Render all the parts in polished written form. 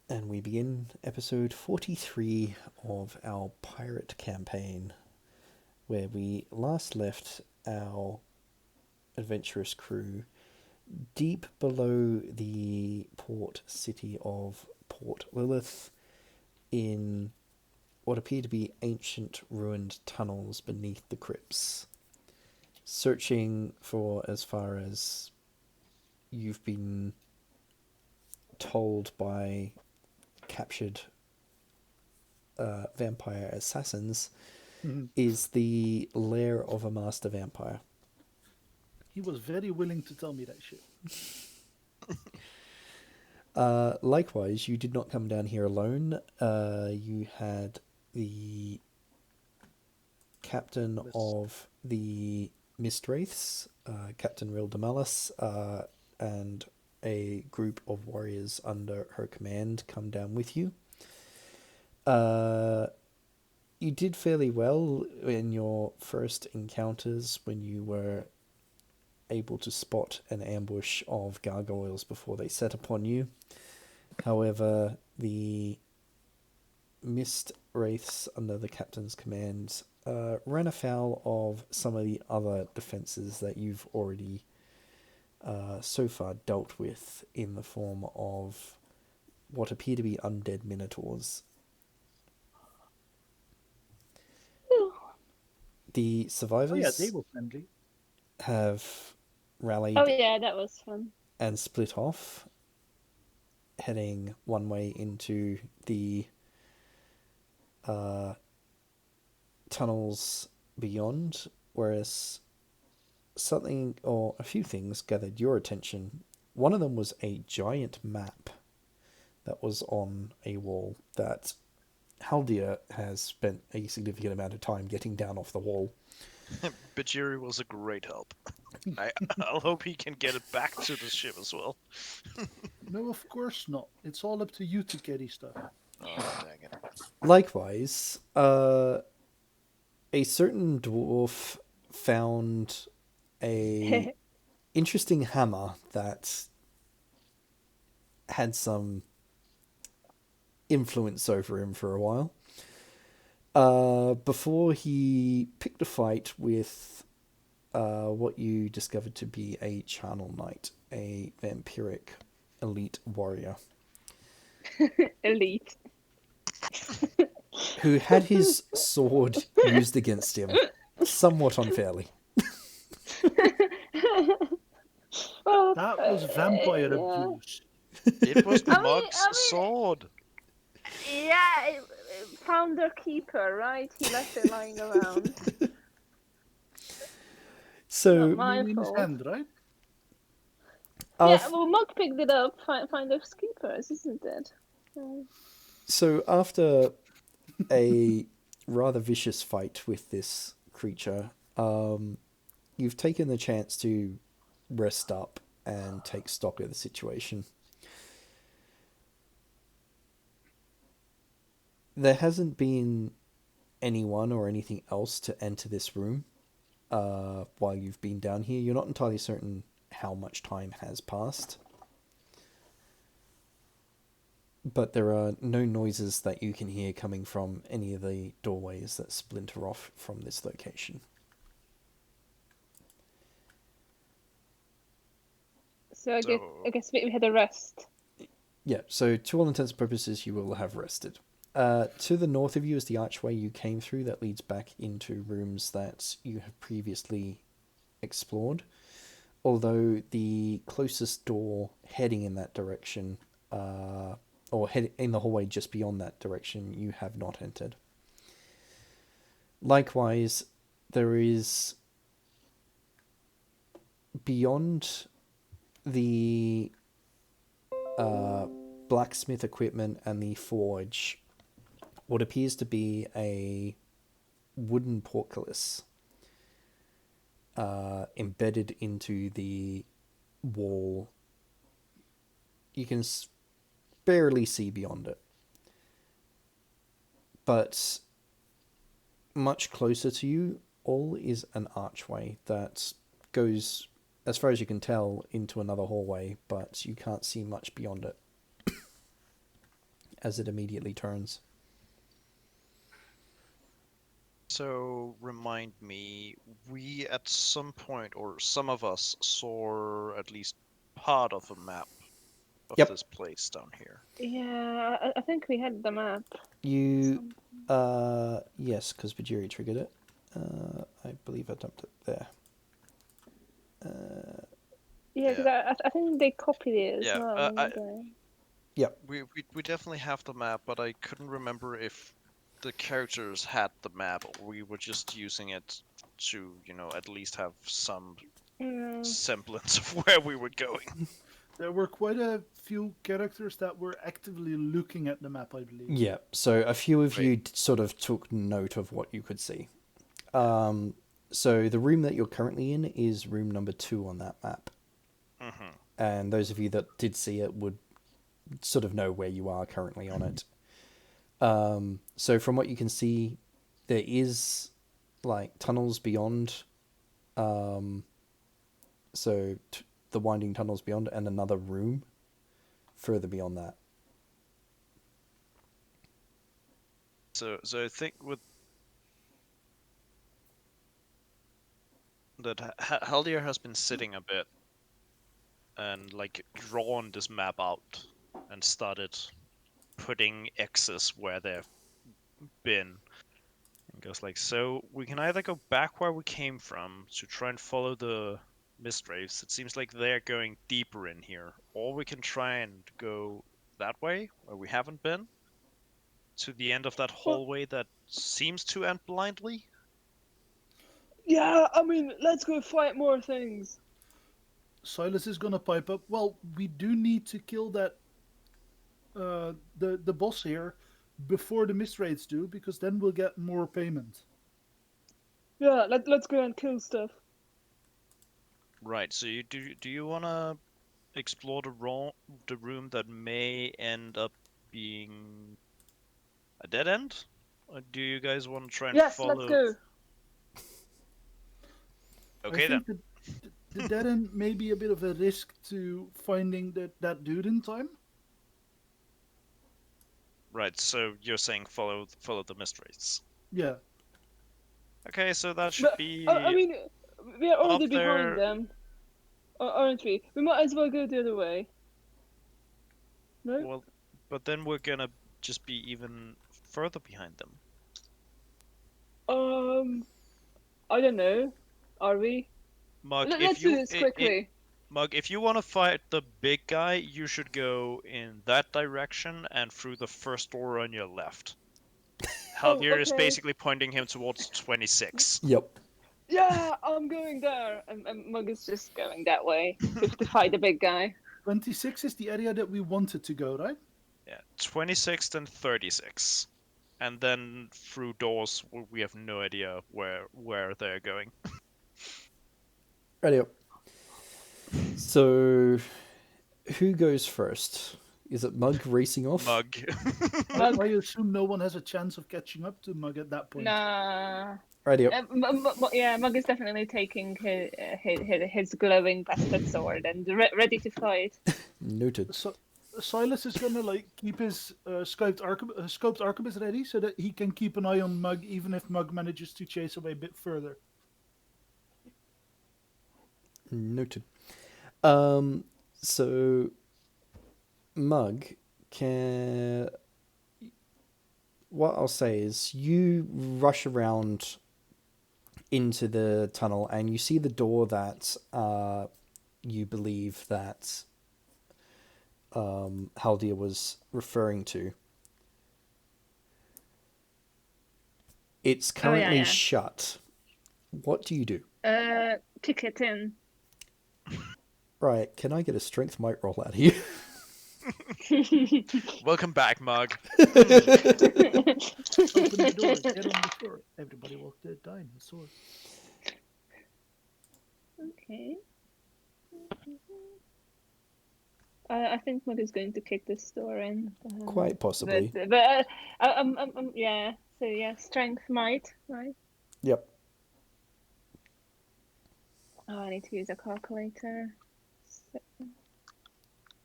And we begin episode 43 of our pirate campaign, where we last left our adventurous crew deep below the port city of Port Lilith in what appear to be ancient ruined tunnels beneath the crypts, searching for, as far as you've been told by captured vampire assassins, is the lair of a master vampire. He was very willing to tell me that shit. Likewise, you did not come down here alone. You had the captain of the Mist Wraiths, Captain Real Demalis, and a group of warriors under her command come down with you. You did fairly well in your first encounters when you were able to spot an ambush of gargoyles before they set upon you. However, the Mist Wraiths under the captain's command ran afoul of some of the other defenses that you've already so far dealt with in the form of what appear to be undead minotaurs. The survivors they were friendly. have rallied Oh yeah, that was fun. and split off, heading one way into the tunnels beyond, whereas something or a few things gathered your attention. One of them was a giant map that was on a wall that Haldir has spent a significant amount of time getting down off the wall. Bhajiri was a great help. I'll hope he can get it back to the ship as well. No, of course not. It's all up to you to carry stuff. Oh, dang it. Likewise, a certain dwarf found a interesting hammer that had some influence over him for a while. Before he picked a fight with what you discovered to be a charnel knight, a vampiric elite warrior. Elite. Who had his sword used against him, somewhat unfairly. Well, That was vampire yeah. abuse. It was I mean- Mug's sword. Yeah, it found their keeper, right? He left it lying around. So, Not my In his fault. hand, right? Yeah, well, Mug picked it up. Find those keepers, isn't it? So after a rather vicious fight with this creature, you've taken the chance to rest up and take stock of the situation. There hasn't been anyone or anything else to enter this room while you've been down here. You're not entirely certain how much time has passed, but there are no noises that you can hear coming from any of the doorways that splinter off from this location. So I guess we had a rest. Yeah, so to all intents and purposes, you will have rested. To the north of you is the archway you came through that leads back into rooms that you have previously explored. Although the closest door heading in that direction, or head in the hallway just beyond that direction, you have not entered. Likewise, there is beyond the blacksmith equipment and the forge what appears to be a wooden portcullis embedded into the wall. You can barely see beyond it, but much closer to you all is an archway that goes, as far as you can tell, into another hallway, but you can't see much beyond it. as it immediately turns. So remind me, we at some point, or some of us, saw at least part of a map of Yep. this place down here. Yeah, I think we had the map. You, yes, because Bhajiri triggered it. I believe I dumped it there. Yeah, because I think they copied it as Yeah, well. Didn't they? Yep. we definitely have the map, but I couldn't remember if the characters had the map or we were just using it to, at least have some Mm. semblance of where we were going. There were quite a few characters that were actively looking at the map, I believe. Yeah. So a few of you Right. sort of took note of what you could see. So the room that you're currently in is room number 2 on that map. Mm-hmm. And those of you that did see it would sort of know where you are currently on it. So from what you can see, there is like tunnels beyond. The winding tunnels beyond, and another room further beyond that. So I think with that, Haldir has been sitting a bit and like drawn this map out and started putting X's where they've been. And goes like, so we can either go back where we came from to try and follow the Mist Wraiths. It seems like they're going deeper in here, or we can try and go that way where we haven't been to the end of that hallway that seems to end blindly. Yeah, I mean, let's go fight more things. Silas is gonna pipe up. Well, we do need to kill that the boss here before the Mist Wraiths do, because then we'll get more payment. Yeah, let's go and kill stuff. Right. So do you want to explore the room that may end up being a dead end? Or do you guys want to try and Yes, let's follow? go. Okay I then. think the dead end may be a bit of a risk to finding that dude in time. Right, so you're saying follow the Mist Wraiths. Yeah. Okay, so that should But be I mean, we are already up behind there. them, aren't we? We might as well go the other way. No? Well, but then we're gonna just be even further behind them. I don't know. Are we? Mug, Let's do this quickly. Mug, if you want to fight the big guy, you should go in that direction and through the first door on your left. Oh, Haldir is okay. basically pointing him towards 26. Yep. Yeah, I'm going there. And Mug is just going that way to fight the big guy. 26 is the area that we wanted to go, right? Yeah, 26 and 36. And then through doors, we have no idea where they're going. Ready up. So, who goes first? Is it Mug racing off? Mug. Mug. I assume no one has a chance of catching up to Mug at that point. Nah. Ready up. Yeah, Mug is definitely taking his glowing bastard sword and ready to fight. Noted. So, Silas is gonna like keep his scoped arquebus ready so that he can keep an eye on Mug even if Mug manages to chase away a bit further. Noted. So Mug can. What I'll say is you rush around into the tunnel and you see the door that you believe that Haldir was referring to. It's currently shut. What do you do? Kick it in. Right, can I get a strength might roll out of you? Welcome back, Mug. Open the door, get on the floor. Everybody walk the dinosaur. Okay. I think Mug is going to kick this door in. Quite possibly. But yeah. So yeah, strength might, right? Yep. Oh, I need to use a calculator.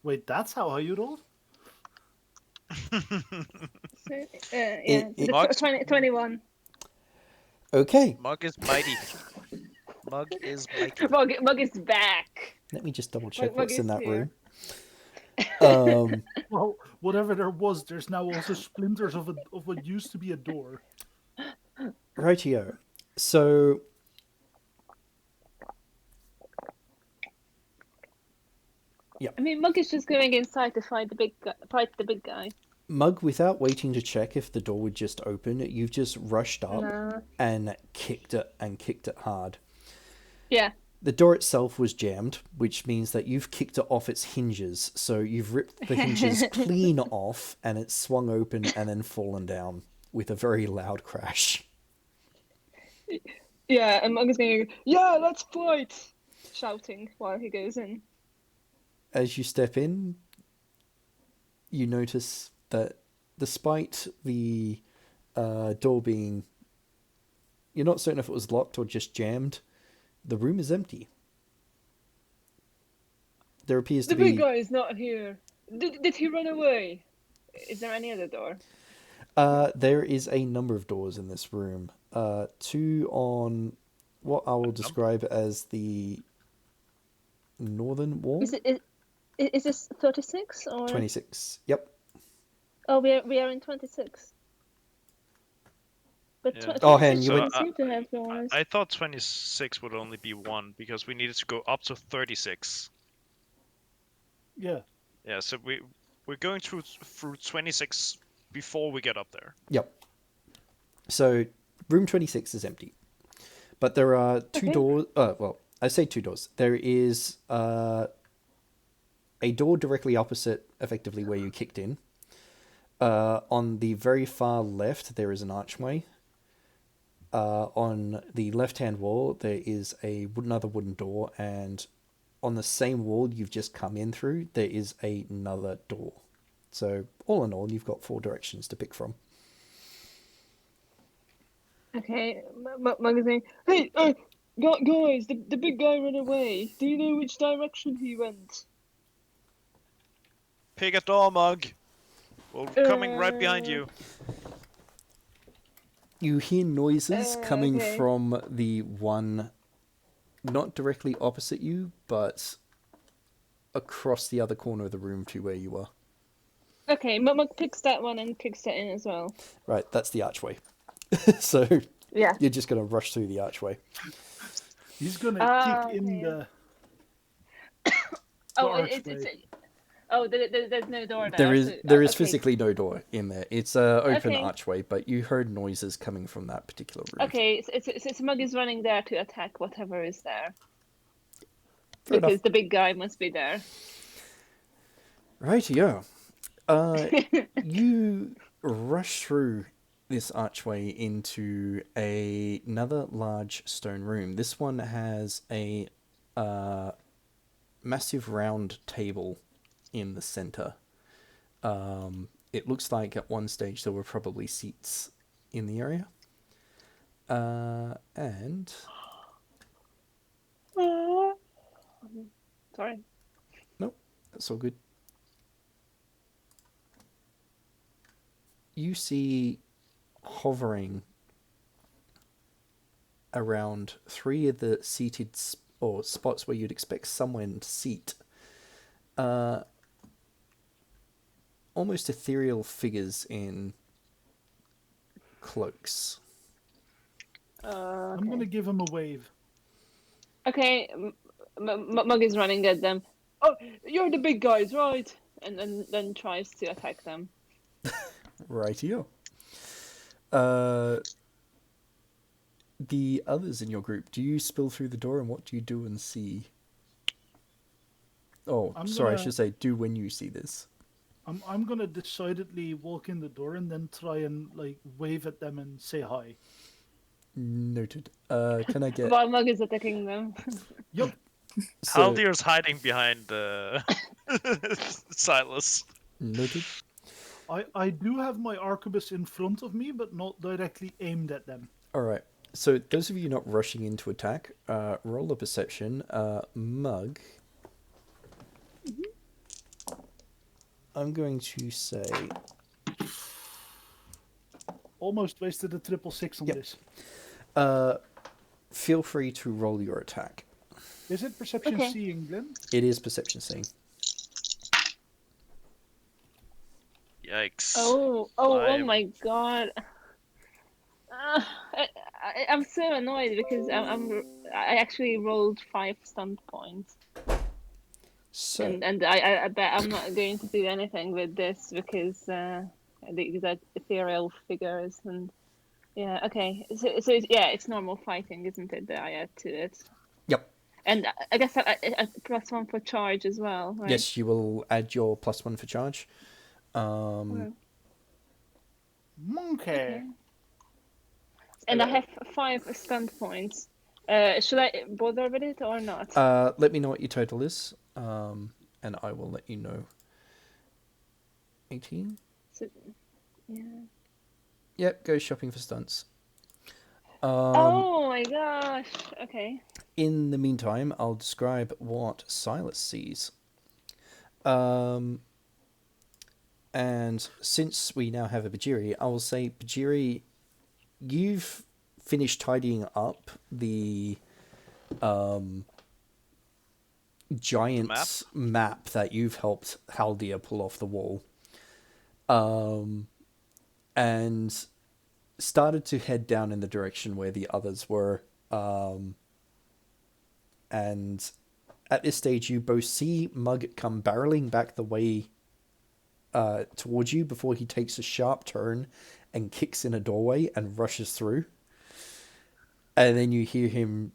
Wait, that's how you rolled? So, yeah, Mugs? 21. Okay, Mug is mighty. Mug is mighty. Mug is back. let me just double check Mug what's in is that here. room. Well, whatever there was, there's now also splinters of what used to be a door. Rightio. So I mean, Mug is just going inside to fight the big guy. Mug, without waiting to check if the door would just open, you've just rushed up No. and kicked it hard. Yeah. The door itself was jammed, which means that you've kicked it off its hinges. So you've ripped the hinges clean off, and it's swung open and then fallen down with a very loud crash. Yeah, and Mug is going, yeah, let's fight! Shouting while he goes in. As you step in, you notice that despite the door being... You're not certain if it was locked or just jammed. The room is empty. There appears to The be... big guy is not here. Did he run away? Is there any other door? There is a number of doors in this room. Two on what I will describe as the northern wall. Is this 36 or 26. Yep. Oh, we are in 26. But Yeah. Oh, Hen, you So, went... seem to have doors. I thought 26 would only be one because we needed to go up to 36. Yeah. Yeah, so we're going through 26 before we get up there. Yep. So, room 26 is empty. But there are two doors... well, I say two doors. There is a door directly opposite, effectively, where you kicked in. On the very far left, there is an archway. On the left-hand wall, there is another wooden door, and on the same wall you've just come in through, there is another door. So, all in all, you've got 4 directions to pick from. Okay, Mug is saying, hey, guys, the big guy ran away. Do you know which direction he went? Pick a door, Mug. We're coming right behind you. You hear noises coming okay. from the one not directly opposite you, but across the other corner of the room to where you are. Okay, Mug picks that one and kicks that in as well. Right, that's the archway. So Yeah. you're just going to rush through the archway. He's gonna kick in okay. the Oh, archway. there's no door there. There is okay. physically no door in there. It's an open Okay. archway, but you heard noises coming from that particular room. Okay, so Mug is running there to attack whatever is there. Fair because enough. the big guy must be there. Rightio. You rush through this archway into another large stone room. This one has a massive round table in the center. It looks like at one stage there were probably seats in the area. And... Sorry. Nope, that's all good. You see hovering around 3 of the seated or spots where you'd expect someone to seat. Almost ethereal figures in cloaks. I'm gonna give him a wave. Okay, Mug is running at them. Oh, you're the big guys, right? And then tries to attack them. Rightio. The others in your group, do you spill through the door, and what do you do and see? Oh, sorry, I should say do when you see this. I'm gonna decidedly walk in the door and then try and like wave at them and say hi. Noted. Can I get... While Mug is attacking them. Yup. So, Haldir's hiding behind Silas. noted. I do have my arquebus in front of me, but not directly aimed at them. Alright, so those of you not rushing into attack, roll a perception. Mug. I'm going to say almost wasted a 666 on Yep. this. Feel free to roll your attack. Is it perception Okay. seeing, Glenn? It is perception seeing. Yikes. Oh Five. my god. I'm so annoyed because I actually rolled 5 stunt points, So, and I bet I'm not going to do anything with this because these are ethereal figures and yeah. Okay, so it's normal fighting, isn't it? That I add to it, yep. and I guess I +1 for charge as well, right? Yes, you will add your +1 for charge. Well, Monkey. okay. And I have 5 stunt points. Should I bother with it or not? Let me know what your total is, and I will let you know. 18? So, yeah. Yep, go shopping for stunts. Oh my gosh. Okay. In the meantime, I'll describe what Silas sees. And since we now have a Bhajiri, I will say, Bhajiri, you've finished tidying up the giant map that you've helped Haldir pull off the wall. And started to head down in the direction where the others were. And at this stage, you both see Mug come barreling back the way towards you before he takes a sharp turn and kicks in a doorway and rushes through. And then you hear him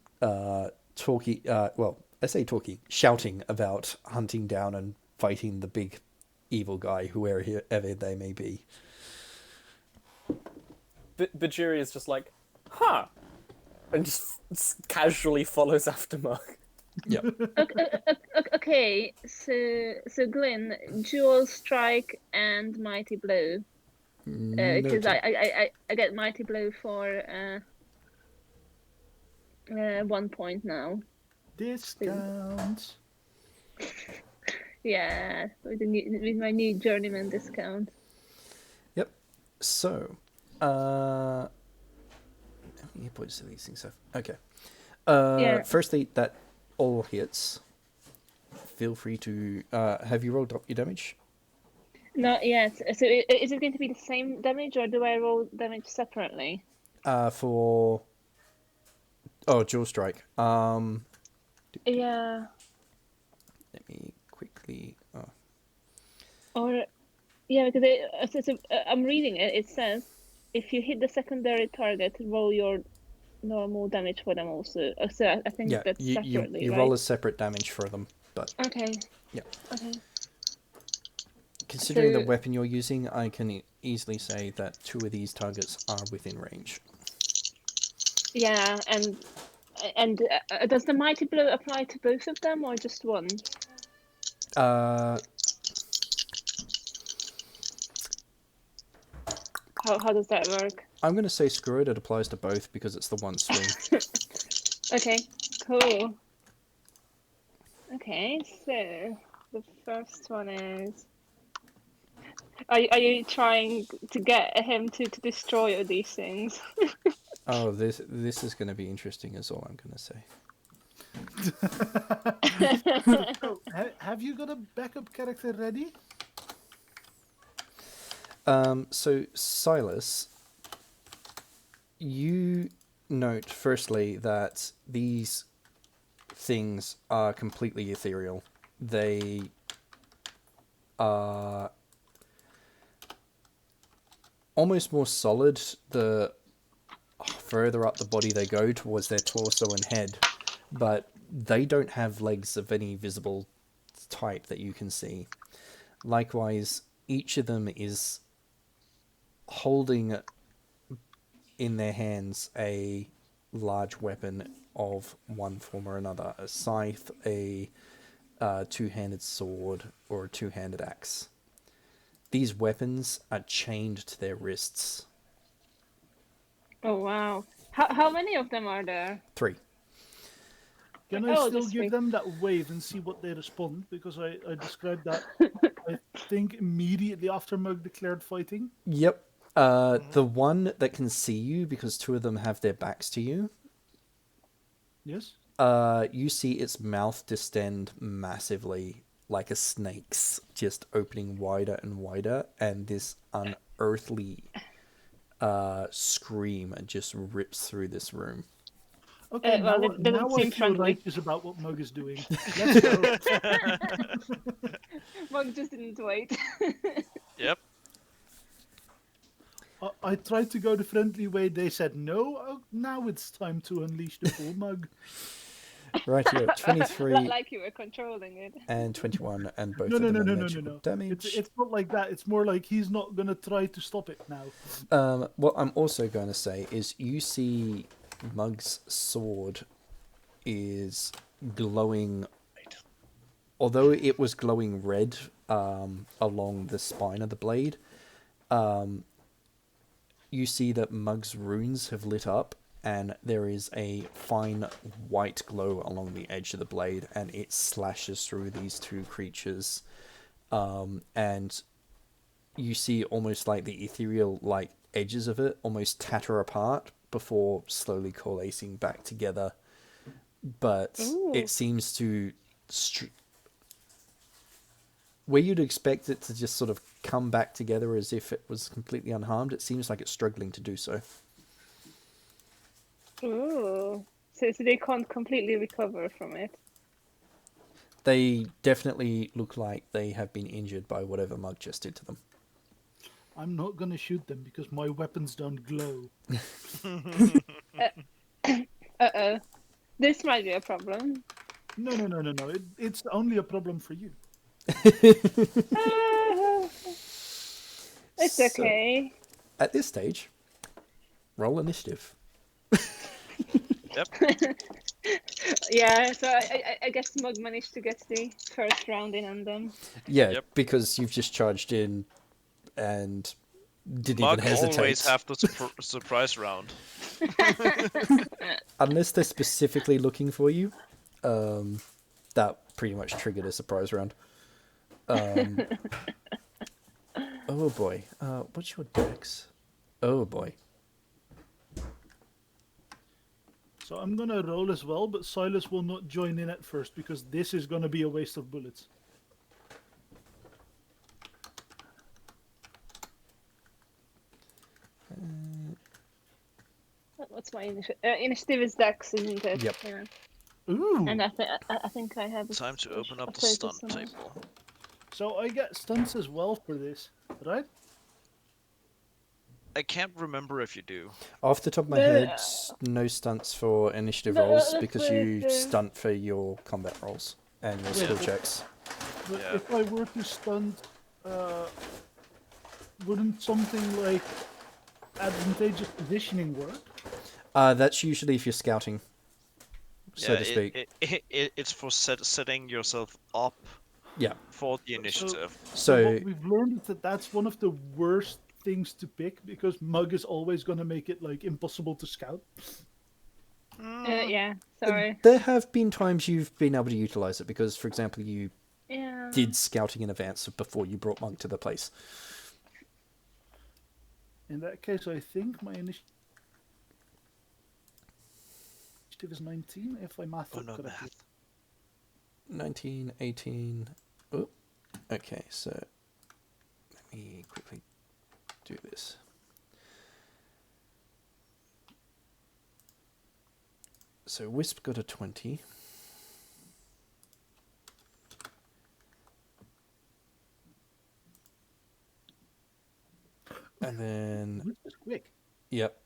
shouting about hunting down and fighting the big evil guy, whoever they may be. Bhajiri is just like, huh, and just casually follows after Mug. Yep. Okay, so Glenn, Dual Strike and Mighty Blow. Because I get Mighty Blow for 1 point now. Discount. Yeah, with my new journeyman discount. Yep. So, how many points do these things have? Okay. Yeah. Firstly, that all hits. Feel free to. Have you rolled up your damage? Not yet. So is it going to be the same damage, or do I roll damage separately? For. Oh, Dual Strike. Yeah. Let me quickly. Or, yeah, because I'm reading it. It says, if you hit the secondary target, roll your normal damage for them also. So I think that's separately, you right? roll a separate damage for them, but Okay. yeah. Okay. Considering the So- weapon you're using, I can easily say that 2 of these targets are within range. Yeah, and does the mighty blow apply to both of them or just one? How does that work? I'm going to say screw it. It applies to both because it's the one swing. Okay, cool. Okay, so the first one is. Are you trying to get him to destroy all these things? Oh, this is going to be interesting. Is all I'm going to say. So, have you got a backup character ready? So Silas, you note firstly that these things are completely ethereal. They are almost more solid the further up the body they go towards their torso and head, but they don't have legs of any visible type that you can see. Likewise, each of them is holding in their hands a large weapon of one form or another, a scythe, a two-handed sword, or a two-handed axe. These weapons are chained to their wrists. Oh wow! How many of them are there? 3. Can I Oh, still just give wait. them that wave and see what they respond? Because I described that, I think, immediately after Mug declared fighting. Yep. The one that can see you, because two of them have their backs to you, Yes. you see its mouth distend massively, like a snake's, just opening wider and wider, and this unearthly scream just rips through this room. Okay, well, now, that doesn't now I seem feel friendly. righteous about what Mug is doing. Let's go. Mug just didn't wait. Yep. I tried to go the friendly way. They said no. Oh, now it's time to unleash the full Mug. Right here, 23 like you were controlling it. and 21, and both No, of no, them no, are no, no, no, magical no. damage. It's not like that. It's more like he's not gonna try to stop it now. What I'm also going to say is you see Mug's sword is glowing, although it was glowing red along the spine of the blade, you see that Mug's runes have lit up, and there is a fine white glow along the edge of the blade, and it slashes through these two creatures, and you see almost like the ethereal like edges of it almost tatter apart before slowly coalescing back together, but Ooh. it seems to where you'd expect it to just sort of come back together as if it was completely unharmed, it seems like it's struggling to do so. Ooh. So they can't completely recover from it. They definitely look like they have been injured by whatever Mug just did to them. I'm not gonna shoot them because my weapons don't glow. Uh-oh. This might be a problem. No, no, no, no, no. It's only a problem for you. It's So, okay. at this stage, roll initiative. Yep. Yeah, so I guess Mug managed to get the first round in on them. Yeah, Yep. because you've just charged in and didn't Mug even hesitate. always have the surprise round. Unless they're specifically looking for you, that pretty much triggered a surprise round. Oh boy, what's your dex? Oh boy. So I'm gonna roll as well, but Silas will not join in at first because this is gonna be a waste of bullets. What's my initiative? Initiative is Dex, isn't it? Yep. Yeah. Ooh. And I think I have. Time to open up the I'll stunt take this table. So I get stunts as well for this, right? I can't remember if you do. Off the top of my head, no stunts for initiative No, rolls that's because right, you yeah. stunt for your combat rolls and your skill Yeah. checks. But Yeah. if I were to stunt, wouldn't something like advantageous positioning work? That's usually if you're scouting, so to speak. It's for setting yourself up Yeah. for the initiative. So what we've learned is that that's one of the worst things to pick because Mug is always going to make it like impossible to scout. Yeah. Sorry. there have been times you've been able to utilize it because, for example, you Yeah. did scouting in advance before you brought Monk to the place. In that case, I think my initiative is 19 if I math Oh it no, correctly. math. 19, 18. Oh, okay, so let me quickly do this. So Wisp got a 20. And then, Which is quick. yep.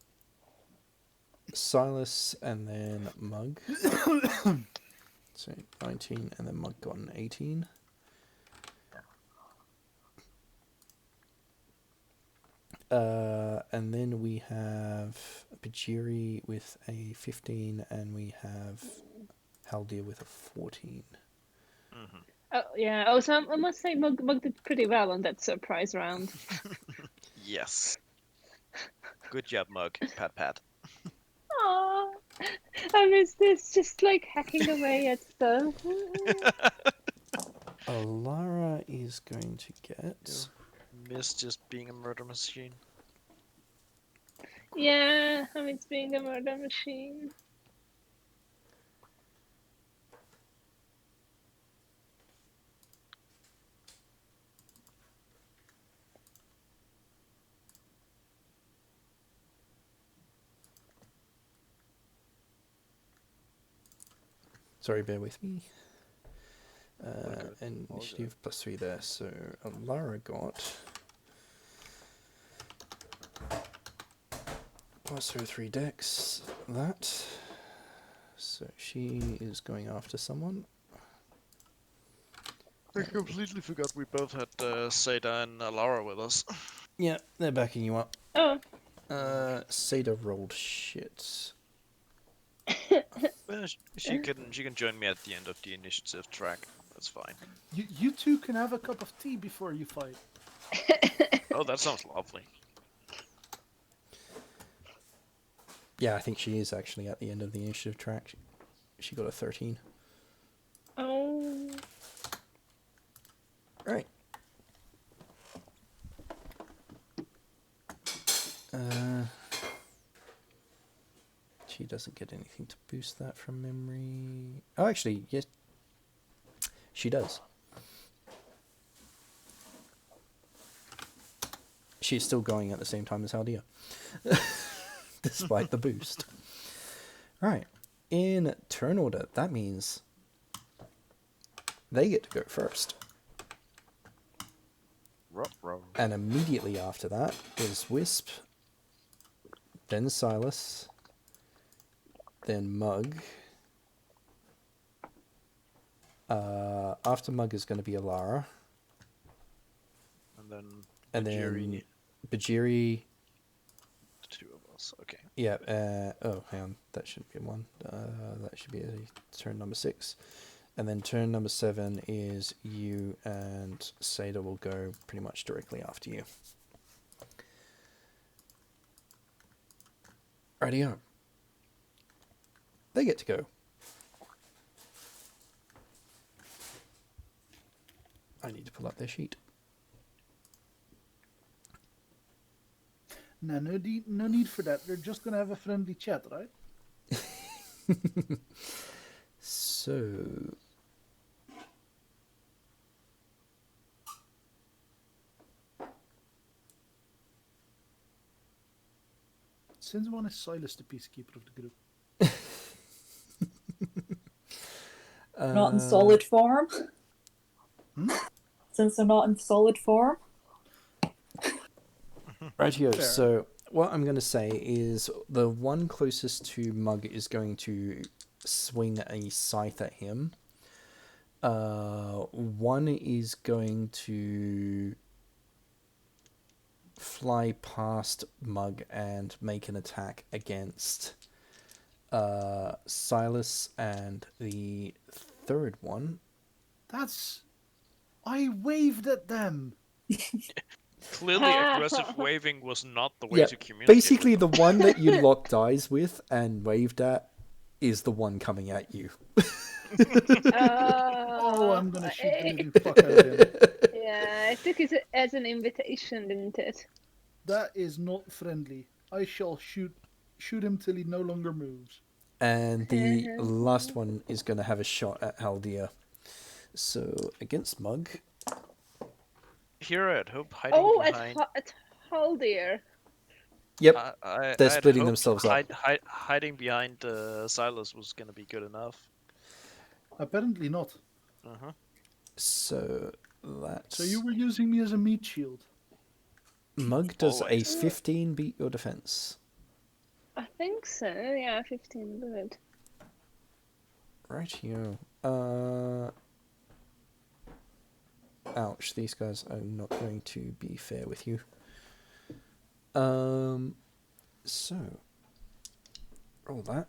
Silas and then Mug. So 19 and then Mug got an 18. And then we have Bhajiri with a 15 and we have Haldir with a 14. Oh yeah. Oh, so I must say, Mug did pretty well on that surprise round. Yes. Good job, Mug. Pat pat. Aww. I miss this, just like hacking away at stuff. Alara is going to get... Miss just being a murder machine. Yeah, I mean, it's being a murder machine. Sorry, bear with me. good. And All initiative +3 there. So Lara got +3 dex. That. So she is going after someone. I completely forgot we both had Seda and Alara with us. Yeah, they're backing you up. Oh, Seda rolled shit. Well, she can join me at the end of the initiative track. That's fine. You two can have a cup of tea before you fight. Oh, that sounds lovely. Yeah, I think she is actually at the end of the initiative track. She got a 13. oh. Right. She doesn't get anything to boost that from memory. Oh, actually, yes, she does. She's still going at the same time as Haldir, despite the boost. Right. In turn order, that means they get to go first. Ruh-roh. And immediately after that is Whisp, then Silas, then Mug. After Mug is going to be Alara. And then And then Bhajiri. the two of us. Okay. Yeah. Oh, hang on. That shouldn't be one. That should be a turn number 6. And then turn number 7 is you, and Seda will go pretty much directly after you. Rightio. They get to go. I need to pull up their sheet. No need for that. They're just gonna have a friendly chat, right? So... Since when is Silas the peacekeeper of the group? Not in solid form. Since they're not in solid form. Rightio, Fair. so what I'm going to say is the one closest to Mug is going to swing a scythe at him. One is going to fly past Mug and make an attack against Silas, and the third one... I waved at them! Clearly, aggressive waving was not the way to communicate. Basically, the one that you locked eyes with and waved at is the one coming at you. Oh, I'm gonna shoot the living fuck out of him. Yeah, I took it as an invitation, didn't it? That is not friendly. I shall shoot him till he no longer moves. And the last one is going to have a shot at Haldir. So, against Mug. Here at Hope hiding behind. At Haldir. Yep, I they're had splitting hoped themselves up. Hiding behind Silas was going to be good enough. Apparently not. So, that's... So you were using me as a meat shield. Mug does Always. a 15 beat your defense. I think so. Yeah, 15 good. Rightio. Ouch, these guys are not going to be fair with you. So, roll that.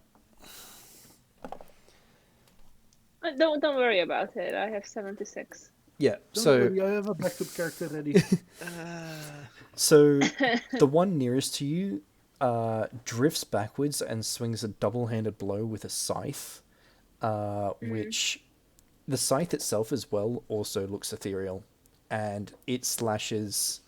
Don't worry about it. I have 76. Yeah, Don't so... worry, I have a backup character ready. So, the one nearest to you drifts backwards and swings a double-handed blow with a scythe, which the scythe itself as well also looks ethereal, and it slashes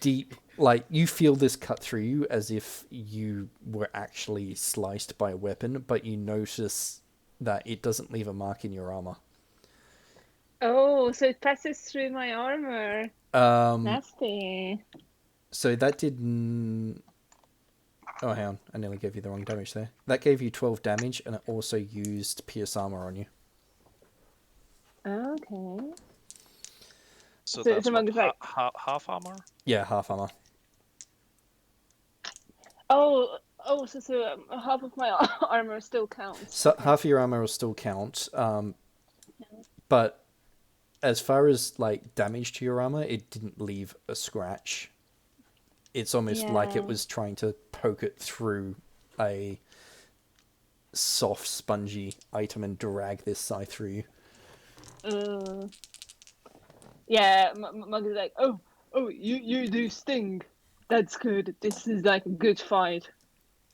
deep Like, you feel this cut through you as if you were actually sliced by a weapon, but you notice that it doesn't leave a mark in your armor. Oh, so it passes through my armor. Nasty. So that did... Oh, hang on. I nearly gave you the wrong damage there. That gave you 12 damage, and it also used pierce armor on you. Okay. So So that's someone what, was like- half armor? Yeah, half armor. Oh, so half of my armor still counts. So Okay. half of your armor will still count, but as far as like damage to your armor, it didn't leave a scratch. It's almost like it Yeah. was trying to poke it through a soft, spongy item and drag this scythe through you. Yeah, Mug is like, oh, you do sting. That's good. This is like a good fight.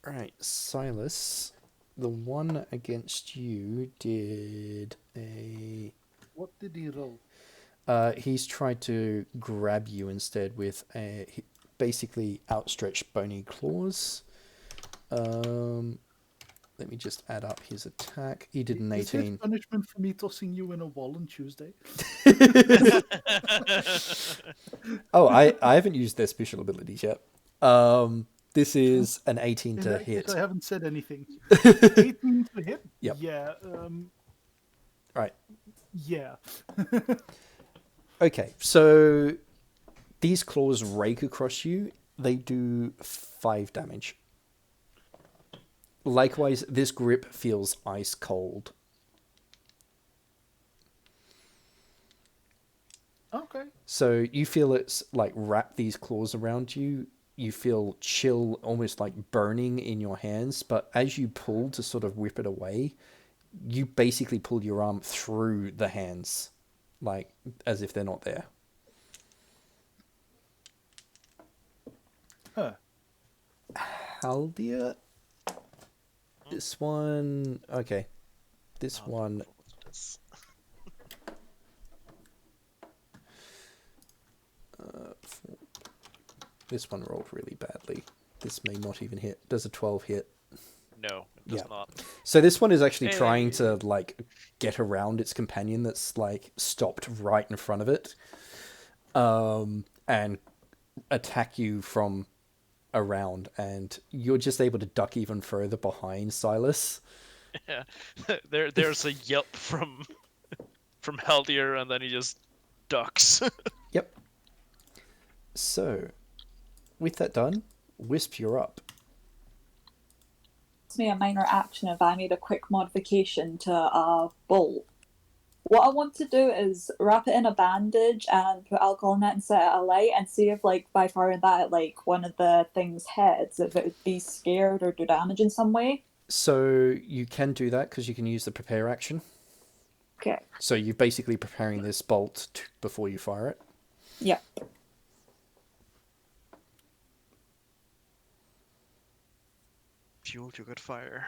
Right, Silas, the one against you did a... What did he roll? He's tried to grab you instead with basically outstretched bony claws. Let me just add up his attack. He did an Is this 18. punishment for me tossing you in a wall on Tuesday? Oh, I haven't used their special abilities yet. This is an 18 In to that case, hit. I haven't said anything. 18 to hit? Yep. Yeah. Right. Yeah. Okay, so these claws rake across you. They do 5 damage. Likewise, this grip feels ice cold. Okay. So you feel it's like wrap these claws around you. You feel chill, almost like burning in your hands. But as you pull to sort of whip it away, you basically pull your arm through the hands, like as if they're not there. Huh. Haldir? This one... Okay. This one... This one rolled really badly. This may not even hit. Does a 12 hit? No, it does Yeah. not. So this one is actually Hey. trying to, like, get around its companion that's, like, stopped right in front of it. And attack you from around. And you're just able to duck even further behind Silas. Yeah, there's a yelp from Haldir, and then he just ducks. Yep. So, with that done, Wisp, you're up. It's me a minor action if I made a quick modification to a bolt. What I want to do is wrap it in a bandage and put alcohol in it and set it alight and see if, like, by firing that at, like, one of the thing's heads, if it would be scared or do damage in some way. So, you can do that because you can use the prepare action. Okay. So, you're basically preparing this bolt before you fire it. Yep. Fuel to good fire.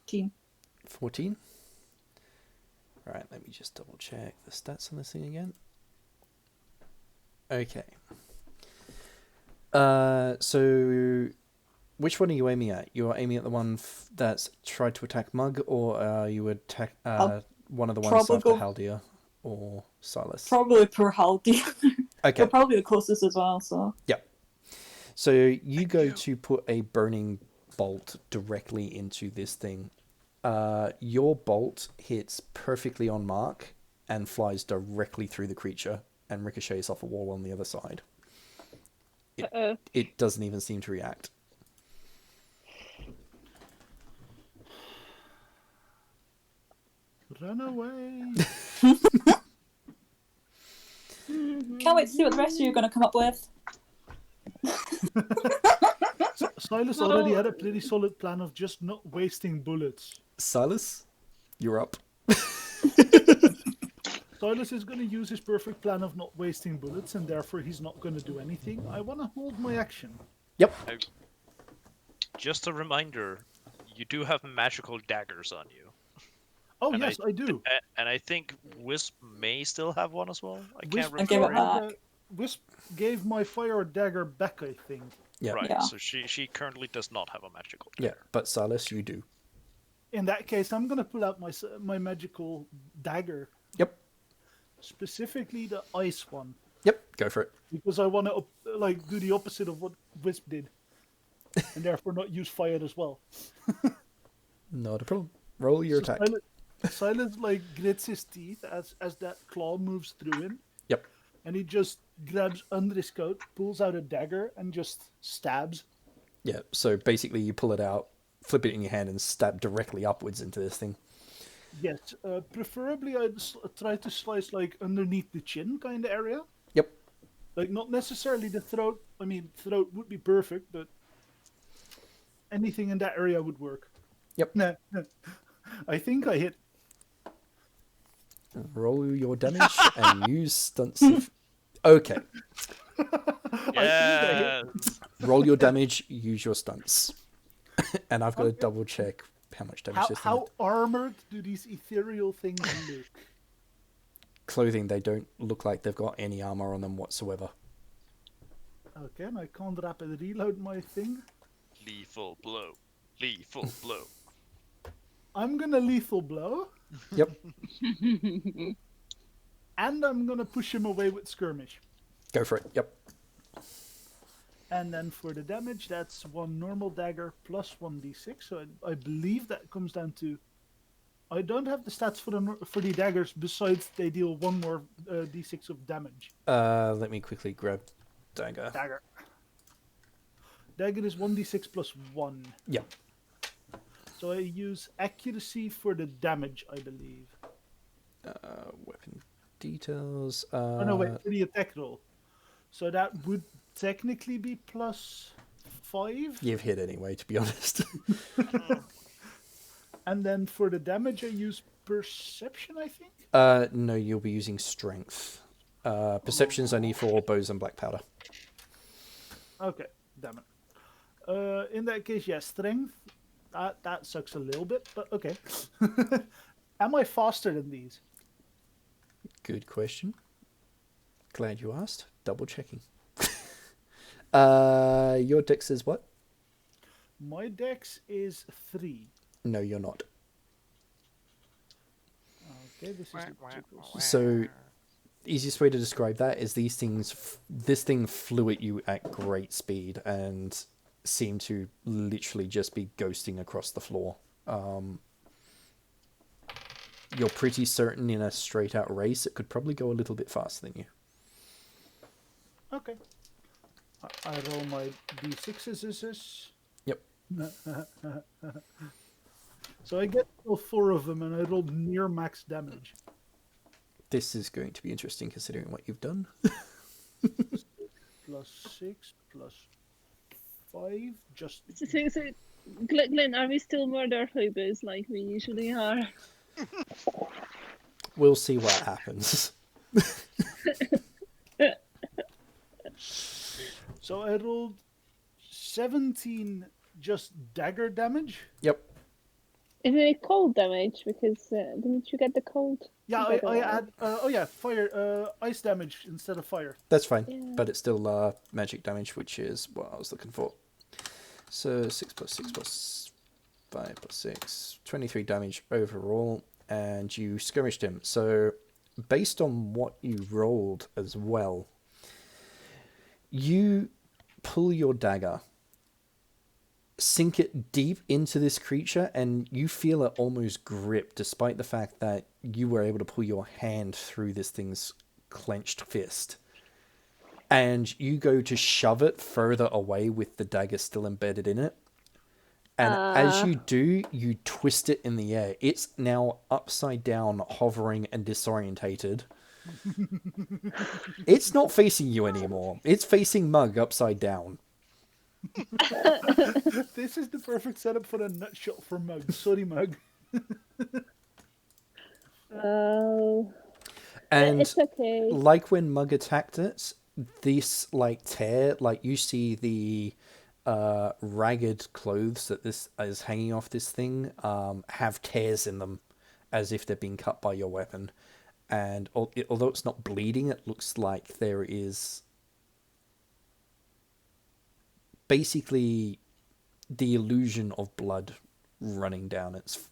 Team. 14. Right, let me just double check the stats on this thing again. Okay. So which one are you aiming at? You're aiming at the one that's tried to attack Mug, or you would attack one of the ones probably after go- Haldir or Silas? Probably poor Haldir. Okay. They're probably the closest as well, so. Yep. So you go to put a burning bolt directly into this thing. Your bolt hits perfectly on mark and flies directly through the creature and ricochets off a wall on the other side. It doesn't even seem to react. Run away. Can't wait to see what the rest of you are going to come up with. Silas already had a pretty solid plan of just not wasting bullets. Silas, you're up. Silas is going to use his perfect plan of not wasting bullets, and therefore he's not going to do anything. I want to hold my action. Yep. Just a reminder, you do have magical daggers on you. Oh, And yes, I do. And I think Wisp may still have one as well. I Wisp can't gave it remember. back. Wisp gave my fire dagger back, I think. Yeah. Right, Yeah. so she currently does not have a magical Yeah, dagger. but Silas, you do. In that case, I'm going to pull out my magical dagger. Yep. Specifically the ice one. Yep, go for it. Because I want to do the opposite of what Wisp did. And therefore not use fire as well. Not a problem. Roll your So attack. Silas grits his teeth as that claw moves through him. Yep. And he just grabs under his coat, pulls out a dagger, and just stabs. Yeah, so basically you pull it out, flip it in your hand, and stab directly upwards into this thing. Yes, preferably I'd try to slice underneath the chin kind of area. Yep. Not necessarily the throat. I mean, throat would be perfect, but anything in that area would work. Yep. Nah, I think I hit. Roll your damage and use stunts. Okay. Yeah. Roll your damage, use your stunts. And I've got to double check how much damage this thing How armored do these ethereal things look? Clothing, they don't look like they've got any armor on them whatsoever. Okay, and I can't rapid reload my thing. Lethal blow. Lethal blow. I'm gonna lethal blow, Yep. and I'm gonna push him away with skirmish. Go for it. Yep. And then for the damage, that's one normal dagger plus 1d6. So I believe that comes down to... I don't have the stats for the daggers, besides they deal one more d6 of damage. Let me quickly grab dagger. Dagger. Dagger is 1d6 plus 1. Yep. So I use accuracy for the damage, I believe. Weapon details. Oh no, wait, for the attack roll. So that would technically be plus 5. You've hit anyway, to be honest. And then for the damage, I use perception, I think. No, you'll be using strength. Perception's only for bows and black powder. Okay, damn it. In that case, yeah, strength. That sucks a little bit, but okay. Am I faster than these? Good question. Glad you asked. Double checking. Your dex is what? My dex is 3. No, you're not. Okay, this is So, easiest way to describe that is this thing flew at you at great speed and seemed to literally just be ghosting across the floor. You're pretty certain in a straight out race it could probably go a little bit faster than you. okay. I roll my d6s. Yep. So I get all 4 of them, and I rolled near max damage. This is going to be interesting considering what you've done. Plus 6, plus 5, just... So, Glenn, are we still murder hobos like we usually are? We'll see what happens. So I rolled 17 just dagger damage. Yep. Isn't it cold damage? Because didn't you get the cold? Yeah, By the I way. add... fire, ice damage instead of fire. That's fine, Yeah. but it's still magic damage, which is what I was looking for. So 6 plus 6 plus 5 plus 6, 23 damage overall, and you skirmished him. So based on what you rolled as well, you pull your dagger, sink it deep into this creature, and you feel it almost grip, despite the fact that you were able to pull your hand through this thing's clenched fist. And you go to shove it further away with the dagger still embedded in it. And as you do, you twist it in the air. It's now upside down, hovering and disorientated. It's not facing you anymore. It's facing Mug upside down. This is the perfect setup for a nutshot for Mug. Sorry, Mug. Oh, And it's okay. like when Mug attacked it, this like tear, like you see the ragged clothes that this is hanging off this thing have tears in them, as if they've been cut by your weapon. And although it's not bleeding, it looks like there is basically the illusion of blood running down its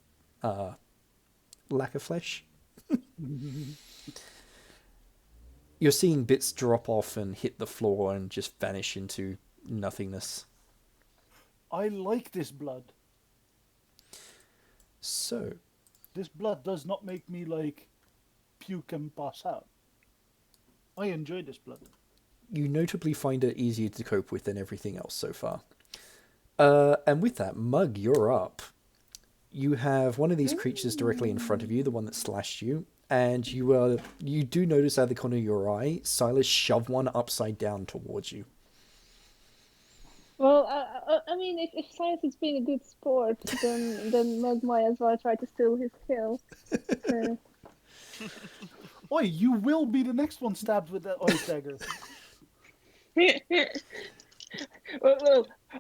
lack of flesh. You're seeing bits drop off and hit the floor and just vanish into nothingness. I like this blood. So, This blood does not make me like puke and pass out. I enjoy this blood. you notably find it easier to cope with than everything else so far. And with that, Mug, you're up. You have one of these creatures directly in front of you, the one that slashed you, and you do notice out of the corner of your eye, Silas shove one upside down towards you. Well, I mean, if Silas is being a good sport, then Mug might as well try to steal his kill. So, Oi, you will be the next one stabbed with that ice dagger.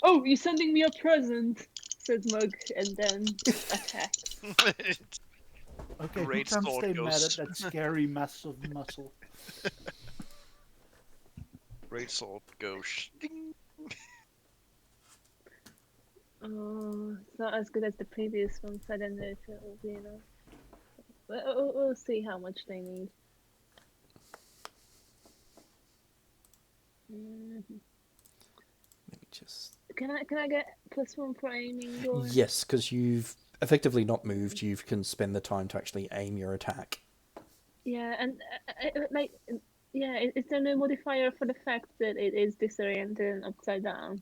oh, you're sending me a present, said Mug, and then attacked. Okay, Great who can't sword stay mad at goes. that scary mass of muscle? Great sword goes. Ding. Oh, it's not as good as the previous ones. I don't know if it will be enough. We'll see how much they need. Mhm. Let me just... Can I get +1 for aiming? Or... Yes, because you've effectively not moved, you can spend the time to actually aim your attack. Yeah, and is there no modifier for the fact that it is disoriented and upside down?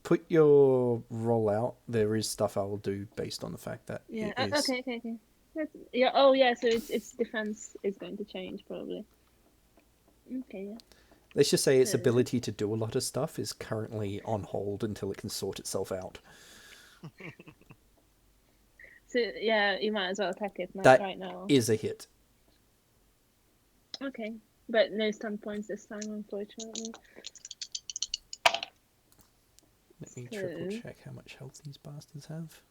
Put your roll out. There is stuff I will do based on the fact that Yeah. it is... Okay. Yeah. Oh, yeah. So its defense is going to change probably. Okay. Yeah. Let's just say its So- ability to do a lot of stuff is currently on hold until it can sort itself out. So yeah, you might as well attack it That right now. is a hit. Okay, but no stun points this time, unfortunately. Let me So- triple check how much health these bastards have.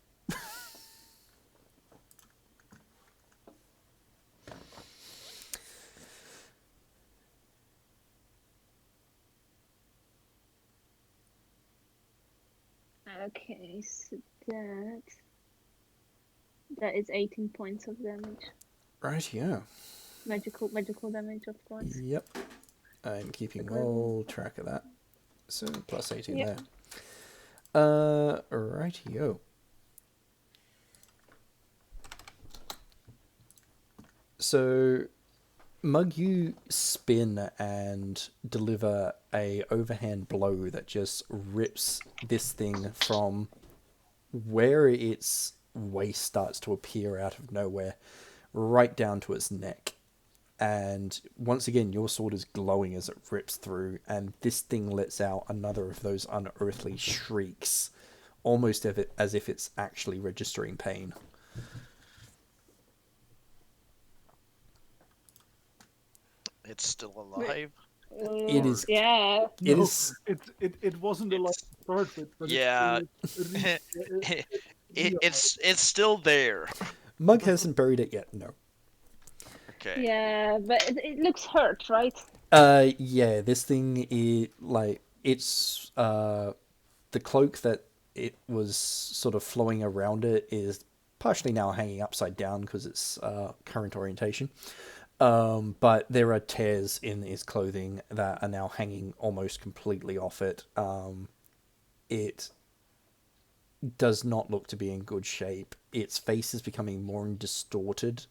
Okay, so that is 18 points of damage. Right, yeah. Magical damage, of course. Yep. I'm keeping Okay. well track of that. So plus 18 Yep. there. Rightio. So, Mug, you spin and deliver a overhand blow that just rips this thing from where its waist starts to appear out of nowhere, right down to its neck. And once again, your sword is glowing as it rips through, and this thing lets out another of those unearthly shrieks, almost as if it's actually registering pain. It's still alive. It is. Yeah. It No, is. It wasn't a lot to start with, but Yeah. It's still there. Mug hasn't buried it yet. No. Okay. Yeah, but it looks hurt, right? Yeah. This thing is like it's the cloak that it was sort of flowing around it is partially now hanging upside down because it's current orientation. But there are tears in his clothing that are now hanging almost completely off it. It does not look to be in good shape. Its face is becoming more distorted,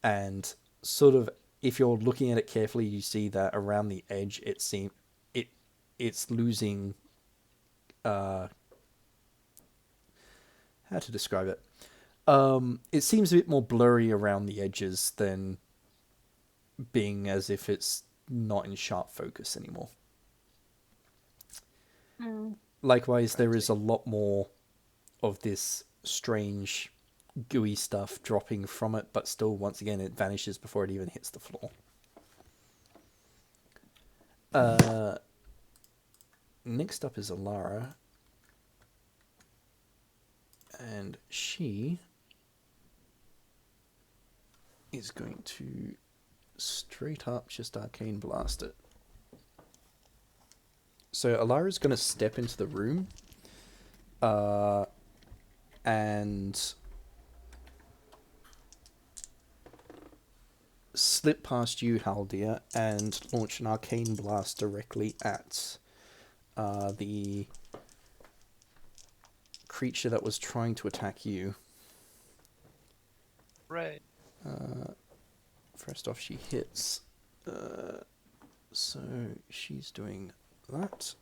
and sort of, if you're looking at it carefully, you see that around the edge, it's losing. How to describe it? It seems a bit more blurry around the edges than being as if it's not in sharp focus anymore. Mm. Likewise, there is a lot more of this strange gooey stuff dropping from it, but still, once again, it vanishes before it even hits the floor. Next up is Alara, and she is going to straight up just Arcane Blast it. So Alara's going to step into the room and slip past you, Haldir, and launch an Arcane Blast directly at the creature that was trying to attack you. Right. First off, she hits. So she's doing that.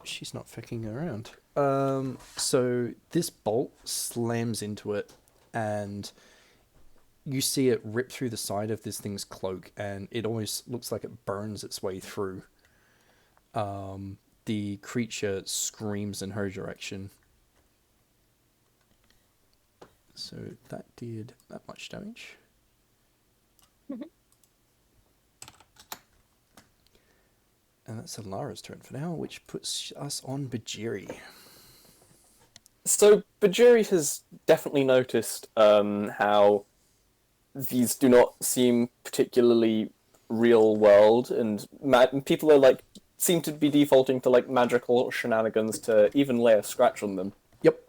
She's not fucking around. So this bolt slams into it, and you see it rip through the side of this thing's cloak, and it almost looks like it burns its way through. The creature screams in her direction. So that did that much damage. And that's Alara's turn for now, which puts us on Bhajiri. So Bhajiri has definitely noticed how these do not seem particularly real world, and people are like seem to be defaulting to like magical shenanigans to even lay a scratch on them. Yep.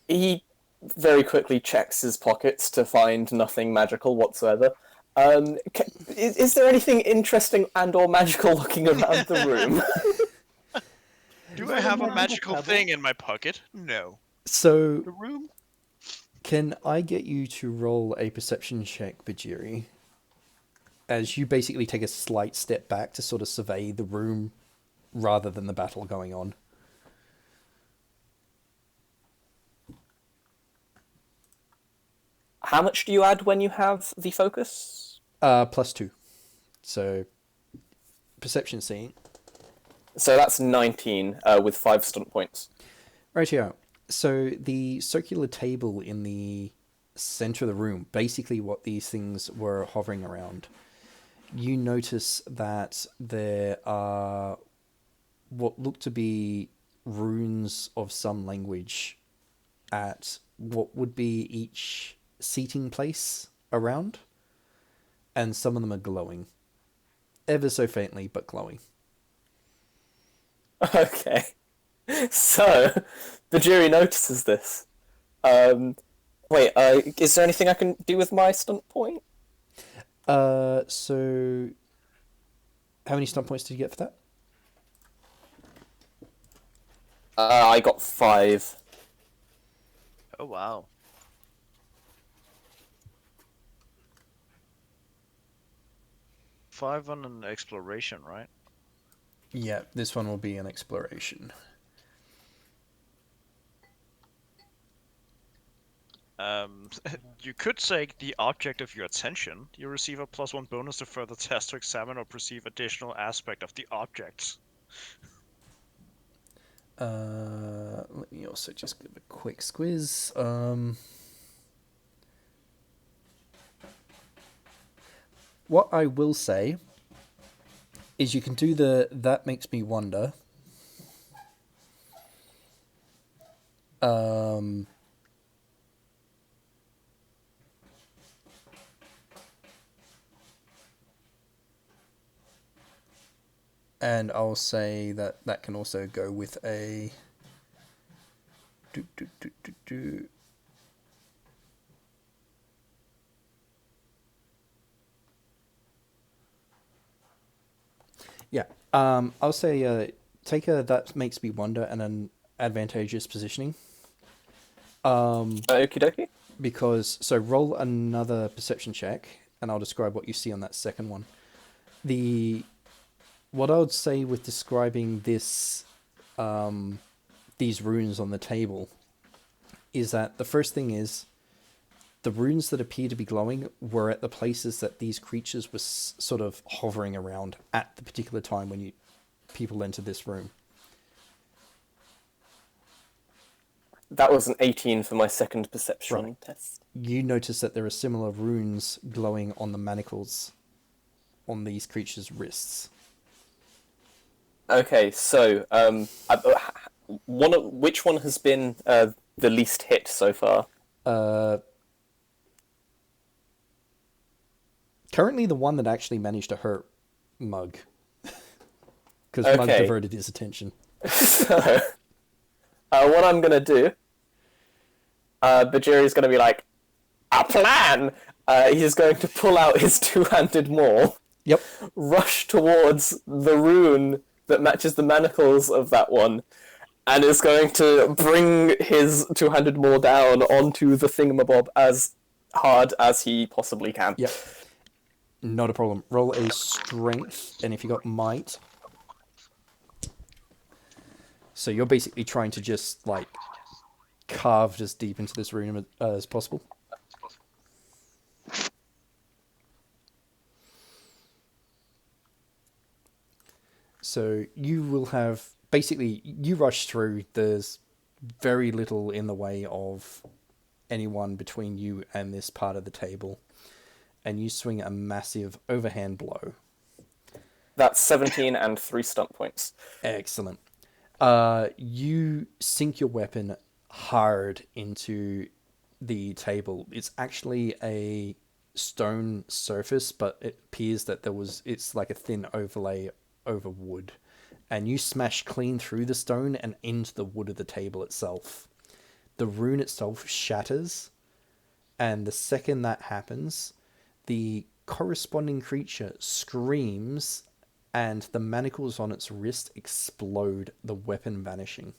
He very quickly checks his pockets to find nothing magical whatsoever. Is there anything interesting and or magical looking around the room? Do I have a magical thing in my pocket? No. So, The room? can I get you to roll a perception check, Bhajiri? As you basically take a slight step back to sort of survey the room rather than the battle going on. How much do you add when you have the focus? +2. So, perception seeing. So that's 19 with 5 stunt points. Rightio. So the circular table in the center of the room, basically what these things were hovering around, you notice that there are what look to be runes of some language at what would be each seating place around, and some of them are glowing. Ever so faintly, but glowing. Okay. So, Bhajiri notices this. Wait, is there anything I can do with my stunt point? So how many stunt points did you get for that? I got 5. Oh, wow. Five on an exploration, right? Yeah, this one will be an exploration. You could say the object of your attention. You receive a +1 bonus to further test to examine or perceive additional aspect of the object. Let me also just give a quick squiz. What I will say is you can do the that makes me wonder. And I'll say that that can also go with a Yeah, I'll say take a that makes me wonder and an advantageous positioning. Okie dokie. Because, so roll another perception check, and I'll describe what you see on that second one. What I would say with describing this, these runes on the table, is that the first thing is, the runes that appear to be glowing were at the places that these creatures were sort of hovering around at the particular time when people entered this room. That was an 18 for my second perception Right. test. You notice that there are similar runes glowing on the manacles on these creatures' wrists. Okay, so which one has been the least hit so far? Currently the one that actually managed to hurt Mug. Because Mug Okay. diverted his attention. So, what I'm gonna do, Bhajiri's gonna be like, a plan! He's going to pull out his two-handed maul, Yep. rush towards the rune that matches the manacles of that one, and is going to bring his two-handed maul down onto the thingamabob as hard as he possibly can. Yep. Not a problem. Roll a strength, and if you got might. So you're basically trying to just, like, carve as deep into this rune as possible. So you will have, basically, you rush through, there's very little in the way of anyone between you and this part of the table, and you swing a massive overhand blow. That's 17 and 3 stunt points. Excellent. You sink your weapon hard into the table. It's actually a stone surface, but it appears that it's like a thin overlay over wood. And you smash clean through the stone and into the wood of the table itself. The rune itself shatters, and the second that happens, the corresponding creature screams, and the manacles on its wrist explode, the weapon vanishing.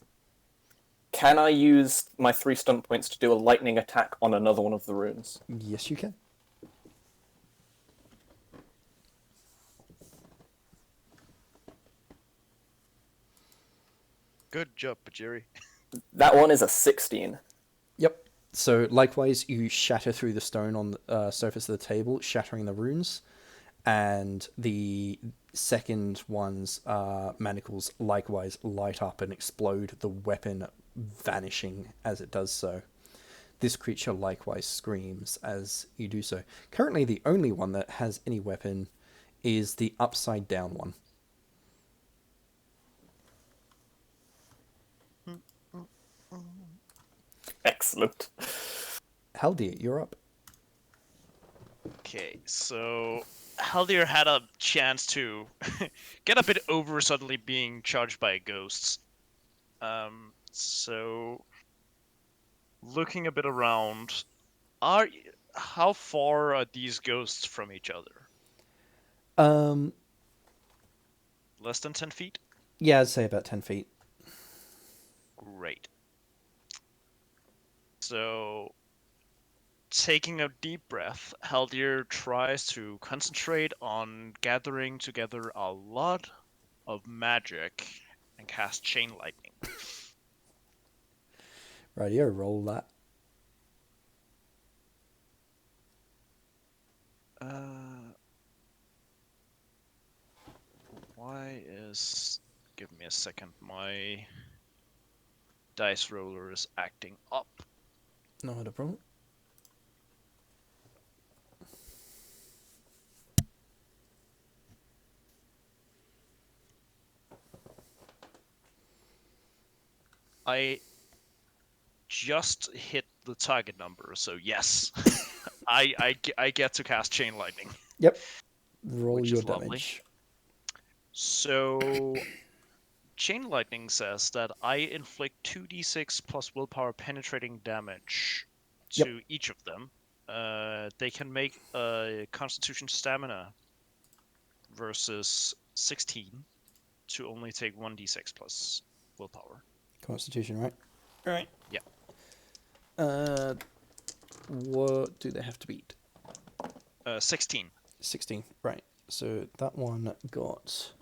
Can I use my 3 stunt points to do a lightning attack on another one of the runes? Yes, you can. Good job, Bhajiri. That one is a 16. Yep. So likewise, you shatter through the stone on the surface of the table, shattering the runes, and the second one's manacles likewise light up and explode, the weapon vanishing as it does so. This creature likewise screams as you do so. Currently, the only one that has any weapon is the upside down one. Excellent. Haldir, you're up. Okay, so Haldir had a chance to get a bit over suddenly being charged by ghosts. So looking a bit around, how far are these ghosts from each other? Less than 10 feet? Yeah, I'd say about 10 feet. Great. So, taking a deep breath, Haldir tries to concentrate on gathering together a lot of magic and cast Chain Lightning. Rightio, roll that. Why is... Give me a second. My dice roller is acting up. Not a problem. I just hit the target number, so yes. I get to cast Chain Lightning. Yep. Roll Which your is lovely. damage. So, Chain Lightning says that I inflict 2d6 plus willpower penetrating damage to each of them. They can make a Constitution Stamina versus 16 to only take 1d6 plus willpower. Constitution, right? Right. Yeah. What do they have to beat? 16. 16. Right. So that one got...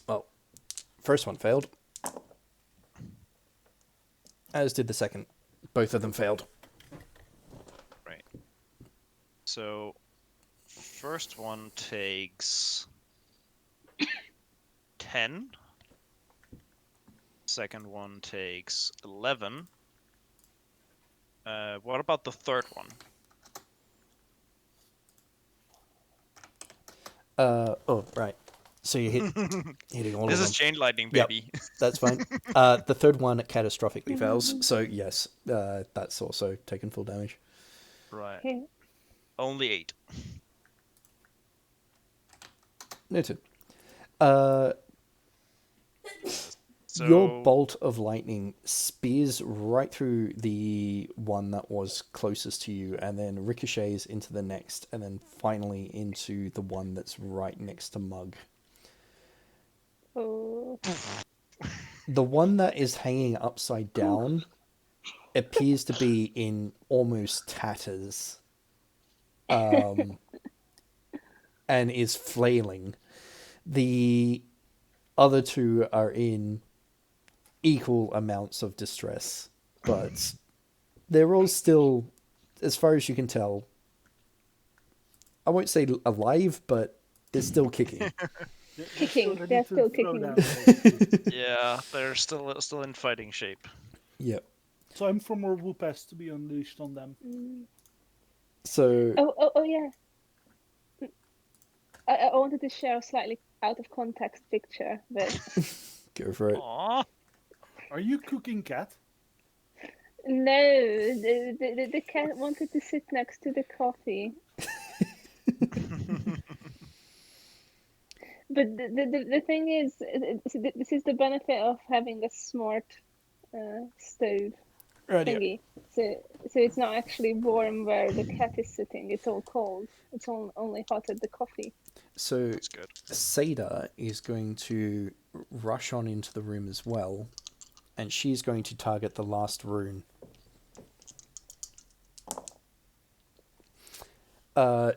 well, first one failed. as did the second. Both of them failed. Right. So, first one takes 10. Second one takes 11. What about the third one? Oh, right. So you hitting all This of is them. chain lightning, Yep. baby. That's fine. The third one catastrophically fails. So yes, that's also taken full damage. Right. Okay. Only 8. Noted. So Your bolt of lightning spears right through the one that was closest to you, and then ricochets into the next, and then finally into the one that's right next to Mug. Oh. The one that is hanging upside down appears to be in almost tatters, and is flailing. The other two are in equal amounts of distress, but they're all still, as far as you can tell, I won't say alive, but they're still kicking. Kicking. Ready They're to still throw kicking. down, basically. yeah, they're still in fighting shape. Yep. Time for more whoopers to be unleashed on them. So Oh yeah. I wanted to share a slightly out of context picture, but go for it. Aww. Are you cooking, cat? no, the cat wanted to sit next to the coffee. But the thing is, this is the benefit of having a smart stove Right here. thingy. So it's not actually warm where the cat is sitting. It's all cold. It's only hot at the coffee. So That's good. Seda is going to rush on into the room as well, and she's going to target the last rune.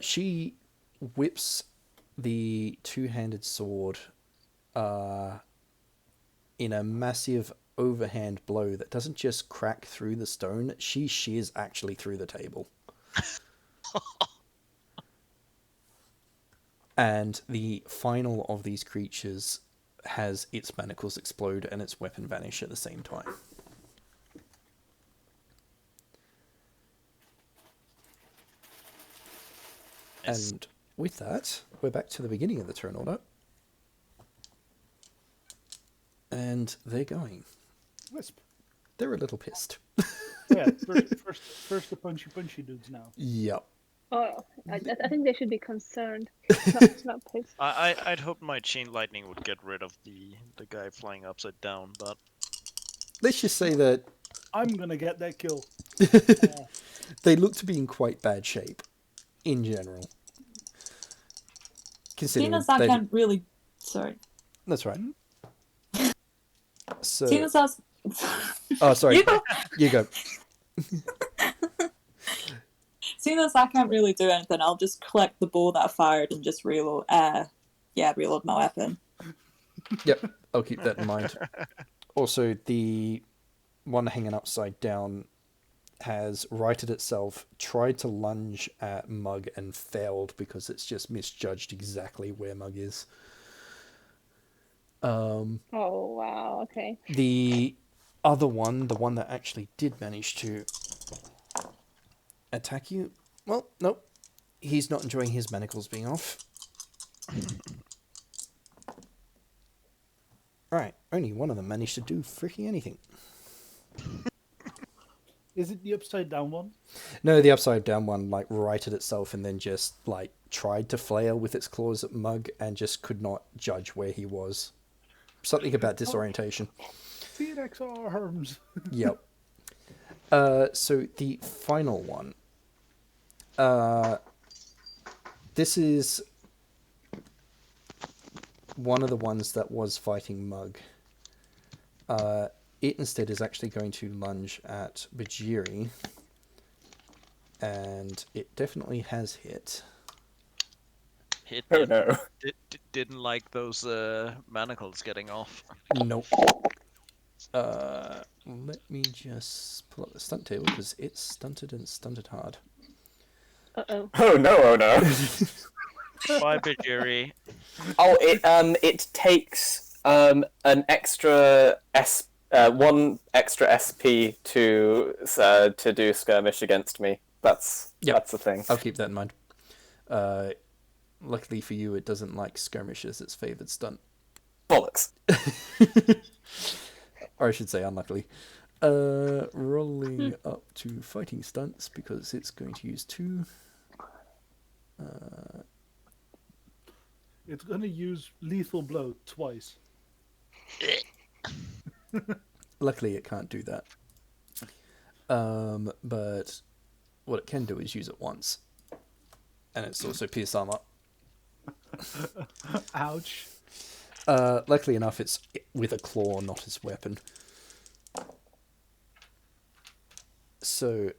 She whips the two-handed sword in a massive overhand blow that doesn't just crack through the stone, she shears actually through the table. And the final of these creatures has its manacles explode and its weapon vanish at the same time. Nice. And with that, we're back to the beginning of the turn order. And they're going. Wisp. They're a little pissed. Yeah, first the punchy dudes now. Yep. Oh, I think they should be concerned, not pissed. I'd hoped my chain lightning would get rid of the guy flying upside down, but Let's just say that I'm gonna get that kill. they look to be in quite bad shape, in general. Seeing Considering as I can't really... Sorry. That's right. So, Seeing as that's... oh, sorry. You go. You go. Seeing as I can't really do anything, I'll just collect the bow that I fired and just reload. Reload my weapon. Yep, I'll keep that in mind. Also, the one hanging upside down has righted itself, tried to lunge at Mug and failed because it's just misjudged exactly where Mug is. Oh wow, okay. The other one, the one that actually did manage to attack you, well, nope. He's not enjoying his manacles being off. Right, only one of them managed to do freaking anything. Is it the upside down one? No, the upside down one like righted itself and then just like tried to flail with its claws at Mug and just could not judge where he was. Something about disorientation. T-Rex arms. Yep. So the final one. This is one of the ones that was fighting Mug. It instead is actually going to lunge at Bhajiri. And it definitely has hit. Oh no. Didn't like those manacles getting off. Nope. Let me just pull up the stunt table because it's stunted and stunted hard. Uh-oh. Oh no! Oh no! Bye, Bhajiri. Oh, it takes an extra one extra SP to do skirmish against me. That's the thing. I'll keep that in mind. Luckily for you, it doesn't like skirmish as its favoured stunt. Bollocks. Or I should say, unluckily. Rolling up to fighting stunts because it's going to use 2. It's going to use lethal blow twice. Luckily, it can't do that. But what it can do is use it once. And it's also pierce armor. Ouch. Luckily enough, it's with a claw, not his weapon. So,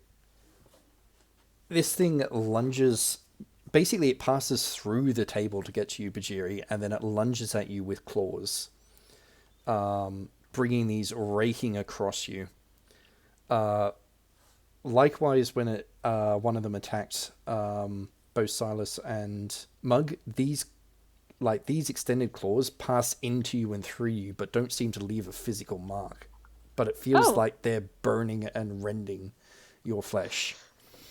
this thing lunges... Basically, it passes through the table to get to you, Bhajiri, and then it lunges at you with claws. Bringing these raking across you. Likewise, when one of them attacked both Silas and Mug, these extended claws pass into you and through you, but don't seem to leave a physical mark. But it feels like they're burning and rending your flesh.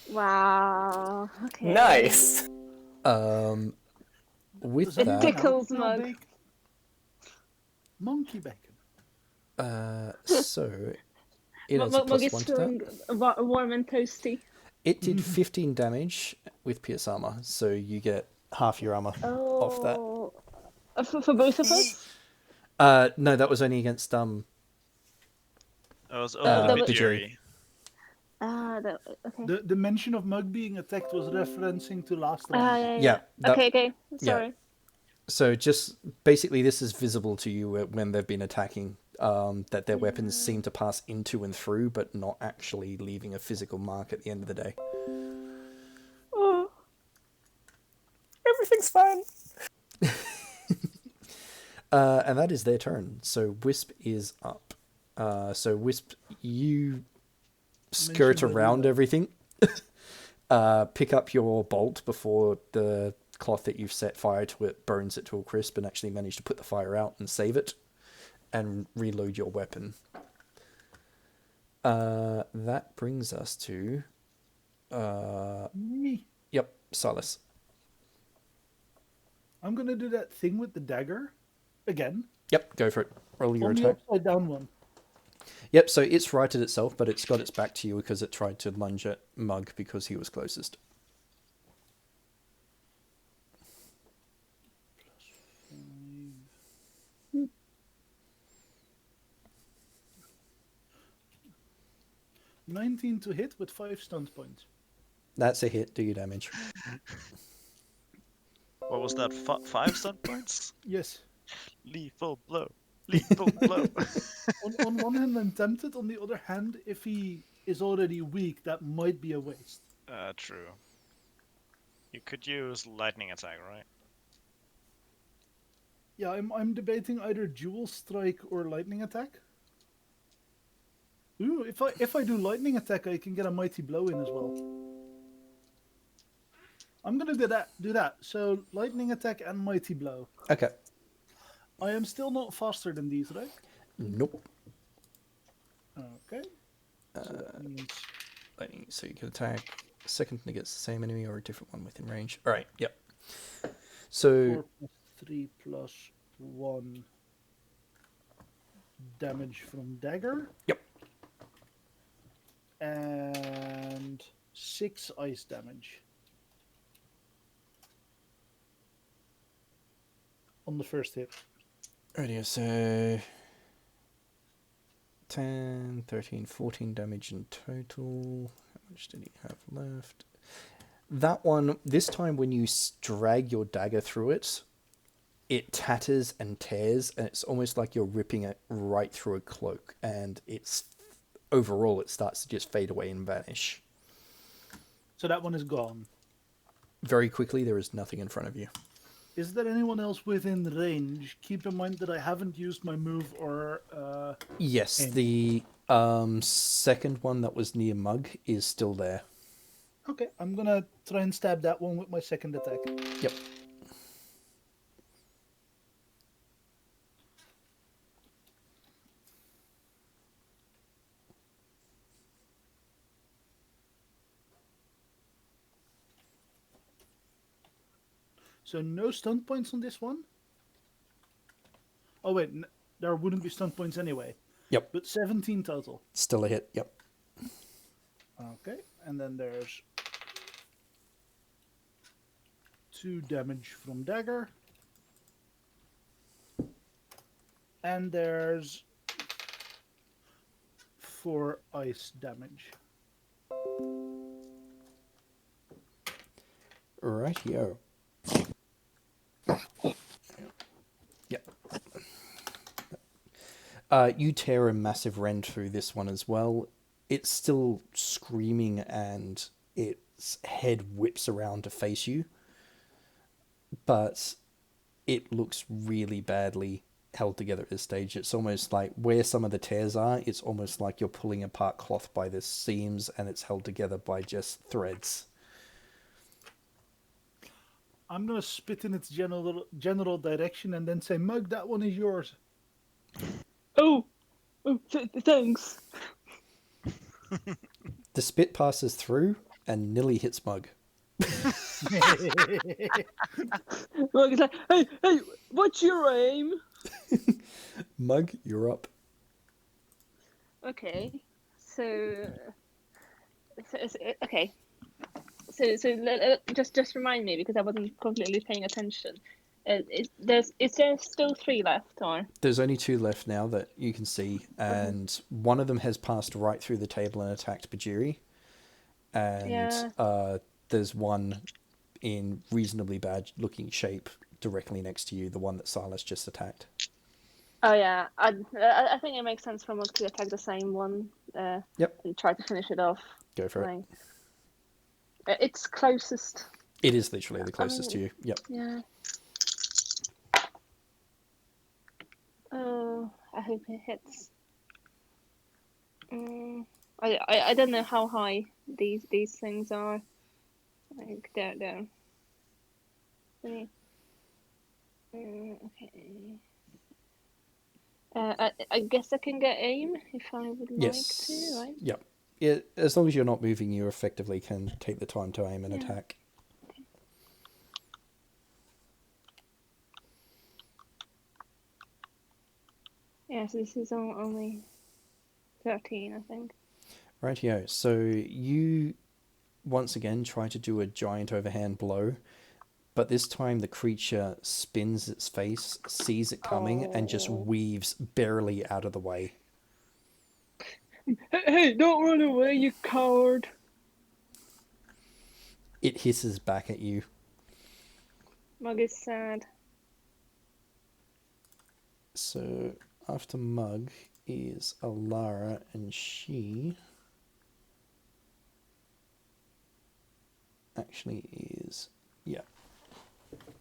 Wow. Okay. Nice. With It that, tickles Mug. Monkey bacon. so it has a Mug is +1 to feeling that. warm and toasty. It did 15 damage with pierce armor, so you get half your armor off that. For both of us? No, that was only against That was Bhajiri. Okay. The mention of Mug being attacked was referencing to last round. Yeah. Okay. Sorry. So just basically, this is visible to you when they've been attacking. That their weapons seem to pass into and through, but not actually leaving a physical mark at the end of the day. Oh. Everything's fine. And that is their turn. So Wisp is up. So Wisp, you skirt around everything. Pick up your bolt before the cloth that you've set fire to it burns it to a crisp, and actually manage to put the fire out and save it. And reload your weapon. That brings us to... Me. Yep, Silas. I'm going to do that thing with the dagger again. Yep, go for it. Roll your On the attack. upside down one. Yep, so it's righted itself, but it's got its back to you because it tried to lunge at Mug because he was closest. +5. 19 to hit with 5 stunt points. That's a hit. Do your damage. What was that? 5 stun points? Yes. Lethal blow. Lethal blow. On one hand, I'm tempted. On the other hand, if he is already weak, that might be a waste. True. You could use lightning attack, right? Yeah, I'm debating either dual strike or lightning attack. Ooh, if I do lightning attack, I can get a mighty blow in as well. I'm gonna do that. So lightning attack and mighty blow. Okay. I am still not faster than these, right? Nope. Okay. So that means So you can attack second against the same enemy or a different one within range. All right. Yep. So 4 + 3 + 1 damage from dagger. Yep. And 6 ice damage. On the first hit. Alrighty, so 10, 13, 14 damage in total. How much did he have left? That one, this time when you drag your dagger through it, it tatters and tears, and it's almost like you're ripping it right through a cloak, and it's overall it starts to just fade away and vanish. So that one is gone. Very quickly, there is nothing in front of you. Is there anyone else within range? Keep in mind that I haven't used my move or Yes, aim. the second one that was near Mug is still there. Okay, I'm gonna try and stab that one with my second attack. Yep. So no stun points on this one. Oh wait, there wouldn't be stun points anyway. Yep. But 17 total. Still a hit. Yep. Okay, and then there's 2 damage from dagger. And there's 4 ice damage. Rightio. Yep. You tear a massive rend through this one as well. It's still screaming and its head whips around to face you. But it looks really badly held together at this stage. It's almost like where some of the tears are, it's almost like you're pulling apart cloth by the seams and it's held together by just threads. I'm gonna spit in its general direction and then say, Mug, that one is yours. Oh, thanks. The spit passes through and nearly hits Mug. Mug is like, hey, what's your aim? Mug, you're up. Okay, so okay. Just remind me because I wasn't completely paying attention. Is there still 3 left, or There's only 2 left now that you can see, and one of them has passed right through the table and attacked Bhajiri, and Yeah. There's one in reasonably bad looking shape directly next to you, the one that Silas just attacked. Oh yeah, I think it makes sense for Mug to attack the same one. Yep. And try to finish it off. Go for it. Like, it's closest. It is literally the closest to you. Yep. Yeah. Oh, I hope it hits. I don't know how high these things are. Like they're. Okay. I guess I can get aim if I would like to, right? Yep. Yeah, as long as you're not moving, you effectively can take the time to aim and attack. Okay. Yeah, so this is only 13, I think. Rightio. So you once again try to do a giant overhand blow, but this time the creature spins its face, sees it coming, and just weaves barely out of the way. Hey, don't run away, you coward! It hisses back at you. Mug is sad. So after Mug is Alara, and she actually is, yeah.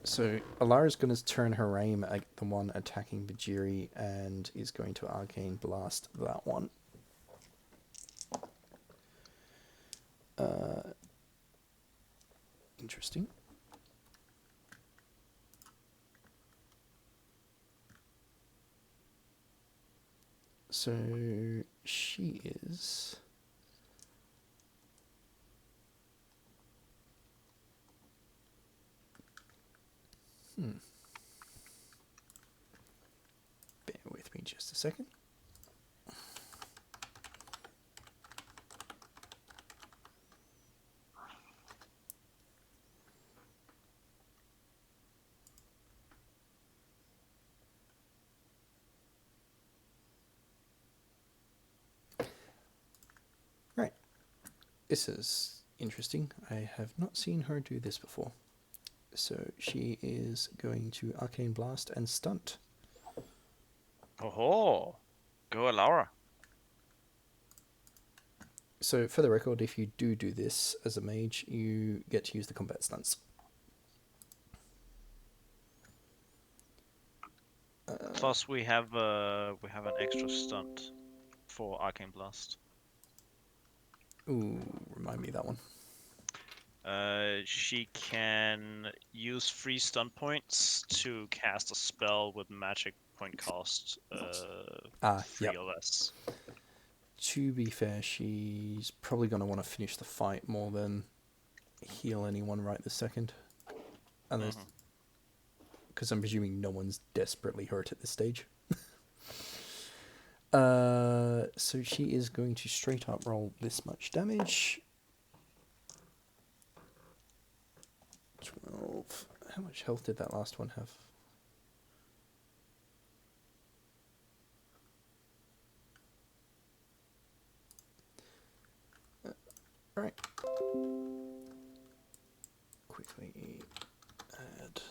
So Alara's going to turn her aim at the one attacking Bhajiri and is going to arcane blast that one. Interesting. So she is bear with me just a second. Right. This is interesting. I have not seen her do this before. So she is going to Arcane Blast and Stunt. Oh, go Laura. So for the record, if you do this as a mage, you get to use the combat stunts. Plus, we have an extra stunt for Arcane Blast. Ooh, remind me of that one. She can use 3 stun points to cast a spell with magic point cost 3 Yep. or less. To be fair, she's probably going to want to finish the fight more than heal anyone right this second. Unless, because I'm presuming no one's desperately hurt at this stage. So she is going to straight up roll this much damage. 12. How much health did that last one have? Right. Quickly add.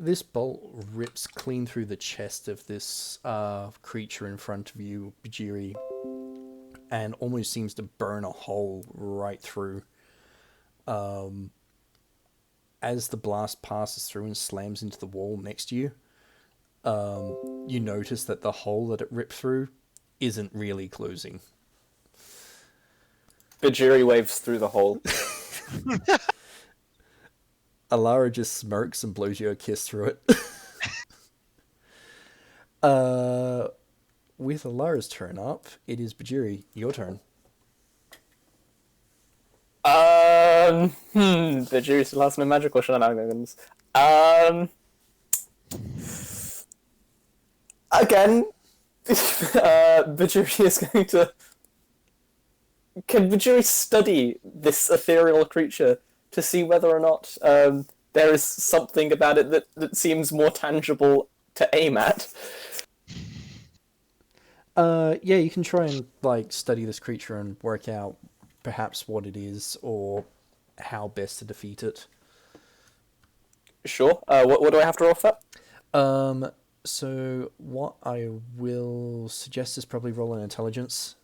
This bolt rips clean through the chest of this creature in front of you, Bhajiri, and almost seems to burn a hole right through. As the blast passes through and slams into the wall next to you, you notice that the hole that it ripped through isn't really closing. Bhajiri waves through the hole. Alara just smirks and blows you a kiss through it. With Alara's turn up, it is Bhajiri, your turn. Bhajiri still has no magical shenanigans. Again, Bhajiri is going to... Can Bhajiri study this ethereal creature to see whether or not there is something about it that seems more tangible to aim at? Yeah, you can try and study this creature and work out perhaps what it is or how best to defeat it. Sure. What do I have to roll for that? So what I will suggest is probably roll an intelligence.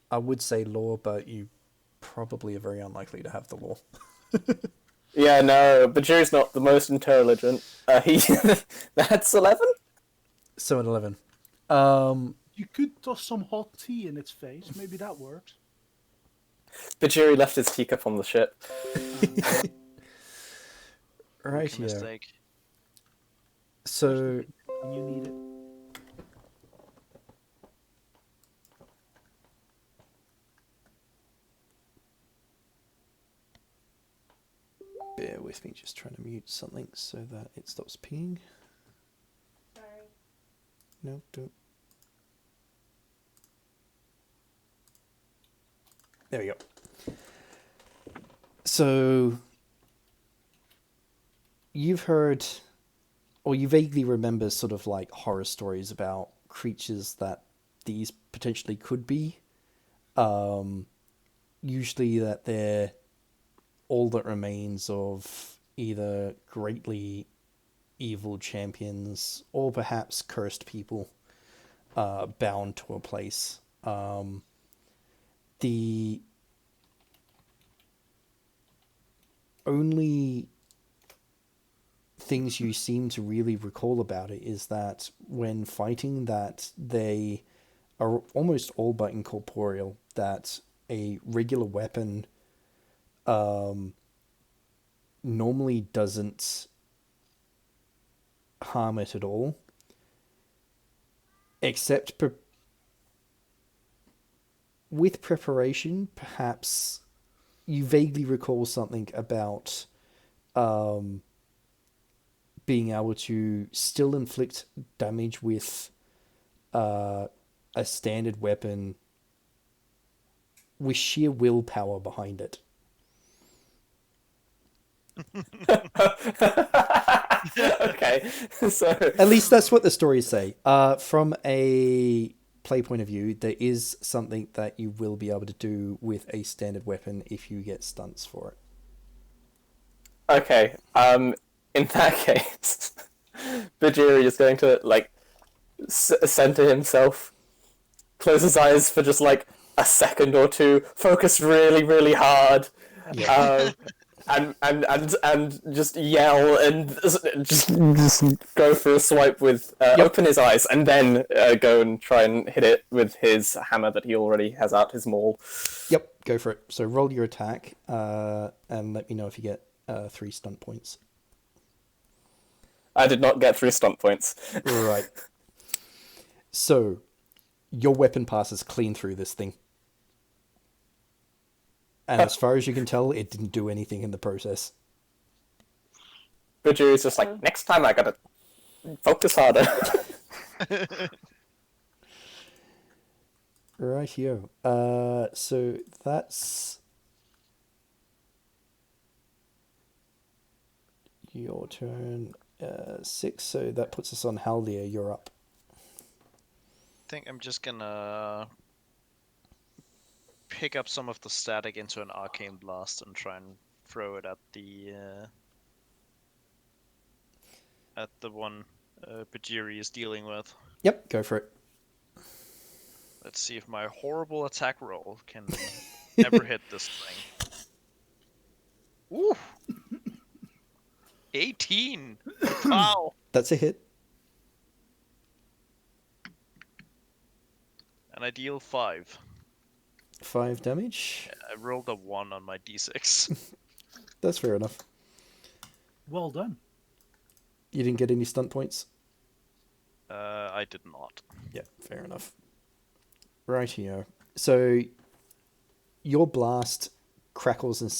I would say law, but you probably are very unlikely to have the law. Yeah, no, Bhajiri's not the most intelligent. That's 11? So an 11. You could toss some hot tea in its face. Maybe that works. Bhajiri left his teacup on the ship. Right Rookie here. mistake. So When you need it. bear with me, just trying to mute something so that it stops pinging. Sorry. No, don't. There we go. So, you've heard, or you vaguely remember sort of horror stories about creatures that these potentially could be. Usually that they're all that remains of either greatly evil champions or perhaps cursed people bound to a place. The only things you seem to really recall about it is that when fighting, that they are almost all but incorporeal, that a regular weapon normally doesn't harm it at all, except with preparation. Perhaps you vaguely recall something about being able to still inflict damage with a standard weapon with sheer willpower behind it. Okay, so At least that's what the stories say. From a play point of view, there is something that you will be able to do with a standard weapon if you get stunts for it. okay. In that case, Bhajiri is going to center himself, close his eyes for just a second or two, focus really, really hard, Yeah. and just yell and just go for a swipe with open his eyes, and then go and try and hit it with his hammer that he already has out, his maul. Yep, go for it. So roll your attack, and let me know if you get 3 stunt points. I did not get 3 stunt points. Right. So, your weapon passes clean through this thing. And as far as you can tell, it didn't do anything in the process. Bhajiri's just like, next time I gotta focus harder. Rightio. So that's your turn. 6, so that puts us on Haldir. You're up. I think I'm just gonna pick up some of the static into an arcane blast and try and throw it at the one Bhajiri is dealing with. Yep, go for it. Let's see if my horrible attack roll can ever hit this thing. Ooh! 18! Wow! That's a hit. And I deal 5. 5 damage. I rolled a 1 on my d6. That's fair enough. Well done. You didn't get any stunt points? I did not. Yeah, fair enough. Rightio. So, your blast crackles and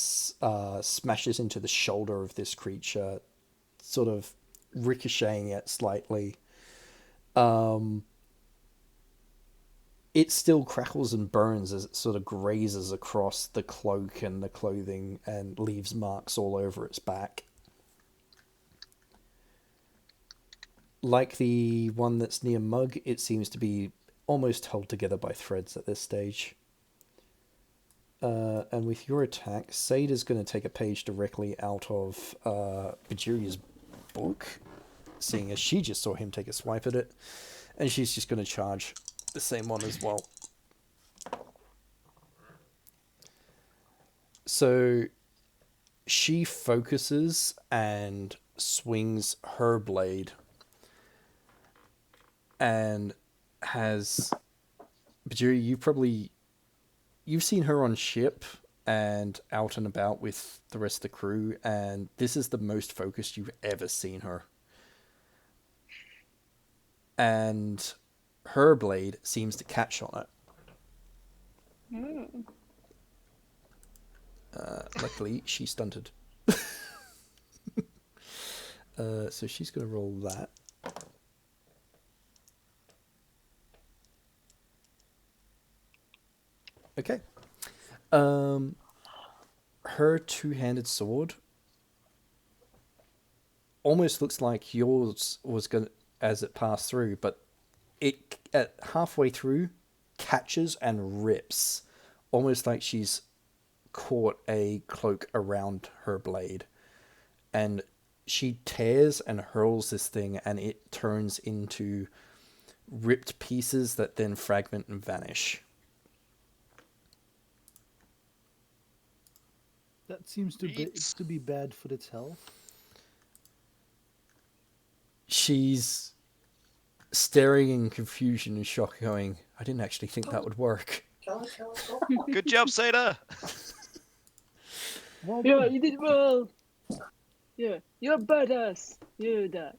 smashes into the shoulder of this creature, sort of ricocheting it slightly. It still crackles and burns as it sort of grazes across the cloak and the clothing and leaves marks all over its back. Like the one that's near Mug, it seems to be almost held together by threads at this stage. And with your attack, Sade is going to take a page directly out of Bhajiri's book, seeing as she just saw him take a swipe at it, and she's just going to charge the same one as well. So she focuses and swings her blade and has... Bhajiri, you've seen her on ship and out and about with the rest of the crew, and this is the most focused you've ever seen her. And her blade seems to catch on it. Luckily, she's stunted. So she's going to roll that. Okay. Her two-handed sword almost looks like yours was going to, as it passed through, but it at halfway through catches and rips, almost like she's caught a cloak around her blade, and she tears and hurls this thing, and it turns into ripped pieces that then fragment and vanish. That seems to be bad for its health. She's staring in confusion and shock, going, I didn't actually think that would work. Good job, Seda! Well Yeah, done. you did well. Yeah, you're badass. You that.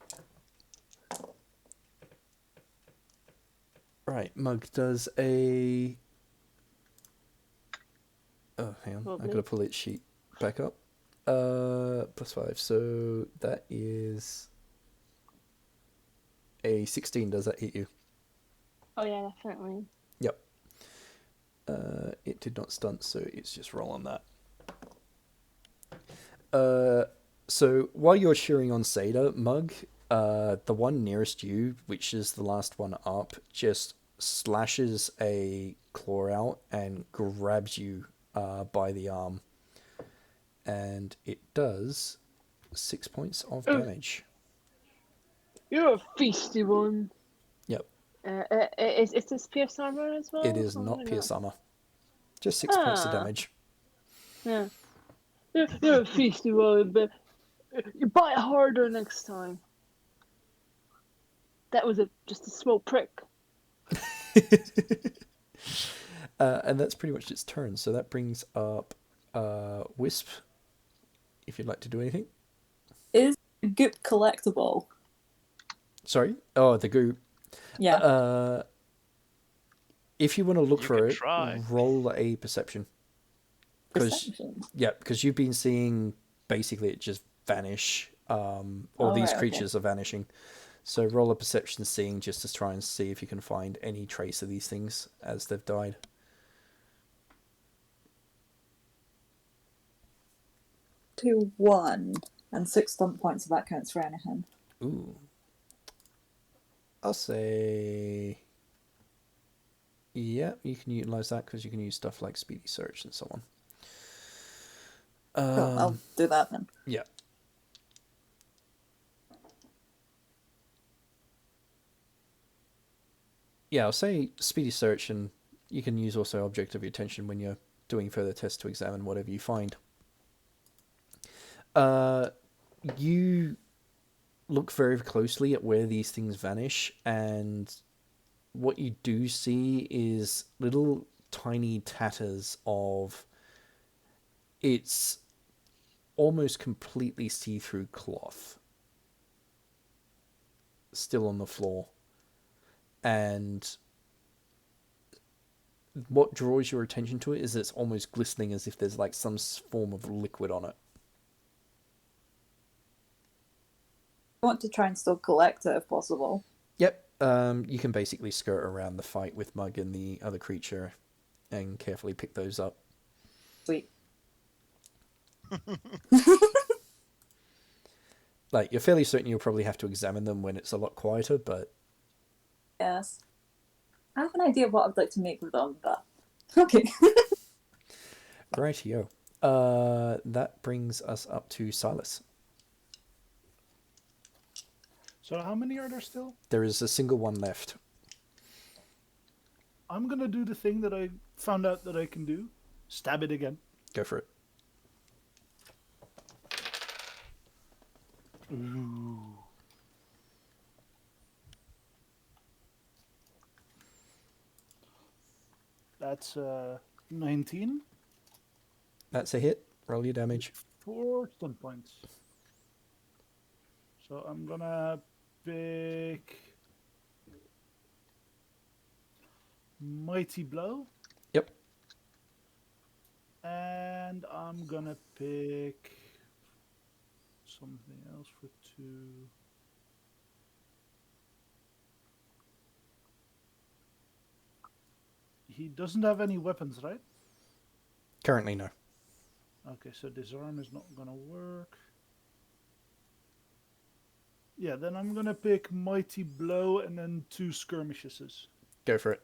Right, Mug does a... Oh, hang on. Lovely. I've got to pull its sheet back up. +5. So that is a 16. Does that hit you? Oh yeah, definitely. Yep. It did not stunt, so it's just roll on that. So while you're cheering on Seda, Mug, the one nearest you, which is the last one up, just slashes a claw out and grabs you by the arm. And it does 6 points of damage. You're a feisty one. Yep. Is this pierce armor as well? It is or not pierce armor. Just 6 points of Ah. damage. Yeah. You're a feisty boy, but you bite harder next time. That was just a small prick. And that's pretty much its turn. So that brings up Wisp, if you'd like to do anything. Is goop collectible? Sorry? Oh, the goo. Yeah. If you want to look You for could it, try. roll a perception. Perception. Yeah, because you've been seeing basically it just vanish, or these right, creatures are vanishing. So roll a perception seeing just to try and see if you can find any trace of these things as they've died. 2-1, and 6 stunt points if that counts for anything. Ooh. I'll say... Yeah, you can utilize that because you can use stuff like speedy search and so on. Cool, I'll do that then. Yeah. Yeah, I'll say speedy search, and you can use also object of your attention when you're doing further tests to examine whatever you find. You look very closely at where these things vanish, and what you do see is little tiny tatters of... It's almost completely see-through cloth still on the floor. And what draws your attention to it is it's almost glistening as if there's like some form of liquid on it. I want to try and still collect it if possible. Yep. You can basically skirt around the fight with Mug and the other creature and carefully pick those up. Sweet. Like, you're fairly certain you'll probably have to examine them when it's a lot quieter, but... Yes. I have an idea of what I'd like to make with them, but... Okay. Rightio. That brings us up to Silas. So how many are there still? There is a single one left. I'm gonna do the thing that I found out that I can do. Stab it again. Go for it. Ooh. That's 19. That's a hit. Roll your damage. 4 stun points. So I'm gonna pick Mighty Blow. Yep. And I'm gonna pick something else for 2. He doesn't have any weapons, right? Currently, no. Okay, so disarm is not gonna work. Yeah, then I'm gonna pick Mighty Blow and then 2 skirmishes. Go for it.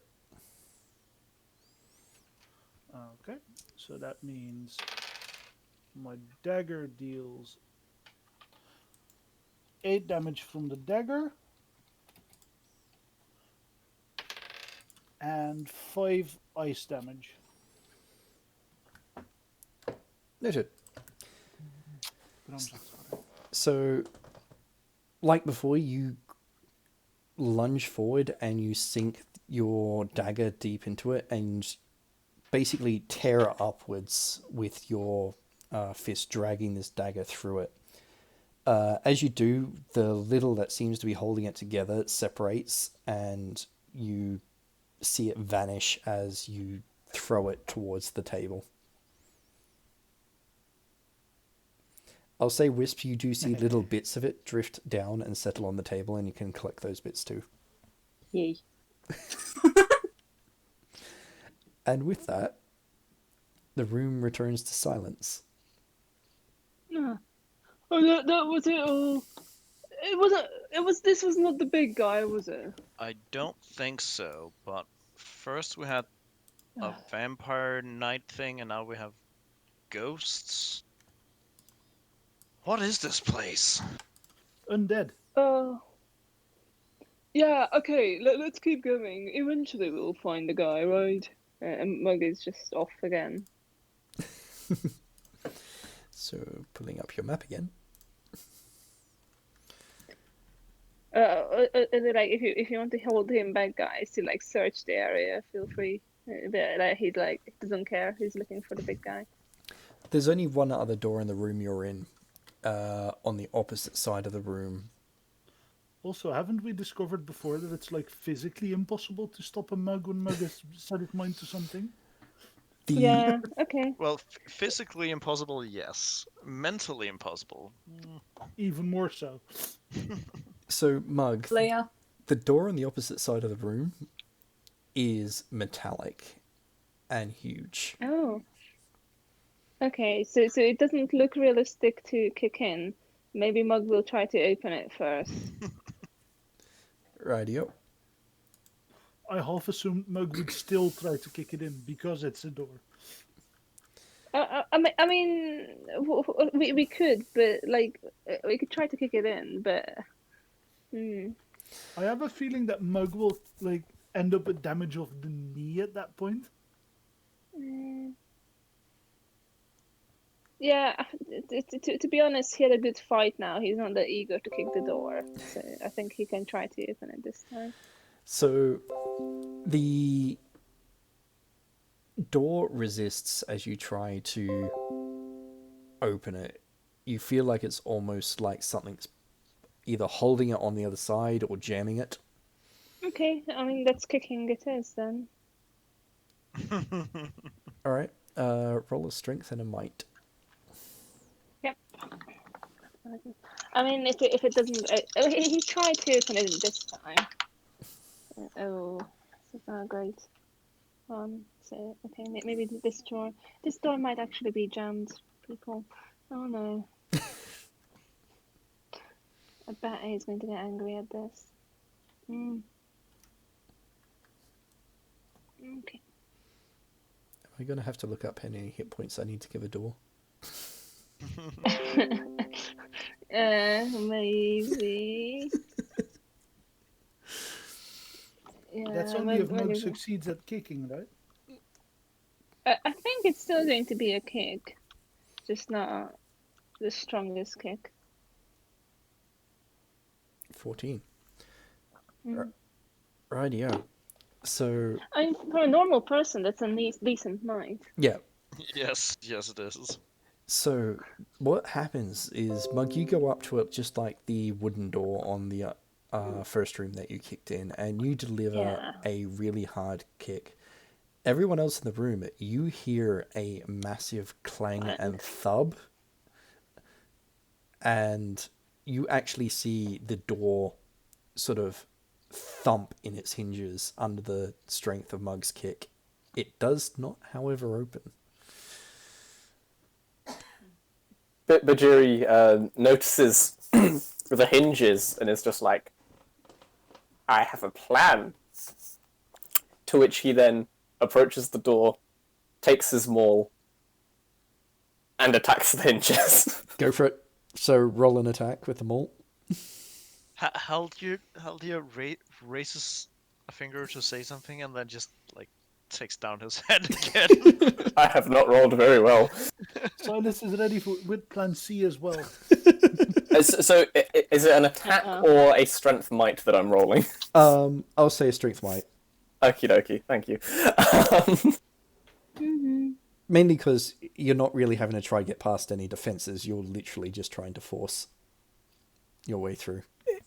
Okay, so that means my dagger deals 8 damage from the dagger and 5 ice damage. Noted. But I'm so sorry. So, like before, you lunge forward and you sink your dagger deep into it and basically tear it upwards with your fist, dragging this dagger through it. As you do, the little that seems to be holding it together separates, and you see it vanish as you throw it towards the table. I'll say, Wisp, you do see little bits of it drift down and settle on the table, and you can collect those bits too. Yay. And with that, the room returns to silence. Oh, that was it all. It wasn't. It was. This was not the big guy, was it? I don't think so, but first we had a vampire knight thing, and now we have ghosts. What is this place? Undead. Yeah. Okay. Let's keep going. Eventually, we'll find the guy, right? And Mug is just off again. So, pulling up your map again. Like if you want to hold him back, guys, to like search the area, feel free. But like, he's like doesn't care. He's looking for the big guy. There's only one other door in the room you're in, on the opposite side of the room. Also, haven't we discovered before that it's like physically impossible to stop a mug when mug has set its mind to something? Yeah. Okay. Well, physically impossible, yes. Mentally impossible. Even more so. So, Mug, Leia. the door on the opposite side of the room is metallic and huge. Oh. Okay. So it doesn't look realistic to kick in. Maybe Mug will try to open it first. Rightio. I half assumed Mug would still try to kick it in because it's a door. I mean, we could, but like we could try to kick it in, but. I have a feeling that Mug will like end up with damage of the knee at that point. Yeah, to be honest, he had a good fight now. He's not that eager to kick the door, so I think he can try to open it this time. So, the door resists as you try to open it. You feel like it's almost like something's either holding it on the other side or jamming it. Okay, I mean, that's kicking it is then. Alright, roll a strength and a might. Yep. I mean, if it doesn't... he tried to open it this time. Oh, this is not great. So, okay, maybe this door might actually be jammed, people. Oh no. I bet he's going to get angry at this. Okay. Am I going to have to look up how many hit points I need to give a door? Maybe. Yeah, That's only if Mug succeeds at kicking, right? I think it's still going to be a kick, just not the strongest kick. 14. Rightio. So... I mean, for a normal person, that's a decent night. Yeah. Yes, it is. So, what happens is, Mug, you go up to it just like the wooden door on the first room that you kicked in, and you deliver a really hard kick. Everyone else in the room, you hear a massive clang and thud, and you actually see the door sort of thump in its hinges under the strength of Mug's kick. It does not, however, open. Bhajiri notices the hinges and is just like, I have a plan. To which he then approaches the door, takes his maul, and attacks the hinges. Go for it. So roll an attack with the maul. Haldir raises a finger to say something and then just like takes down his head again. I have not rolled very well. Silas is ready with plan C as well. So is it an attack or a strength might that I'm rolling? I'll say a strength might. Okie dokie, thank you. Mainly because you're not really having to try to get past any defenses. You're literally just trying to force your way through.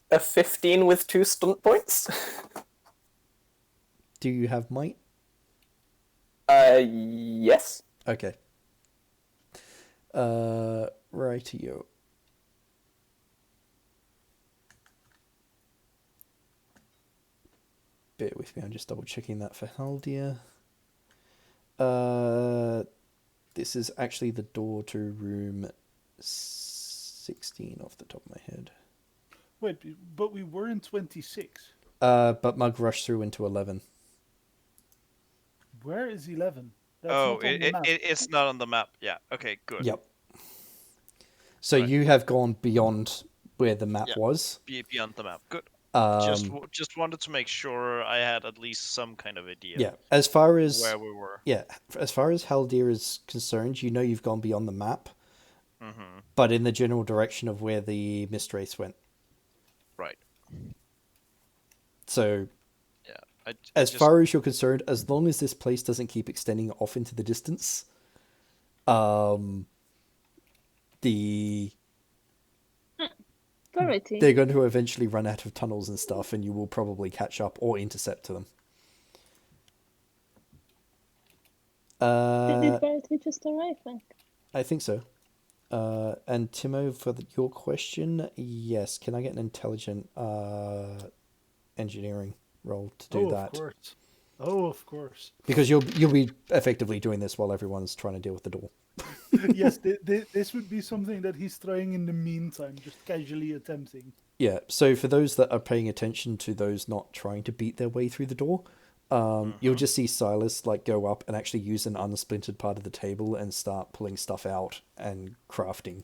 A 15 with 2 stunt points? Do you have might? Yes. Okay. Rightio. Bear with me, I'm just double checking that for Haldir. This is actually the door to room 16 off the top of my head. Wait, but we were in 26. But Mug rushed through into 11. Where is 11? That's Oh, not on the map. it's not on the map. Yeah, okay, good. Yep. So Right. you have gone beyond where the map was. Beyond the map. Good. Just wanted to make sure I had at least some kind of idea. Yeah, as far as where we were. Yeah, as far as Haldir is concerned, you know you've gone beyond the map, Mm-hmm. but in the general direction of where the Mist Wraiths went. Right. So, yeah, as far as you're concerned, as long as this place doesn't keep extending off into the distance, the Verity. they're going to eventually run out of tunnels and stuff, and you will probably catch up or intercept to them. Did Verity just arrive back? I think so. And Timo, for your question, yes. Can I get an intelligent engineering roll to do that? Of course. Oh, of course. Because you'll be effectively doing this while everyone's trying to deal with the door. Yes, this would be something that he's trying in the meantime, just casually attempting. Yeah, so for those that are paying attention to those not trying to beat their way through the door, you'll just see Silas like go up and actually use an unsplintered part of the table and start pulling stuff out and crafting.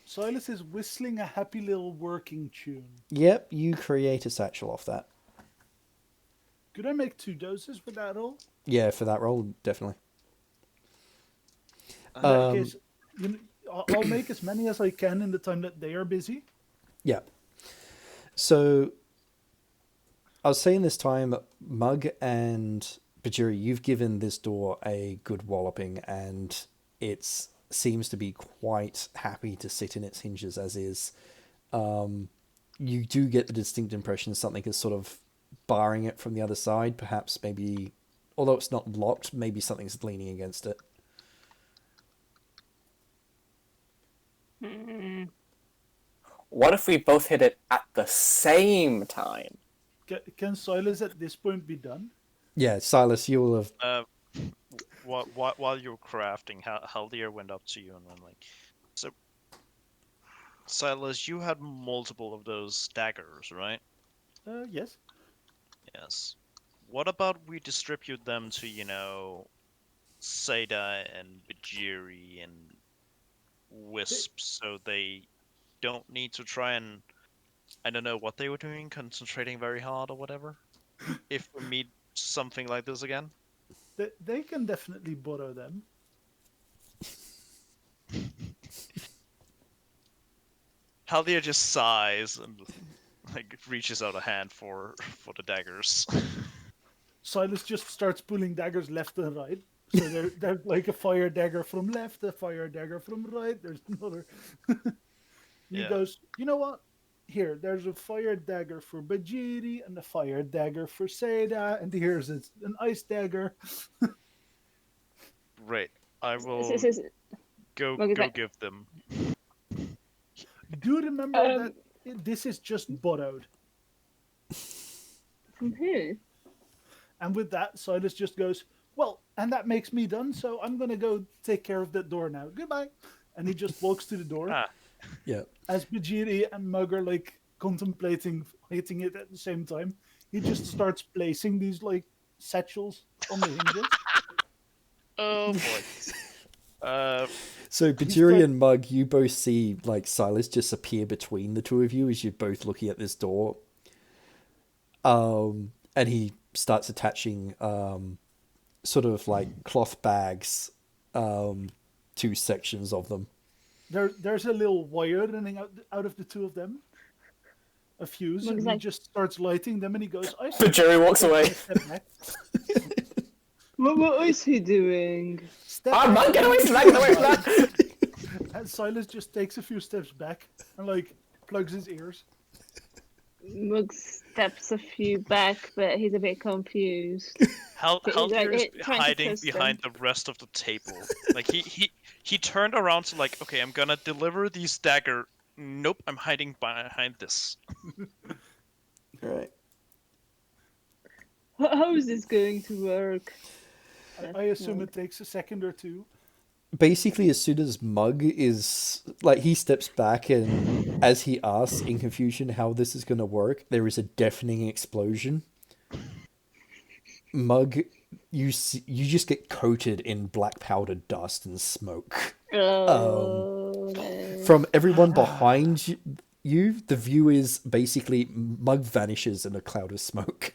Silas is whistling a happy little working tune. Yep, you create a satchel off that. Could I make 2 doses with that roll? Yeah, for that roll, definitely. In that case, I'll make as many as I can in the time that they are busy. Yeah. So, I was saying this time, Mug and Bhajiri, you've given this door a good walloping, and it seems to be quite happy to sit in its hinges as is. You do get the distinct impression something is sort of barring it from the other side. Perhaps maybe, although it's not locked, maybe something's leaning against it. What if we both hit it at the same time? Can Silas at this point be done? Yeah, Silas, you will have... While you were crafting, Haldir went up to you and went like, so, Silas, you had multiple of those daggers, right? Yes. Yes. What about we distribute them to, Seda and Bhajiri and Whisp, so they don't need to try and, I don't know what they were doing, concentrating very hard or whatever, if we meet something like this again? They can definitely borrow them. Haldir just sighs and reaches out a hand for the daggers. Silas just starts pulling daggers left and right. So they're like a fire dagger from left, a fire dagger from right. There's another. He goes, you know what? Here, there's a fire dagger for Bhajiri and a fire dagger for Seda, and here's an ice dagger. Right. I will go give them. Do remember that this is just borrowed. From who? And with that, Silas just goes, well, and that makes me done, so I'm going to go take care of that door now. Goodbye. And he just walks to the door. Yeah. As Bhajiri and Mug are contemplating hitting it at the same time, he just starts placing these satchels on the hinges. Oh boy. So Bhajiri and Mug, you both see Silas just appear between the two of you as you're both looking at this door. And he starts attaching sort of cloth bags, 2 sections of them. There's a little wire running out of the 2 of them. A fuse, and he just starts lighting them, and he goes, Bhajiri walks away. What is he doing? I'm not getting away from that! And Silas just takes a few steps back and plugs his ears. Mug steps a few back, but he's a bit confused. Haldir is hiding behind the rest of the table. He turned around to okay, I'm gonna deliver these dagger. Nope, I'm hiding behind this. Right. How is this going to work? I assume it takes a second or 2. Basically, as soon as Mug is he steps back, and as he asks in confusion how this is going to work, there is a deafening explosion. Mug, you just get coated in black powdered dust and smoke. No. From everyone behind you, the view is basically Mug vanishes in a cloud of smoke.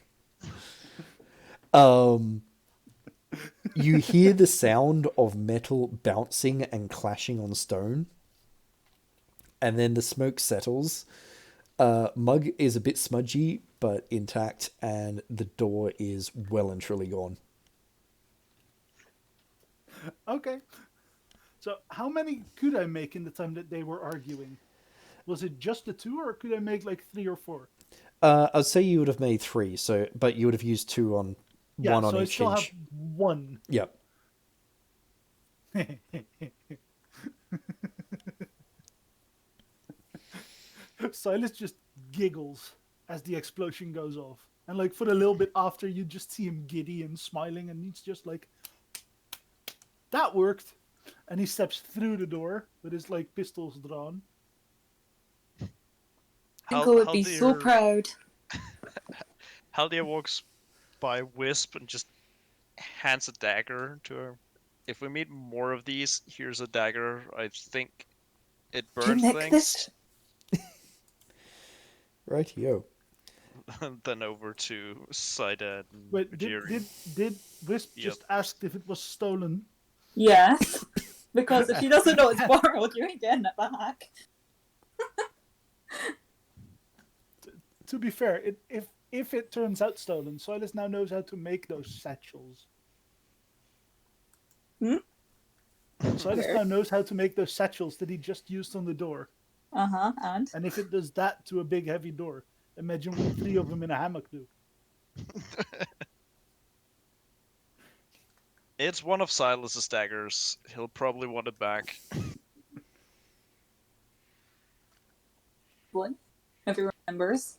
You hear the sound of metal bouncing and clashing on stone, and then the smoke settles. Mug is a bit smudgy, but intact, and the door is well and truly gone. Okay. So how many could I make in the time that they were arguing? Was it just the two, or could I make like 3 or 4? I'd say you would have made 3, but you would have used 2 on one on so I each still hinge. have 1. Yep. Silas just giggles as the explosion goes off. And like for a little bit after, you just see him giddy and smiling, and he's just like, that worked. And he steps through the door with his like pistols drawn. Uncle would be so proud. Haldir walks by Whisp and just hands a dagger to her. If we meet more of these, here's a dagger. I think it burns things. Right, yo. Then over to Saida and Wait, Bhajiri. did Wisp just ask if it was stolen? Yes. Because if he doesn't know it's borrowed, you ain't getting it back. To be fair, if it turns out stolen, Silas now knows how to make those satchels. Silas now knows how to make those satchels that he just used on the door. And if it does that to a big heavy door, imagine what 3 of them in a hammock do. It's one of Silas's daggers. He'll probably want it back. one, if he remembers.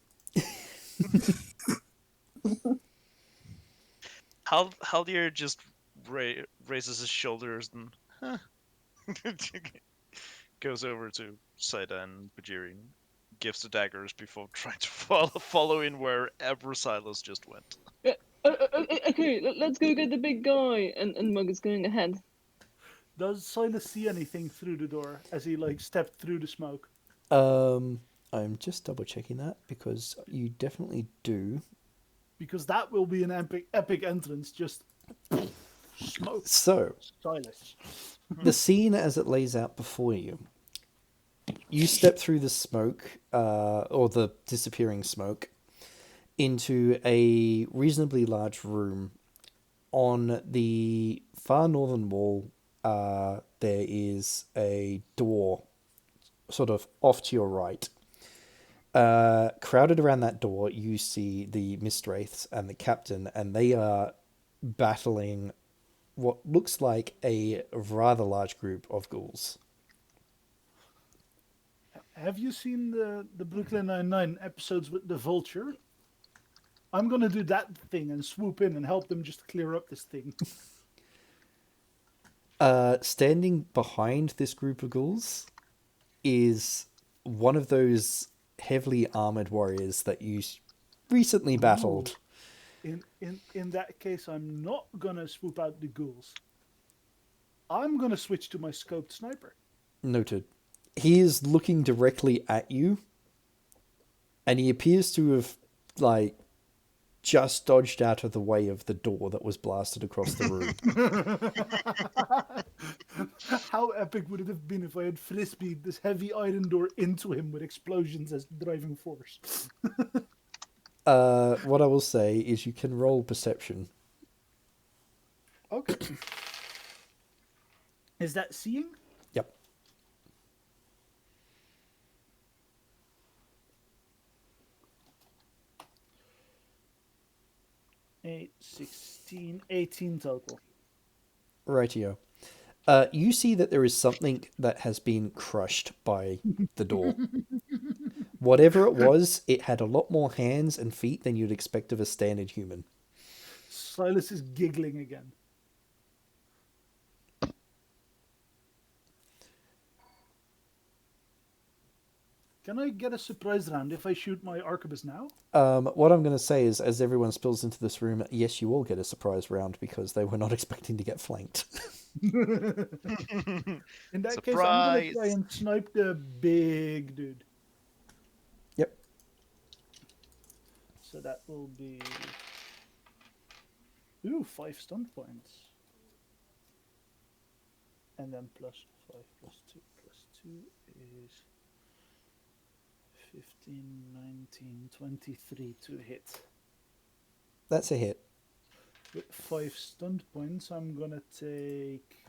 Haldir just raises his shoulders and goes over to Saida and Bhajiri, gives the daggers before trying to follow in wherever Silas just went. Okay, let's go get the big guy. And Mug is going ahead. Does Silas see anything through the door as he like stepped through the smoke? I'm just double checking that because you definitely do. Because that will be an epic entrance. Just smoke. So, Silas. the scene as it lays out before you. You step through the smoke, or the disappearing smoke, into a reasonably large room. On the far northern wall, there is a door, sort of off to your right. Crowded around that door, you see the Mist Wraiths and the captain, and they are battling what looks like a rather large group of ghouls. Have you seen the Brooklyn Nine-Nine episodes with the Vulture? I'm gonna do that thing and swoop in and help them just clear up this thing. Standing behind this group of ghouls is one of those heavily armored warriors that you recently battled. In that case, I'm not gonna swoop out the ghouls. I'm gonna switch to my scoped sniper. Noted. He is looking directly at you, and he appears to have, like, just dodged out of the way of the door that was blasted across the room. How epic would it have been if I had frisbeed this heavy iron door into him with explosions as driving force? What I will say is you can roll perception. Okay. Is that seeing? Yep. 8, 16, 18 total. Rightio. You see that there is something that has been crushed by the door. Whatever it was, it had a lot more hands and feet than you'd expect of a standard human. Silas is giggling again. Can I get a surprise round if I shoot my arquebus now? What I'm going to say is, as everyone spills into this room, yes, you will get a surprise round because they were not expecting to get flanked. In that case, I'm going to try and snipe the big dude. So that will be... Ooh, 5 stun points. And then plus 5 plus 2 plus 2 is 15, 19, 23 to hit. That's a hit. With 5 stunned points, I'm gonna take...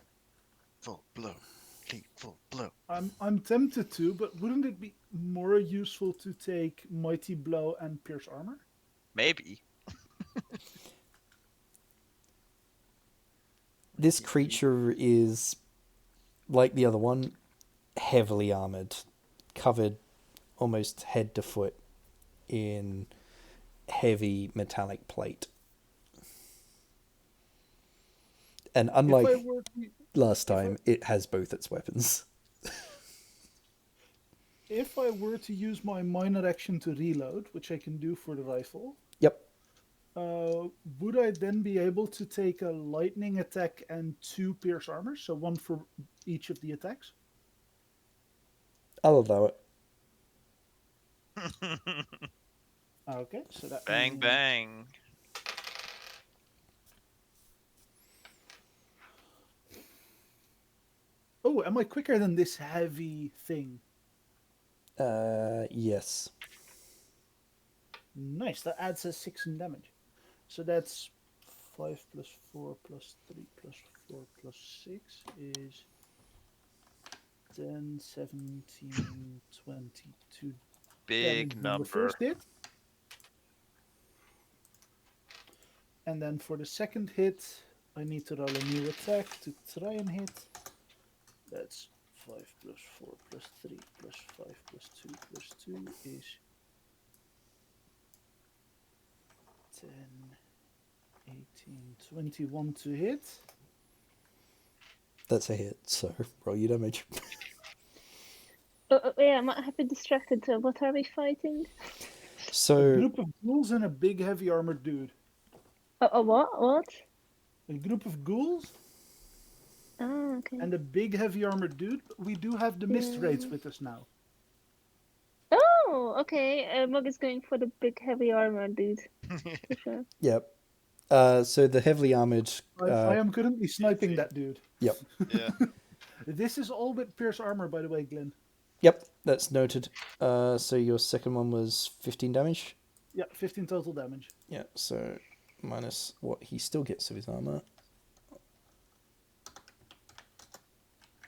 Full blow. Lead full blow. I'm tempted to, but wouldn't it be more useful to take Mighty Blow and Pierce Armor? Maybe. This creature is, like the other one, heavily armored, covered almost head to foot in heavy metallic plate. And unlike last time, it has both its weapons. If I were to use my minor action to reload, which I can do for the rifle, Yep. would I then be able to take a lightning attack and 2 pierce armor, so 1 for each of the attacks? I'll allow it. Okay, so that Bang, means... bang. Oh, am I quicker than this heavy thing? Yes. Nice, that adds a 6 in damage. So that's 5 plus 4 plus 3 plus 4 plus 6 is 10, 17, 22 Big damage on number. the first hit. And then for the second hit, I need to roll a new attack to try and hit. That's 5 plus 4 plus 3 plus 5 plus 2 plus 2 is 10, 18, 21 to hit. That's a hit, so roll your damage. Yeah, I might have been distracted. So what are we fighting? A So, group of ghouls and a big heavy armored dude. What? What? A group of ghouls Oh, okay. and a big heavy armored dude. But we do have the Mist Wraiths with us now. Oh, okay. Mug is going for the big heavy armor dude. For sure. yep. So the heavily armored... I am currently sniping that dude. Yep. Yeah. This is all with pierce armor, by the way, Glenn. Yep, that's noted. So your second one was 15 damage? Yeah, 15 total damage. Yeah, so minus what he still gets of his armor.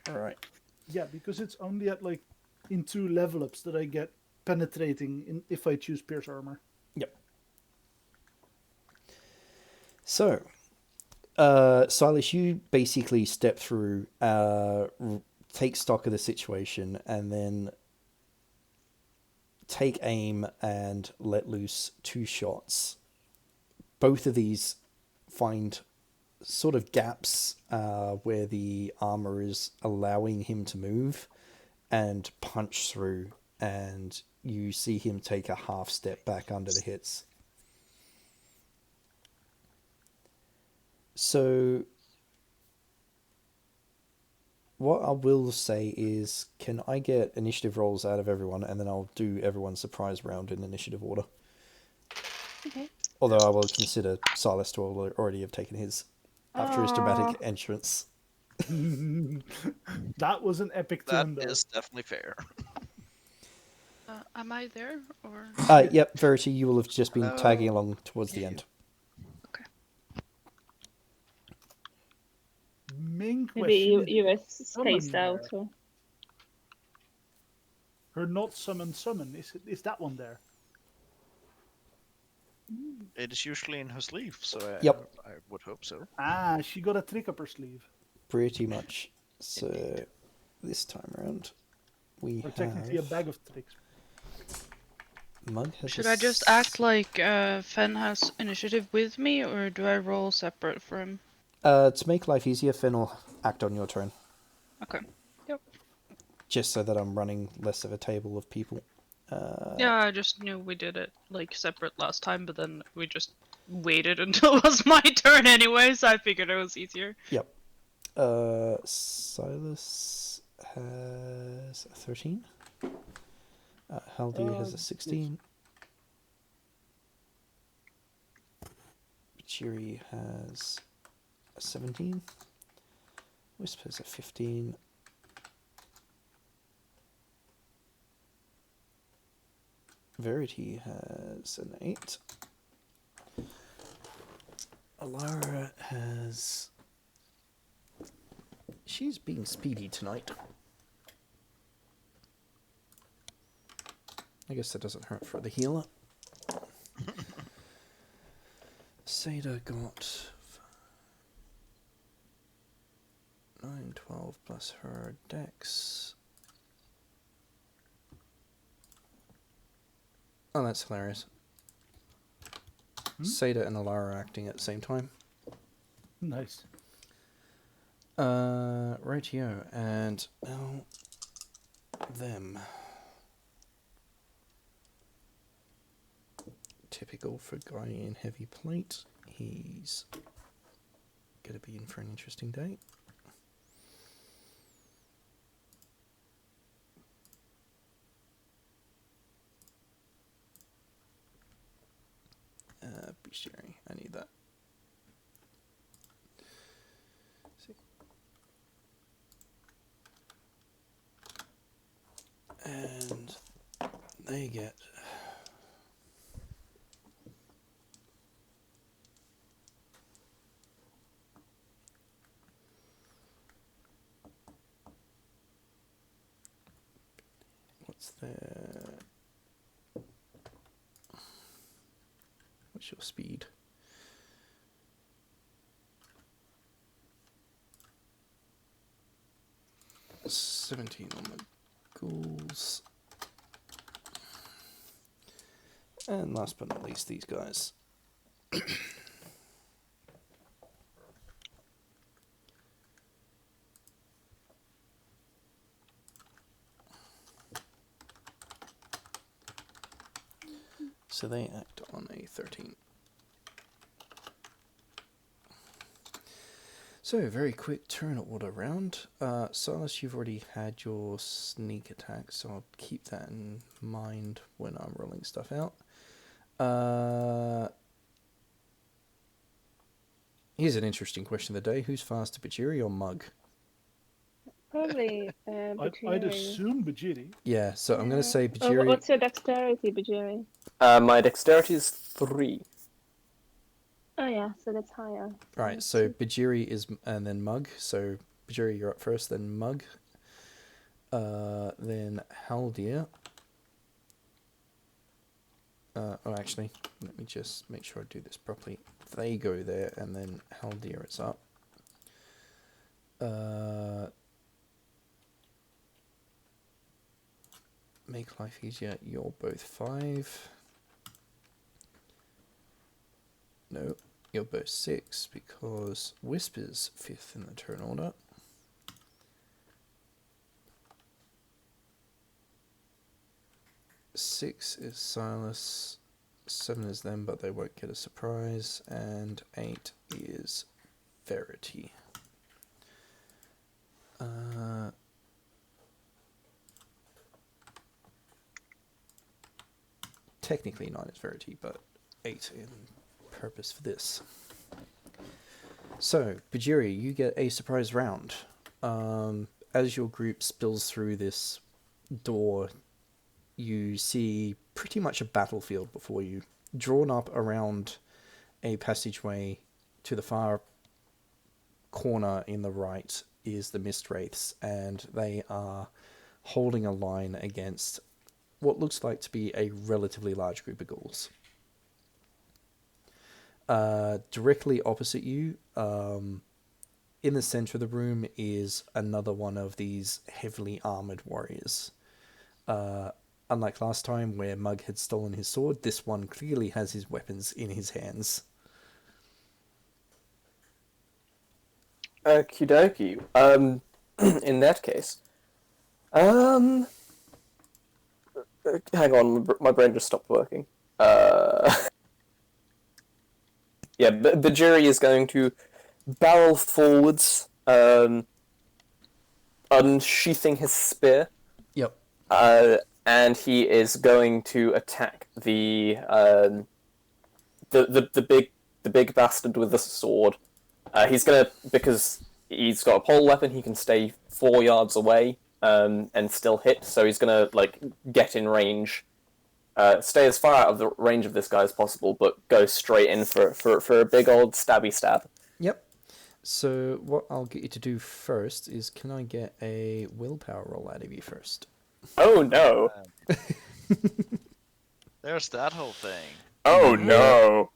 Alright. Yeah, because it's only at like in 2 level ups that I get penetrating if I choose pierce armor. Yep. So, Silas, you basically step through, take stock of the situation, and then take aim and let loose 2 shots. Both of these find sort of gaps where the armor is allowing him to move and punch through, and you see him take a half step back under the hits. So what I will say is, can I get initiative rolls out of everyone, and then I'll do everyone's surprise round in initiative order. Okay. Although I will consider Silas to already have taken his after his dramatic entrance. That was an epic That turn, though. is definitely fair. Am I there or? Yep, Verity, you will have just been tagging along towards the end. Okay. Main Maybe question you were is spaced summon out. there. Or... Her not summon. Is that one there? It is usually in her sleeve, so Yep. I would hope so. Ah, she got a trick up her sleeve. Pretty much. So this time around, we Or technically a have... bag of tricks. Mug has Should a I just act like Fen has initiative with me, or do I roll separate for him? To make life easier, Finn will act on your turn. Okay. Yep. Just so that I'm running less of a table of people. Yeah, I just knew we did it like separate last time, but then we just waited until it was my turn anyway, so I figured it was easier. Yep. Silas has a 13. Haldir has a 16. Bhajiri has a 17. Whisp has a 15. Verity has an 8. Alara has... She's being speedy tonight. I guess that doesn't hurt for the healer. Seda got 9, 12 plus her dex. Oh, that's hilarious. Seda and Alara are acting at the same time. Nice. Rightio, and now them. Typical for guy in heavy plate. He's gonna be in for an interesting day. Bhajiri, I need that. See. And they get what's your speed? $17 on the ghouls. And last but not least, these guys. So they act on a 13. So, very quick turn order round. Silas, you've already had your sneak attack, so I'll keep that in mind when I'm rolling stuff out. Here's an interesting question of the day. Who's faster, Bhajiri or Mug? Probably Bhajiri. I'd assume Bhajiri. Yeah, so I'm going to say Bhajiri. What's your dexterity, Bhajiri? My dexterity is 3. Oh yeah, so that's higher. Right, so Bhajiri is, and then Mug. So Bhajiri, you're up first, then Mug. Then Haldir. Oh, actually, let me just make sure I do this properly. They go there, and then Haldir is up. Make life easier. You're both 5. No, you're both 6 because Whisp is 5th in the turn order. Six is Silas, 7 is them, but they won't get a surprise, and 8 is Verity. Technically 9 is Verity, but 8 in purpose for this. So, Bhajiri, you get a surprise round. As your group spills through this door, you see pretty much a battlefield before you, drawn up around a passageway. To the far corner in the right is the Mist Wraiths, and they are holding a line against what looks like to be a relatively large group of ghouls. Directly opposite you, in the center of the room, is another one of these heavily armored warriors. Unlike last time where Mug had stolen his sword, this one clearly has his weapons in his hands. Okie dokie. In that case, hang on, my brain just stopped working. Yeah, Bhajiri is going to barrel forwards, unsheathing his spear. Yep. And he is going to attack the big the big bastard with the sword. He's gonna, because he's got a pole weapon, he can stay 4 yards away and still hit. So he's gonna like get in range, stay as far out of the range of this guy as possible, but go straight in for a big old stabby stab. Yep. So what I'll get you to do first is, can I get a willpower roll out of you first? Oh no! There's that whole thing. Oh no!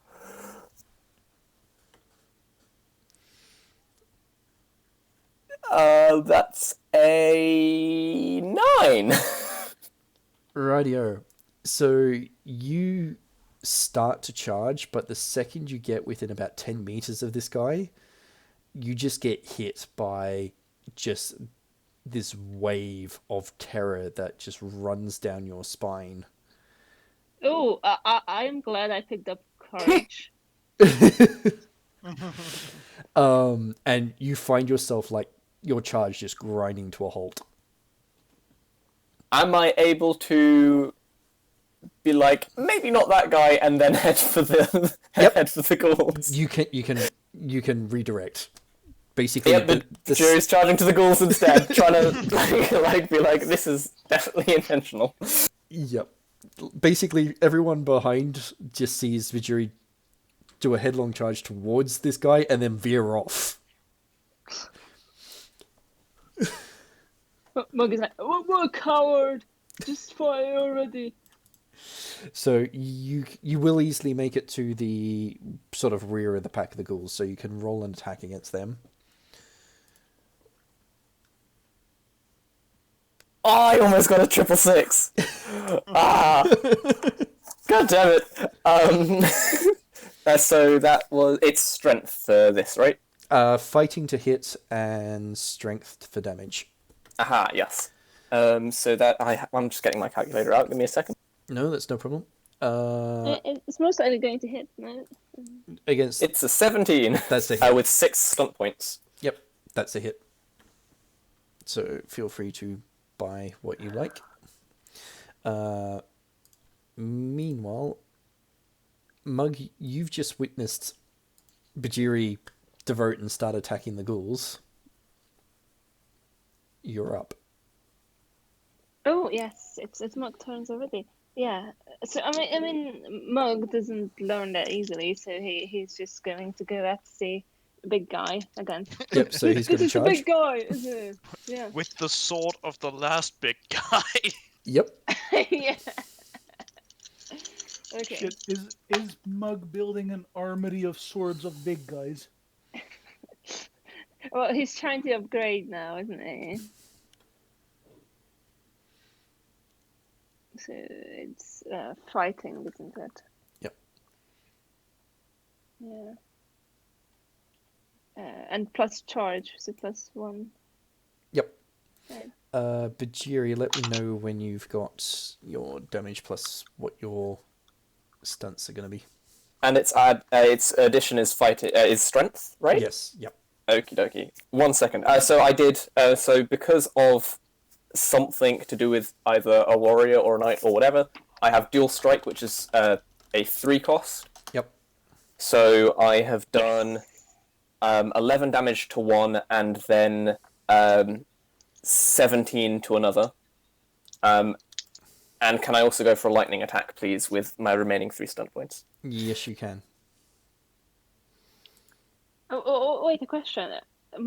That's a 9. Rightio. So you start to charge, but the second you get within about 10 meters of this guy, you just get hit by just this wave of terror that just runs down your spine. Oh, I'm glad I picked up courage. And you find yourself like your charge just grinding to a halt. Am I able to be like, maybe not that guy, and then head for the head for the ghouls? You can redirect. Basically, Yep, the jury's charging to the ghouls instead, trying to like be like, this is definitely intentional. Yep. Basically, everyone behind just sees Bhajiri do a headlong charge towards this guy and then veer off. Mug is like, what a coward! Just fire already. So you will easily make it to the sort of rear of the pack of the ghouls, so you can roll an attack against them. Oh, I almost got a 666. God damn it. So it's strength for this, right? Fighting to hit and strength for damage. Aha, yes. So that I'm just getting my calculator out. Give me a second. No, that's no problem. It's most likely going to hit, no? Against... It's a 17. That's a hit. With 6 stunt points. Yep, that's a hit. So feel free to buy what you like. Meanwhile, Mug, you've just witnessed Bhajiri divert and start attacking the ghouls. You're up. Oh yes, it's Mug turns already. Yeah. So I mean, Mug doesn't learn that easily, so he's just going to go at the big guy again. Yep. So he's going to charge. This is the big guy, isn't it? Yeah. With the sword of the last big guy. Yep. Yeah. Okay. Shit, is Mug building an armory of swords of big guys? Well, he's trying to upgrade now, isn't he? So it's fighting, isn't it? Yep. Yeah. And plus charge, so +1. Yep. Right. Bhajiri, let me know when you've got your damage plus what your stunts are going to be. And its addition is is strength, right? Yes. Yep. Okie dokie. 1 second. So I did. So because of something to do with either a warrior or a knight or whatever, I have dual strike, which is a 3 cost. Yep. So I have done 11 damage to one, and then 17 to another. And can I also go for a lightning attack, please, with my remaining 3 stunt points? Yes, you can. Oh, wait, a question.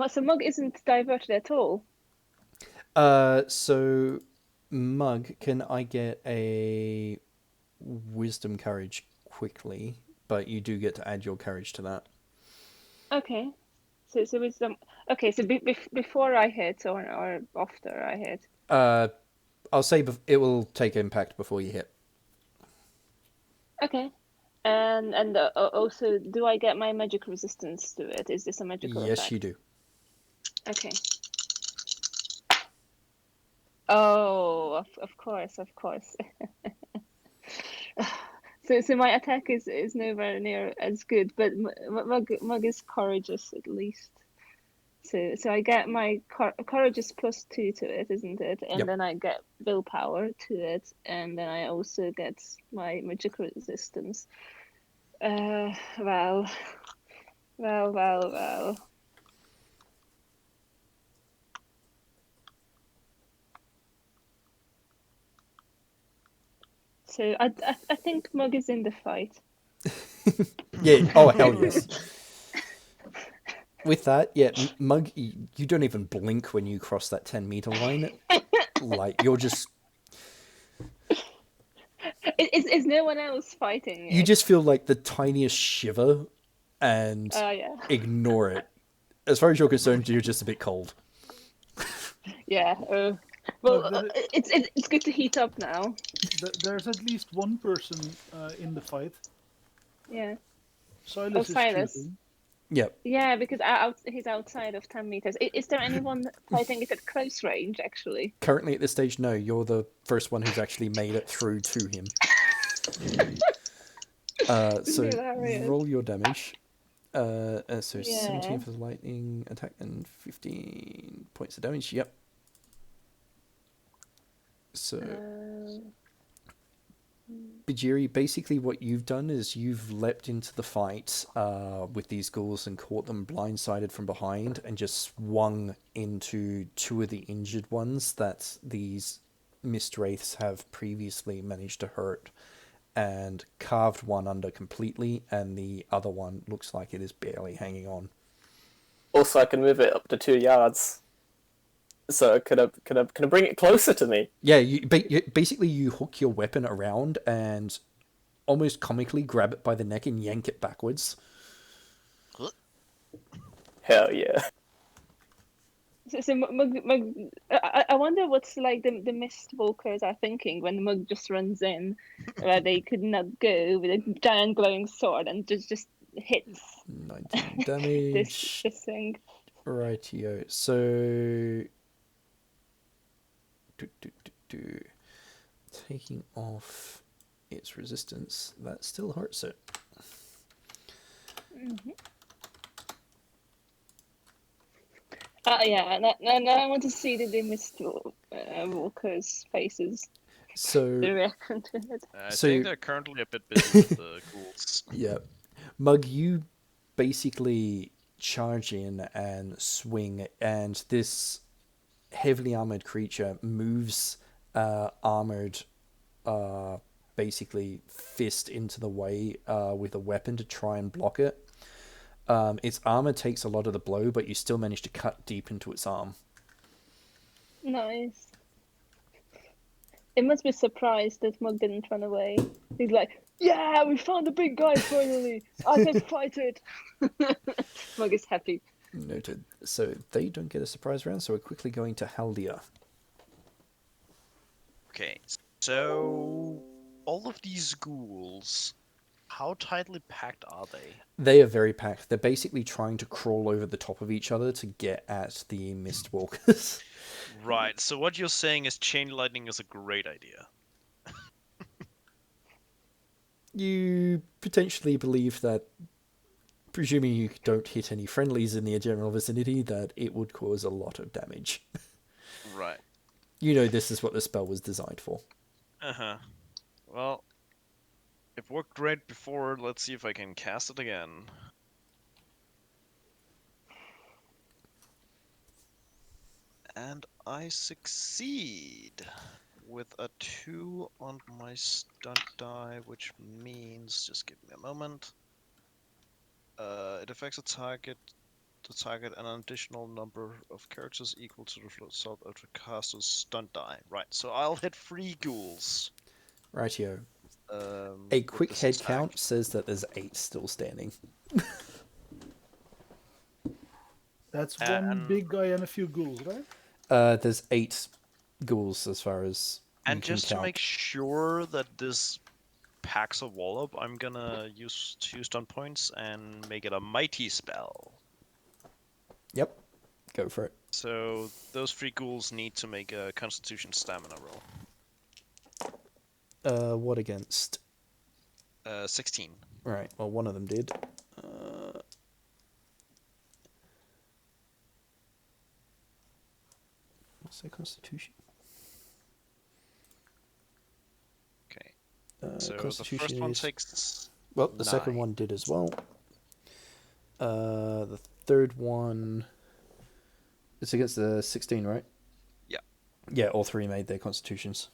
So Mug isn't diverted at all? So, Mug, can I get a wisdom courage quickly? But you do get to add your courage to that. Okay. So wisdom. Okay, so before I hit or after I hit? I'll say it will take impact before you hit. Okay. And also, do I get my magic resistance to it? Is this a magical Yes, effect? you do. Okay. Oh, of course. So my attack is nowhere near as good, but Mug is courageous at least. So I get my courage is +2 to it, isn't it? And Yep. then I get willpower to it, and then I also get my magic resistance. Well. So I think Mug is in the fight. Yeah. Oh hell yes. With that, yeah, Mug, you don't even blink when you cross that 10-meter line. Like you're just, Is no one else fighting you it? just feel like the tiniest shiver, and Yeah. ignore it. As far as you're concerned, you're just a bit cold. Yeah. Well, Look, it's good to heat up now. there's at least one person in the fight. Yeah. Silas is Silas. shooting. Yep. Yeah, because he's outside of 10 meters. Is there anyone fighting it at close range, actually? Currently at this stage, no. You're the first one who's actually made it through to him. So Hilarious. roll your damage. So Yeah. 17 for the lightning attack and 15 points of damage. Yep. So, Bhajiri, basically what you've done is you've leapt into the fight with these ghouls and caught them blindsided from behind and just swung into two of the injured ones that these Mist Wraiths have previously managed to hurt, and carved one under completely, and the other one looks like it is barely hanging on. Also, I can move it up to 2 yards. So can I bring it closer to me? Yeah, basically you hook your weapon around and almost comically grab it by the neck and yank it backwards. Hell yeah. So Mug, I wonder what's like the Mist Walkers are thinking when Mug just runs in, where they could not go with a giant glowing sword and just hits 19 damage. this thing. Rightio. So taking off its resistance, that still hurts it. Mm-hmm. Yeah, now I want to see the Mist Walkers' faces. So The reaction to it. I think they're currently a bit busy with the ghouls. yeah, Mug, you basically charge in and swing, and this heavily armored creature moves armored basically fist into the way with a weapon to try and block it. Its armor takes a lot of the blow, but you still manage to cut deep into its arm. Nice. It must be surprised that Mug didn't run away. He's like, yeah, we found the big guy finally. I can fight it. Mug is happy. Noted. So they don't get a surprise round, so we're quickly going to Haldir. Okay, so all of these ghouls, how tightly packed are they? They are very packed. They're basically trying to crawl over the top of each other to get at the Mistwalkers. Right, so what you're saying is chain lightning is a great idea. You potentially believe that, presuming you don't hit any friendlies in the general vicinity, that it would cause a lot of damage. Right. You know this is what the spell was designed for. Uh-huh. Well, it worked great before. Let's see if I can cast it again. And I succeed with a 2 on my stunt die, which means, just give me a moment. It affects the target an additional number of characters equal to the result of the caster's stunt die. Right, so I'll hit 3 ghouls. Rightio. A quick head count says that there's 8 still standing. That's one big guy and a few ghouls, right? There's 8 ghouls as far as you and can just count. to make sure that this packs a wall up, I'm gonna use 2 stun points and make it a mighty spell. Yep, go for it. So those 3 ghouls need to make a Constitution stamina roll. What against? 16. Right, well one of them did. What's their Constitution? Okay. So the Constitution first one is takes Well, the second 9. one did as well. The third one... It's against the 16, right? Yeah. Yeah, all three made their constitutions.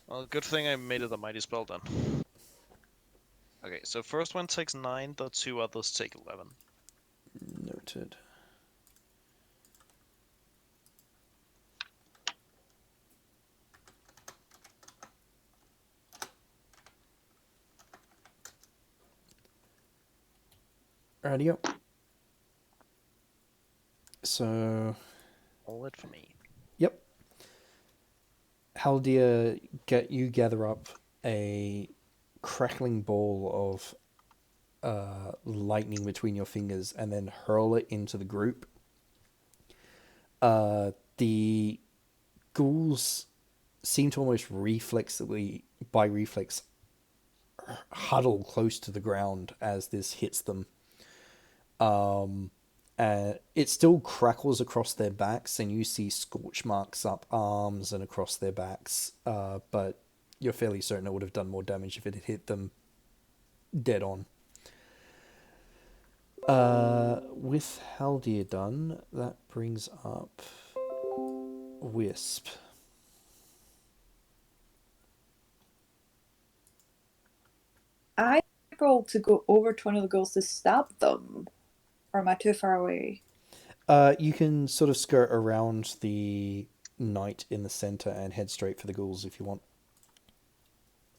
Well, good thing I made it a mighty spell then. Okay, so first one takes 9, the 2 others take 11. Noted. Radio. So, All it for me. yep. Haldir, you gather up a crackling ball of lightning between your fingers and then hurl it into the group. The ghouls seem to almost by reflex, huddle close to the ground as this hits them. It still crackles across their backs, and you see scorch marks up arms and across their backs, but you're fairly certain it would have done more damage if it had hit them dead on. With Haldir done, that brings up Whisp. I roll to go over to one of the girls to stab them. Or am I too far away? You can sort of skirt around the knight in the center and head straight for the ghouls if you want.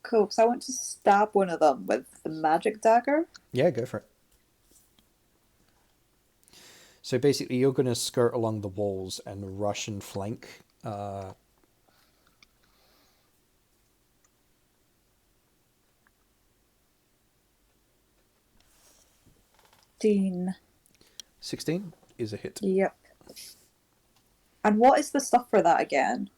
Cool, because I want to stab one of them with the magic dagger. Yeah, go for it. So basically, you're going to skirt along the walls and rush and flank. 16 is a hit. Yep. And what is the stuff for that again?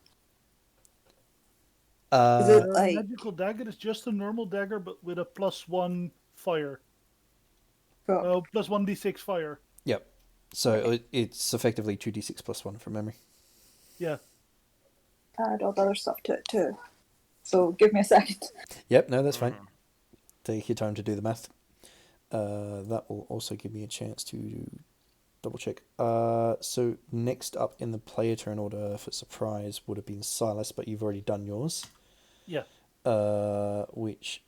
Is it like... magical dagger is just a normal dagger, but with a +1 fire. Cool. Plus 1d6 fire. Yep. So it's effectively 2d6 plus 1 from memory. Yeah. Add all the other stuff to it too. So give me a second. Yep, no, that's fine. Take your time to do the math. That will also give me a chance to double check. So next up in the player turn order for surprise would have been Silas, but you've already done yours. Yeah. Which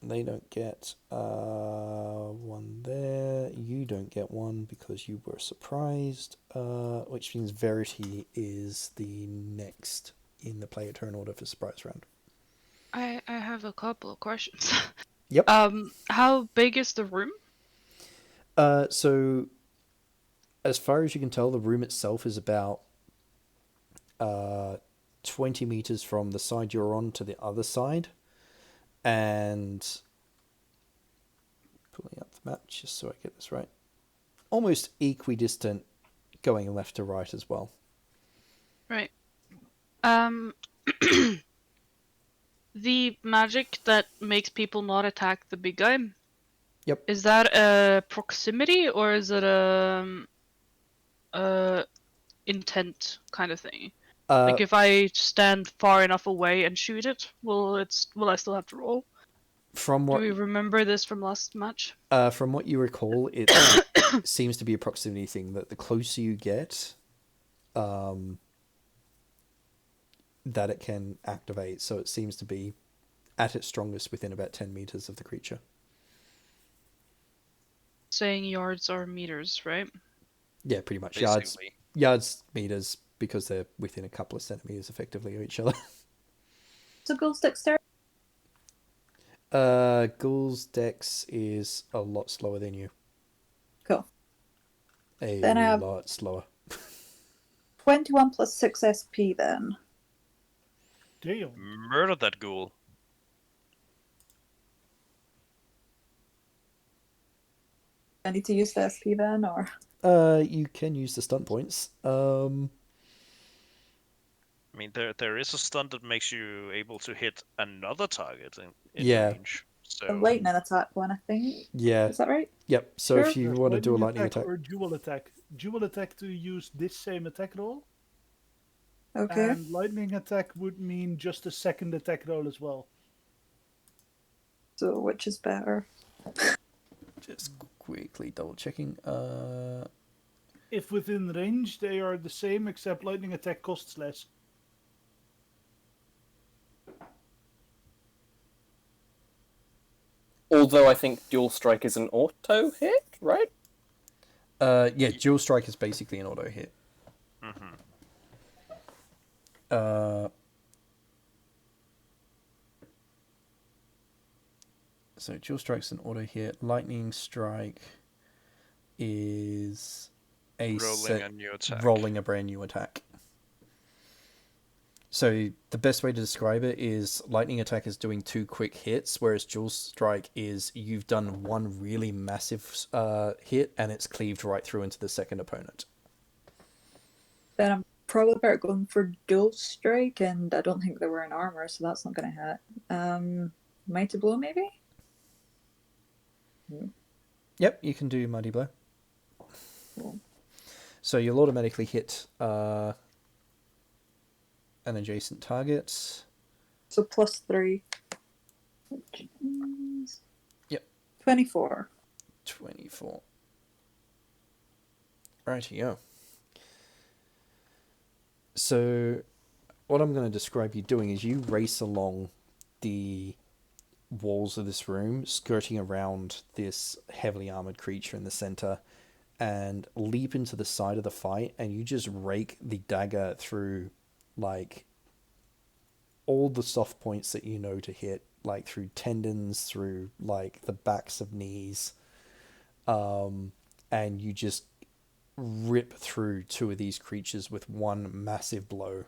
they don't get one there. You don't get one because you were surprised. Which means Verity is the next in the player turn order for surprise round. I have a couple of questions. Yep. How big is the room? So as far as you can tell, the room itself is about 20 meters from the side you're on to the other side. And pulling up the map just so I get this right. Almost equidistant going left to right as well. Right. The magic that makes people not attack the big guy. Yep. Is that a proximity or is it a intent kind of thing? Like if I stand far enough away and shoot it, will I still have to roll? From what Do we remember this from last match? from what you recall, it seems to be a proximity thing. That the closer you get, that it can activate. So it seems to be at its strongest within about 10 meters of the creature. Saying yards or meters, right? Yeah, pretty much. Basically. Yards, meters, because they're within a couple of centimeters effectively of each other. So Ghoul's dexterity? Ghoul's dex is a lot slower than you. Cool. Then I have lot slower. 21 plus 6 SP then. Damn. Murder that ghoul. I need to use the SP then, or? You can use the stunt points. I mean, there is a stunt that makes you able to hit another target in range. So The lightning attack one, I think. Yeah. Is that right? Yep. So Sure. if you want to do a lightning attack. Or dual attack. Dual attack to use this same attack roll. Okay. And lightning attack would mean just a second attack roll as well. So So which is better? Just quickly double checking. If within range, they are the same, except lightning attack costs less. Although I think dual strike is an auto hit, right? Yeah, dual strike is basically an auto hit. Mm-hmm. So dual strike's an auto hit. Lightning strike is rolling a brand new attack. So the best way to describe it is lightning attack is doing 2 quick hits, whereas dual strike is you've done one really massive hit and it's cleaved right through into the second opponent. Then I'm probably better going for dual strike, and I don't think they were in armor, so that's not going to hit. Mighty blow, maybe? Yep, you can do mighty blow. Cool. So you'll automatically hit an adjacent target. So +3. Which is... Yep. 24. 24. Rightio. So what I'm going to describe you doing is you race along the walls of this room, skirting around this heavily armored creature in the center, and leap into the side of the fight, and you just rake the dagger through like all the soft points that you know to hit, like through tendons, through like the backs of knees, and you just rip through 2 of these creatures with one massive blow.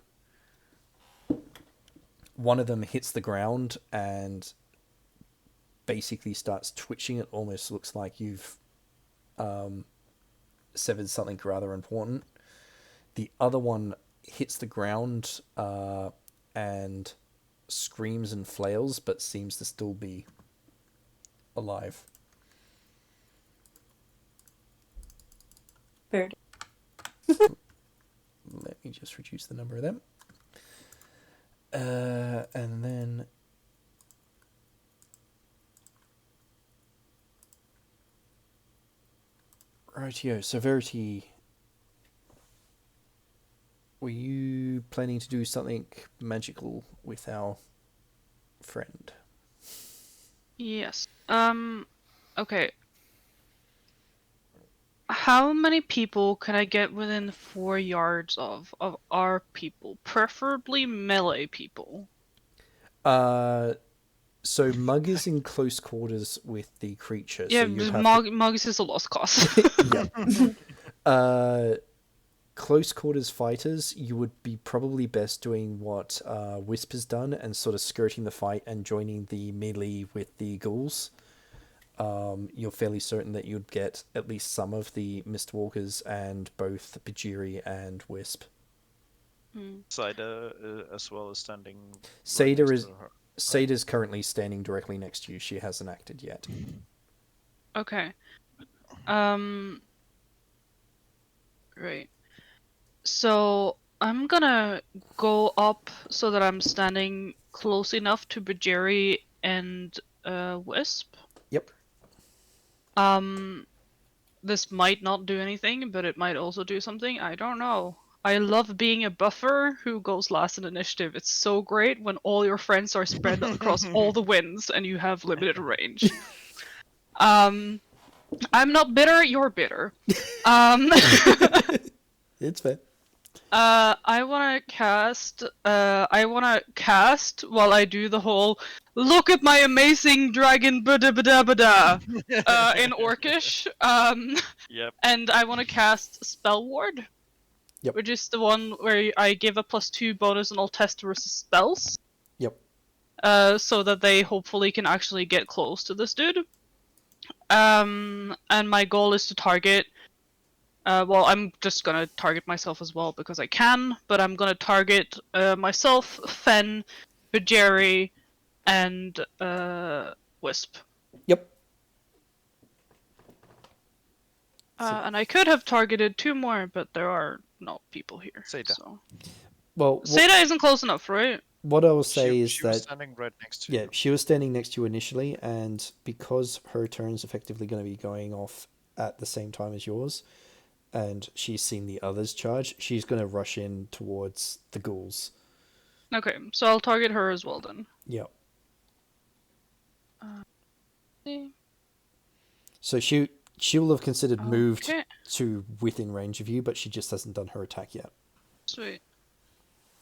One of them hits the ground and basically starts twitching. It almost looks like you've severed something rather important. The other one hits the ground and screams and flails, but seems to still be alive. Verity. Let me just reduce the number of them. And then rightio, so Verity, were you planning to do something magical with our friend? Yes. Okay. How many people can I get within 4 yards of our people? Preferably melee people. So Mug is in close quarters with the creature. Yeah, so you'd have Mugs is a lost cause. Yeah. Close quarters fighters, you would be probably best doing what Whisp has done and sort of skirting the fight and joining the melee with the ghouls. You're fairly certain that you'd get at least some of the Mistwalkers and both Bhajiri and Wisp. Cider as well as standing. Cider right is next to her. Cider's currently standing directly next to you. She hasn't acted yet. Okay. Right. So I'm gonna go up so that I'm standing close enough to Bhajiri and Wisp. Yep. This might not do anything, but it might also do something. I don't know. I love being a buffer who goes last in initiative. It's so great when all your friends are spread across all the winds and you have limited range. I'm not bitter, you're bitter. It's fair. I wanna cast while I do the whole look at my amazing dragon bada bada bada in Orcish. Yep. And I wanna cast Spell Ward. Yep. Which is the one where I give a +2 bonus on all test versus spells. Yep. So that they hopefully can actually get close to this dude. And my goal is to target. Well, I'm just gonna target myself as well because I can, but I'm gonna target myself, Fen, Bhajiri, and Wisp. Yep. And I could have targeted 2 more, but there are no people here. Seda. So. Well, Seda isn't close enough, right? what I will say is she was that standing right next to yeah, you. she was standing next to you initially, and because her turn's effectively going to be going off at the same time as yours, and she's seen the others charge, she's going to rush in towards the ghouls. Okay, so I'll target her as well then. Yep. See. So she'll have considered moved Okay. to within range of you, but she just hasn't done her attack yet. Sweet.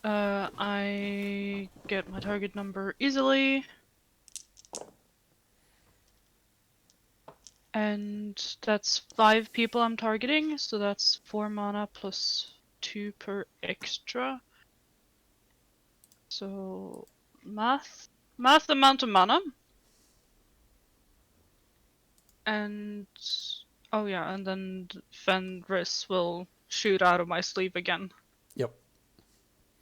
I get my target number easily. And that's 5 people I'm targeting, so that's 4 mana plus 2 per extra. So, math amount of mana. And, oh yeah, and then Fenris will shoot out of my sleeve again. Yep.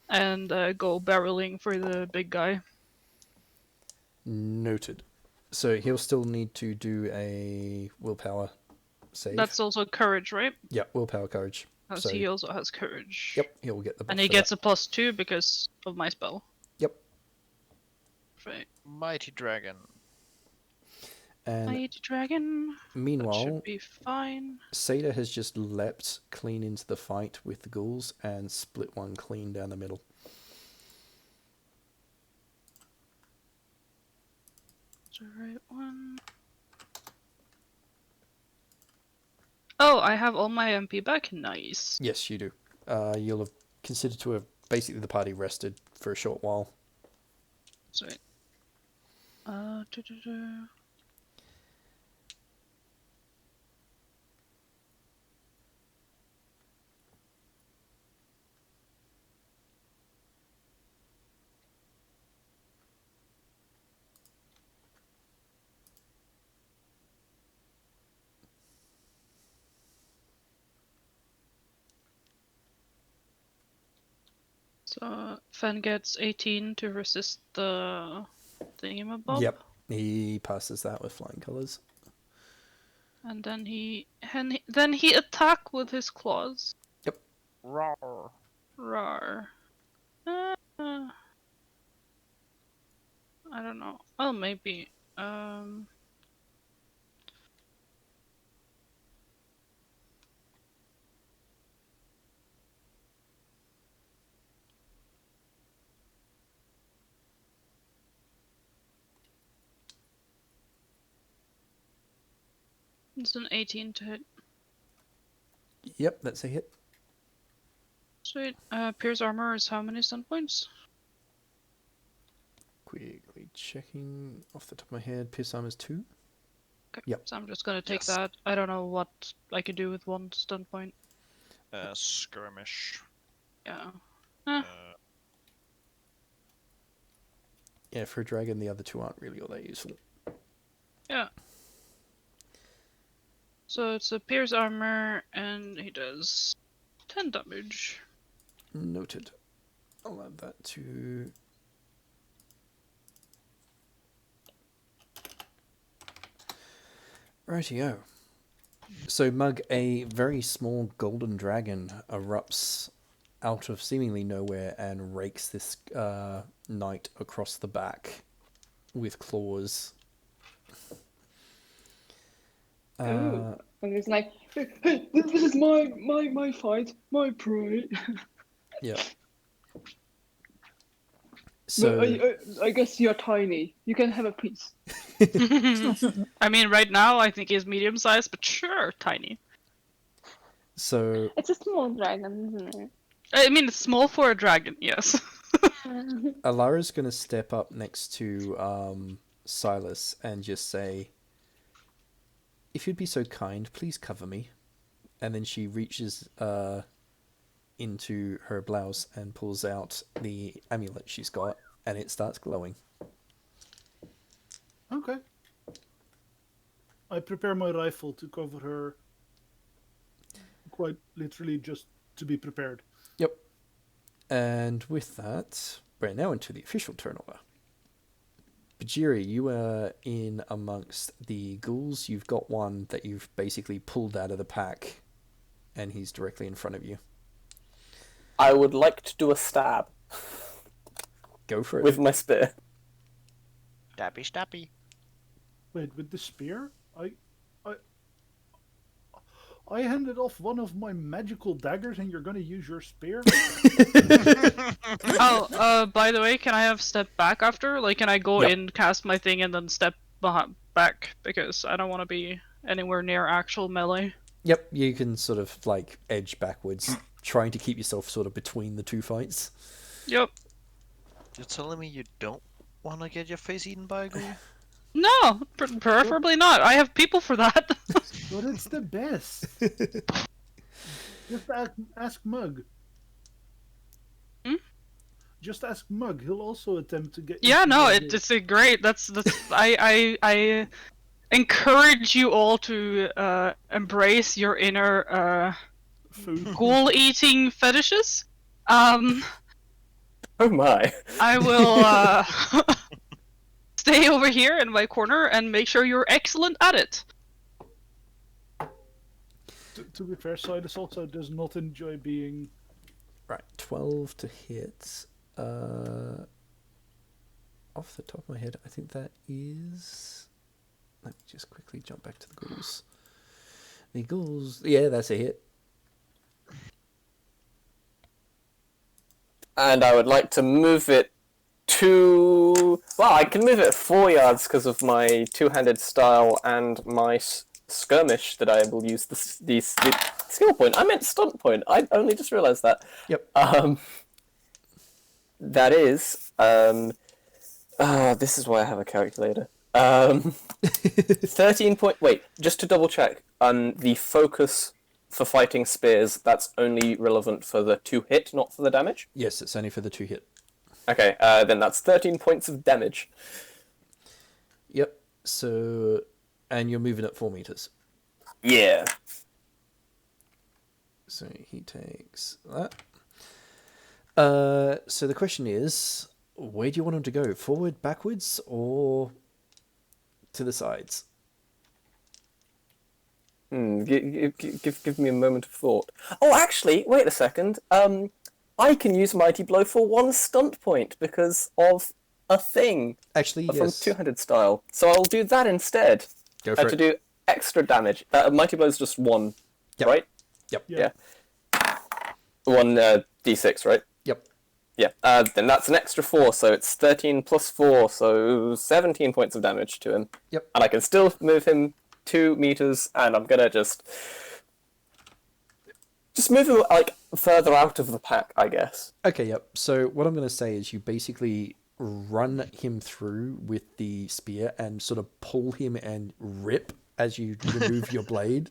And go barreling for the big guy. Noted. So he'll still need to do a willpower save. That's also courage, right? Yeah, willpower courage. Because So he also has courage. yep, he'll get the buff And he for gets that. a +2 because of my spell. Yep. Right. Mighty dragon. And Mighty dragon. That meanwhile, should be fine. Seda has just leapt clean into the fight with the ghouls and split one clean down the middle. The right one. Oh, I have all my MP back. Nice. Yes, you do. You'll have considered to have basically the party rested for a short while. Sweet. Do-do-do. So Fen gets 18 to resist the thingamabob. Yep, he passes that with flying colours. And then he attack with his claws. Roar. Rawr. I don't know. Oh, maybe. It's an 18 to hit. Yep, that's a hit. Sweet. Pierce armor is how many stun points? Quickly checking off the top of my head. Pierce armor's 2. Okay. Yep. So I'm just gonna take Yes. that. I don't know what I could do with 1 stun point. Skirmish. Yeah. Yeah, for a dragon, the other 2 aren't really all that useful. Yeah. So it's a pierce armor, and he does 10 damage. Noted. I'll add that to... Rightio. So, Mug, a very small golden dragon erupts out of seemingly nowhere and rakes this knight across the back with claws. And it's like, hey, this is my fight, my prey. Yeah. So So, I guess you're tiny. You can have a piece. I mean, right now I think he's medium sized, but sure, tiny. so It's a small dragon, isn't it? I mean, it's small for a dragon, yes. Alara's going to step up next to Silas and just say, if you'd be so kind, please cover me. And then she reaches into her blouse and pulls out the amulet she's got, and it starts glowing. Okay. I prepare my rifle to cover her, quite literally just to be prepared. Yep. And with that, we're now into the official turn order. Bhajiri, you are in amongst the ghouls. You've got one that you've basically pulled out of the pack, and he's directly in front of you. I would like to do a stab. Go for it. with my spear. Stabby, stabby. Wait, with the spear? I handed off one of my magical daggers, and you're gonna use your spear? By the way, can I have step back after? Like, can I go Yep. in, cast my thing, and then step back? Because I don't want to be anywhere near actual melee. Yep, you can sort of like edge backwards, trying to keep yourself sort of between the two fights. Yep. You're telling me you don't want to get your face eaten by a ghoul? No, preferably not. I have people for that. But it's the best. Just ask Mug. Hmm? Just ask Mug. He'll also attempt to get. Yeah, into no, the- it's a great. That's I encourage you all to embrace your inner food. ghoul eating fetishes. Oh my. I will stay over here in my corner and make sure you're excellent at it. To be fair, Sidus also does not enjoy being. Right, 12 to hit. Off the top of my head, I think that is... Let me just quickly jump back to the ghouls. The ghouls... Yeah, that's a hit. And I would like to move it to... Well, I can move it 4 yards because of my two-handed style and my skirmish that I will use the skill point. I meant stunt point. I only just realised that. Yep. That is... this is why I have a calculator. 13 point... Wait, just to double check. The focus for fighting spears, that's only relevant for the 2 hit, not for the damage? Yes, it's only for the 2 hit. Okay, then that's 13 points of damage. Yep, so... And you're moving at 4 meters. Yeah. So he takes that. So the question is, where do you want him to go? Forward, backwards, or to the sides? Give me a moment of thought. Oh, actually, wait a second. I can use Mighty Blow for 1 stunt point because of a thing. Actually, From yes. two-handed style. So I'll do that instead. Go for To it. do extra damage. Mighty Blow is just 1, Yep. right? Yep. Yeah. 1 d6, right? Yep. Yeah. Then that's an extra 4, so it's 13 plus 4, so 17 points of damage to him. Yep. And I can still move him 2 meters, and I'm gonna just move him like further out of the pack, I guess. Okay, yep. So what I'm going to say is you basically run him through with the spear and sort of pull him and rip as you remove your blade,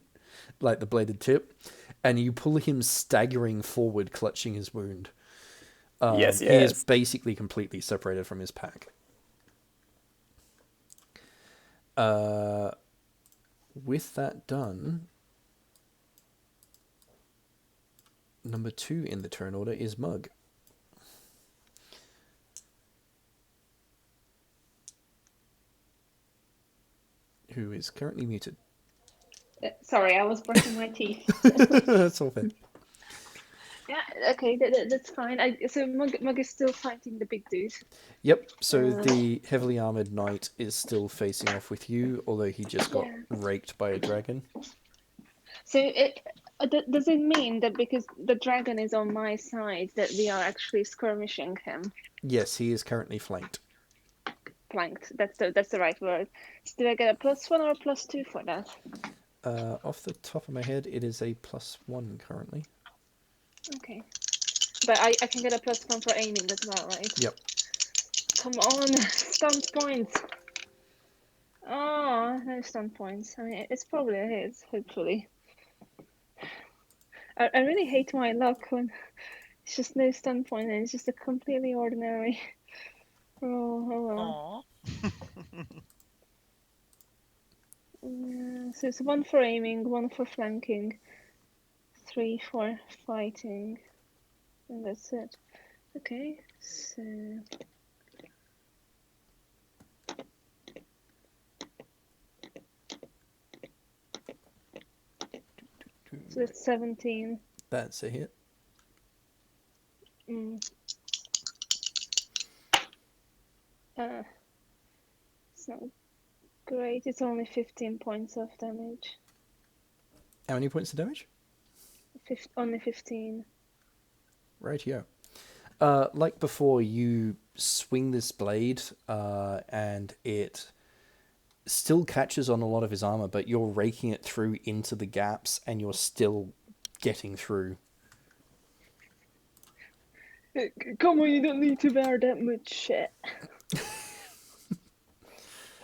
like the bladed tip, and you pull him staggering forward, clutching his wound. Yes. He is basically completely separated from his pack. With that done, number 2 in the turn order is Mug. Who is currently muted. Sorry, I was brushing my teeth. That's all fair. Yeah, okay, that's fine. So Mug is still fighting the big dude. Yep, so the heavily armored knight is still facing off with you, although he just got raked by a dragon. So does it mean that because the dragon is on my side that we are actually skirmishing him? Yes, he is currently flanked. Flanked. That's the right word. So do I get a +1 or a +2 for that? Off the top of my head, it is a +1 currently. Okay. But I can get a +1 for aiming as well, right? Yep. Come on, stunt points. Oh, no stunt points. I mean, it's probably a hit, hopefully. I really hate my luck when it's just no stunt point and it's just a completely ordinary roll. Oh well. So it's 1 for aiming, 1 for flanking, 3 for fighting, and that's it. Okay, so that's 17. That's a hit. It's not great. It's only 15 points of damage. How many points of damage? Only 15. Rightio. Like before, you swing this blade, and it still catches on a lot of his armor, but you're raking it through into the gaps, and you're still getting through. Come on, you don't need to bear that much shit.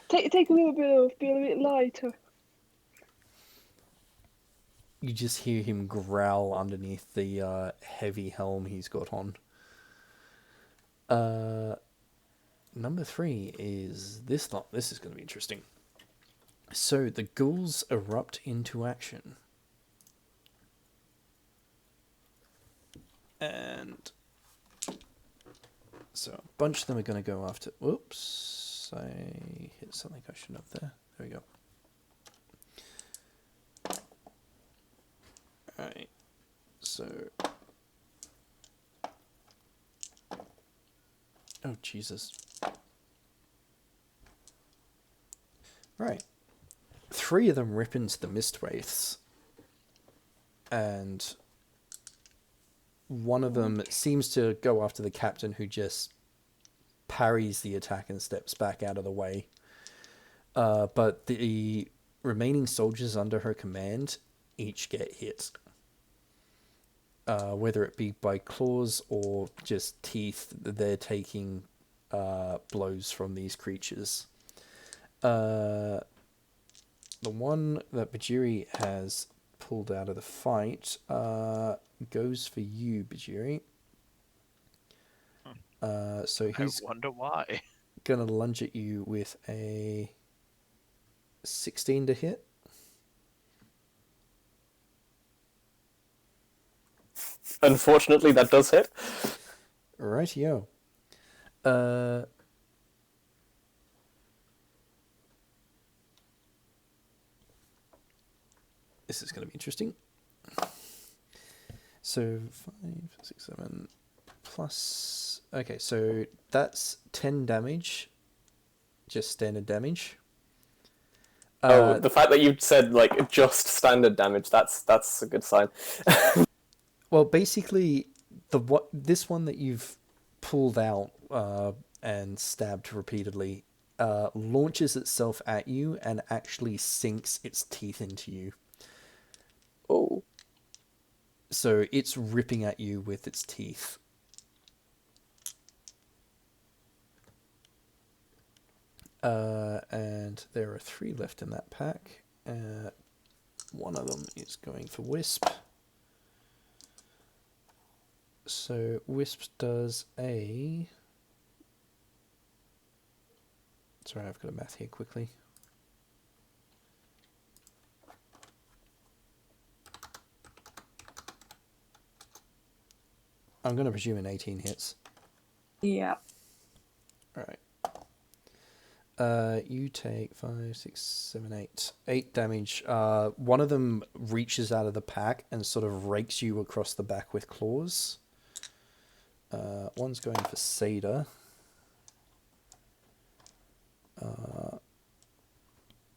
Take a little bit off, be a little bit lighter. You just hear him growl underneath the heavy helm he's got on. Number 3 is this lot. This is going to be interesting. So the ghouls erupt into action. And so a bunch of them are going to go after... Whoops. I hit something I shouldn't have there. There we go. Alright. So... Oh, Jesus. Right. 3 of them rip into the Mist Wraiths. And one of them seems to go after the captain, who just parries the attack and steps back out of the way. But the remaining soldiers under her command each get hit. Whether it be by claws or just teeth, they're taking blows from these creatures. The one that Bhajiri has pulled out of the fight goes for you, Bhajiri. So he's I wonder why. gonna lunge at you with a 16 to hit. Unfortunately, that does hit. Rightio. This is going to be interesting. So 5, 6, 7 plus... Okay, so that's 10 damage. Just standard damage. The fact that you said like just standard damage, that's a good sign. Well, basically, this one that you've pulled out and stabbed repeatedly launches itself at you and actually sinks its teeth into you. Oh. So it's ripping at you with its teeth. And there are 3 left in that pack. One of them is going for Whisp. So Whisp does a... Sorry, I've got a math here quickly. I'm going to presume an 18 hits. Yeah. Alright. You take 5, 6, 7, 8. 8 damage. One of them reaches out of the pack and sort of rakes you across the back with claws. One's going for Seda.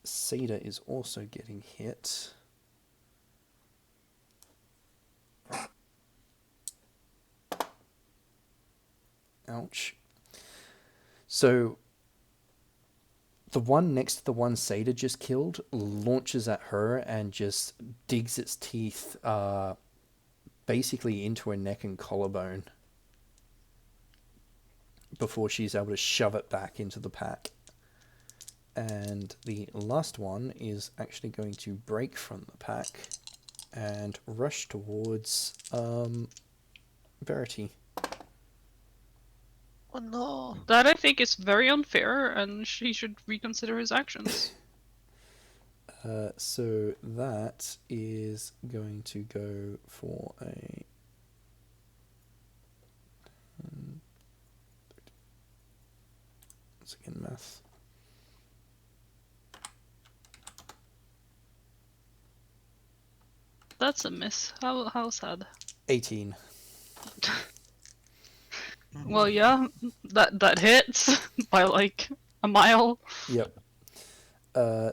Seda is also getting hit. Ouch. So the one next to the one Seda just killed launches at her and just digs its teeth basically into her neck and collarbone before she's able to shove it back into the pack. And the last one is actually going to break from the pack and rush towards Verity. Oh no. That I think is very unfair, and he should reconsider his actions. So that is going to go for a... Once again, math. That's a miss. How sad. 18. Well, yeah, that hits by like a mile. Yep.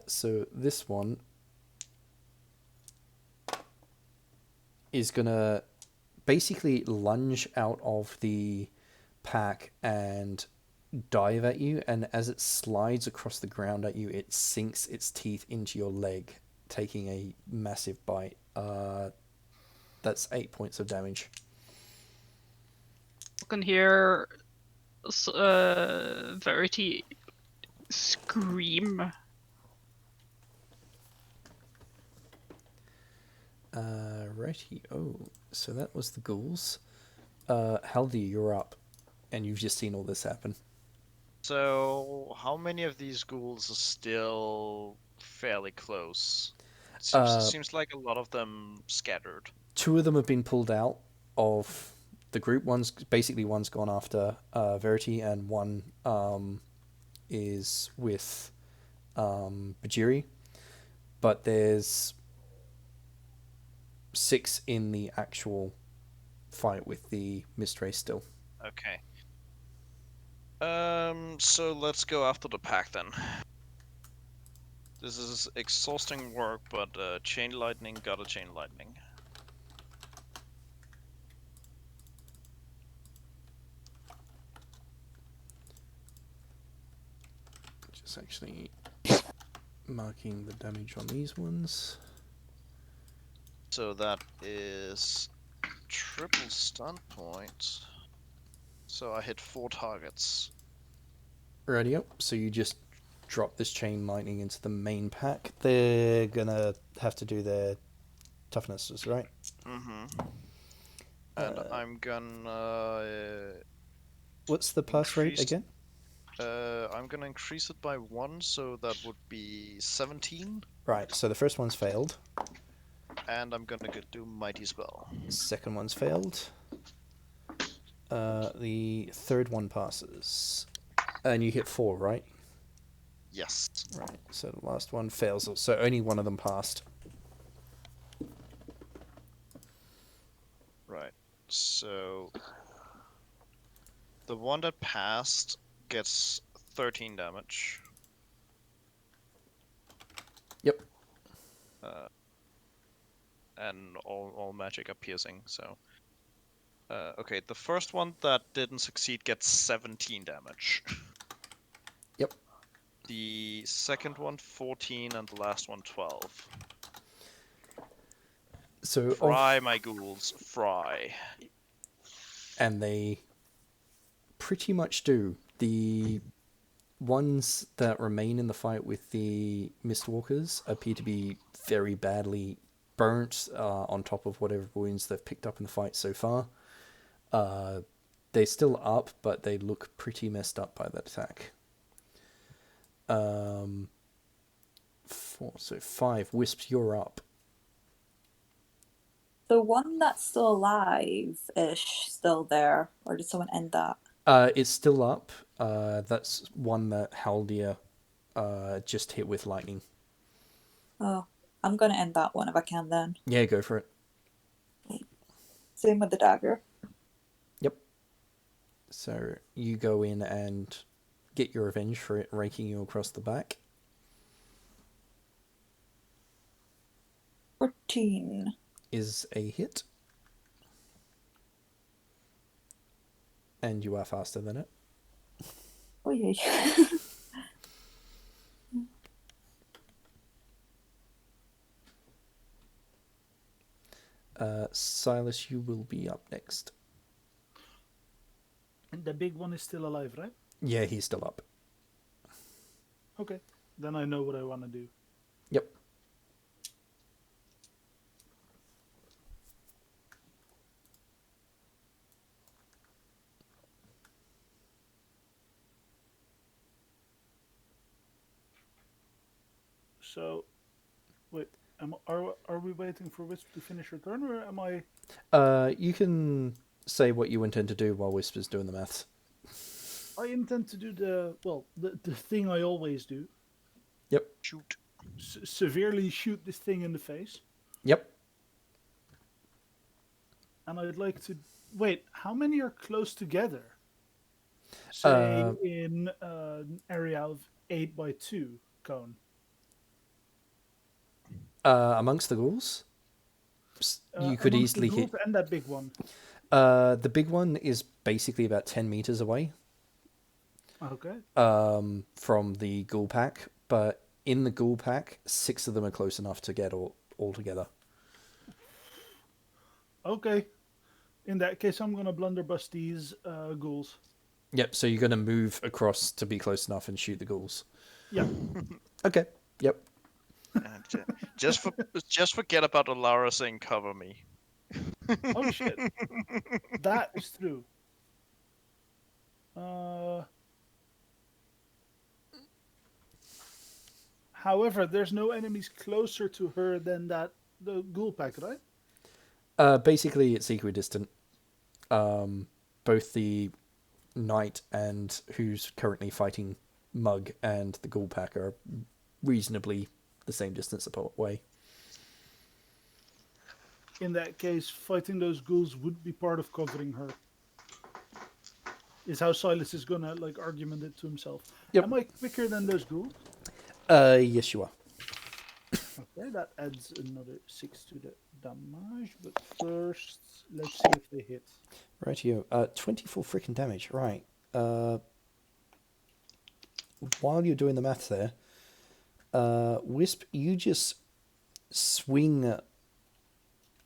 So this one is gonna basically lunge out of the pack and dive at you, and as it slides across the ground at you, it sinks its teeth into your leg, taking a massive bite. That's 8 points of damage. You can hear Verity scream. Righty. Oh, so that was the ghouls. Haldir, you're up, and you've just seen all this happen. So, how many of these ghouls are still fairly close? Seems like a lot of them scattered. 2 of them have been pulled out of the group. One's gone after Verity, and one is with Bhajiri. But there's 6 in the actual fight with the Mist Wraiths still. Okay. So let's go after the pack then. This is exhausting work, but chain lightning, got a chain lightning. Just actually marking the damage on these ones. So that is triple stun point. So I hit 4 targets. Righty up. So you just drop this chain lightning into the main pack. They're gonna have to do their toughnesses, right? Mm-hmm. And I'm gonna... What's the pass rate increase- again? I'm gonna increase it by 1, so that would be 17. Right, so the first one's failed. And I'm gonna do Mighty Spell. Second one's failed. The third one passes. And you hit 4, right? Yes. Right, so the last one fails. So only one of them passed. Right. So the one that passed gets 13 damage. Yep. And all magic are piercing, so... okay, the first one that didn't succeed gets 17 damage. Yep. The second one, 14, and the last one, 12. So Fry, my ghouls, fry. And they pretty much do. The ones that remain in the fight with the Mistwalkers appear to be very badly burnt on top of whatever wounds they've picked up in the fight so far. They're still up, but they look pretty messed up by that attack. 4, so 5. Wisp, you're up. The one that's still alive-ish still there, or did someone end that? It's still up. That's one that Haldir just hit with lightning. Oh, I'm gonna end that one if I can then. Yeah, go for it. Same with the dagger. Yep. So you go in and get your revenge for it raking you across the back. 14. Is a hit. And you are faster than it. Oh yeah. Silas, you will be up next. And the big one is still alive, right? Yeah, he's still up. Okay. Then I know what I want to do. Yep. So, wait, are we waiting for Wisp to finish her turn, or am I... You can say what you intend to do while Whisper's doing the maths. I intend to do the thing I always do. Yep. Shoot. Severely shoot this thing in the face. Yep. And I'd like to... Wait, how many are close together? Say in an area of 8x2 cone. Amongst the ghouls, you could Amongst easily the hit. ghouls and that big one. The big one is basically about 10 meters away. Okay. From the ghoul pack, but in the ghoul pack, 6 of them are close enough to get all together. Okay. In that case, I'm gonna blunderbuss these ghouls. Yep. So you're gonna move across to be close enough and shoot the ghouls. Yeah. Okay. Yep. Just forget about Alara saying cover me. Oh shit. That is true. However, there's no enemies closer to her than the ghoul pack, right? Basically, it's equidistant. Both the knight and who's currently fighting Mug and the ghoul pack are reasonably the same distance away. In that case, fighting those ghouls would be part of covering her. Is how Silas is gonna argument it to himself. Yep. Am I quicker than those ghouls? Yes, you are. Okay, that adds another 6 to the damage. But first, let's see if they hit. Rightio. 24 freaking damage. Right. While you're doing the maths there, Wisp, you just swing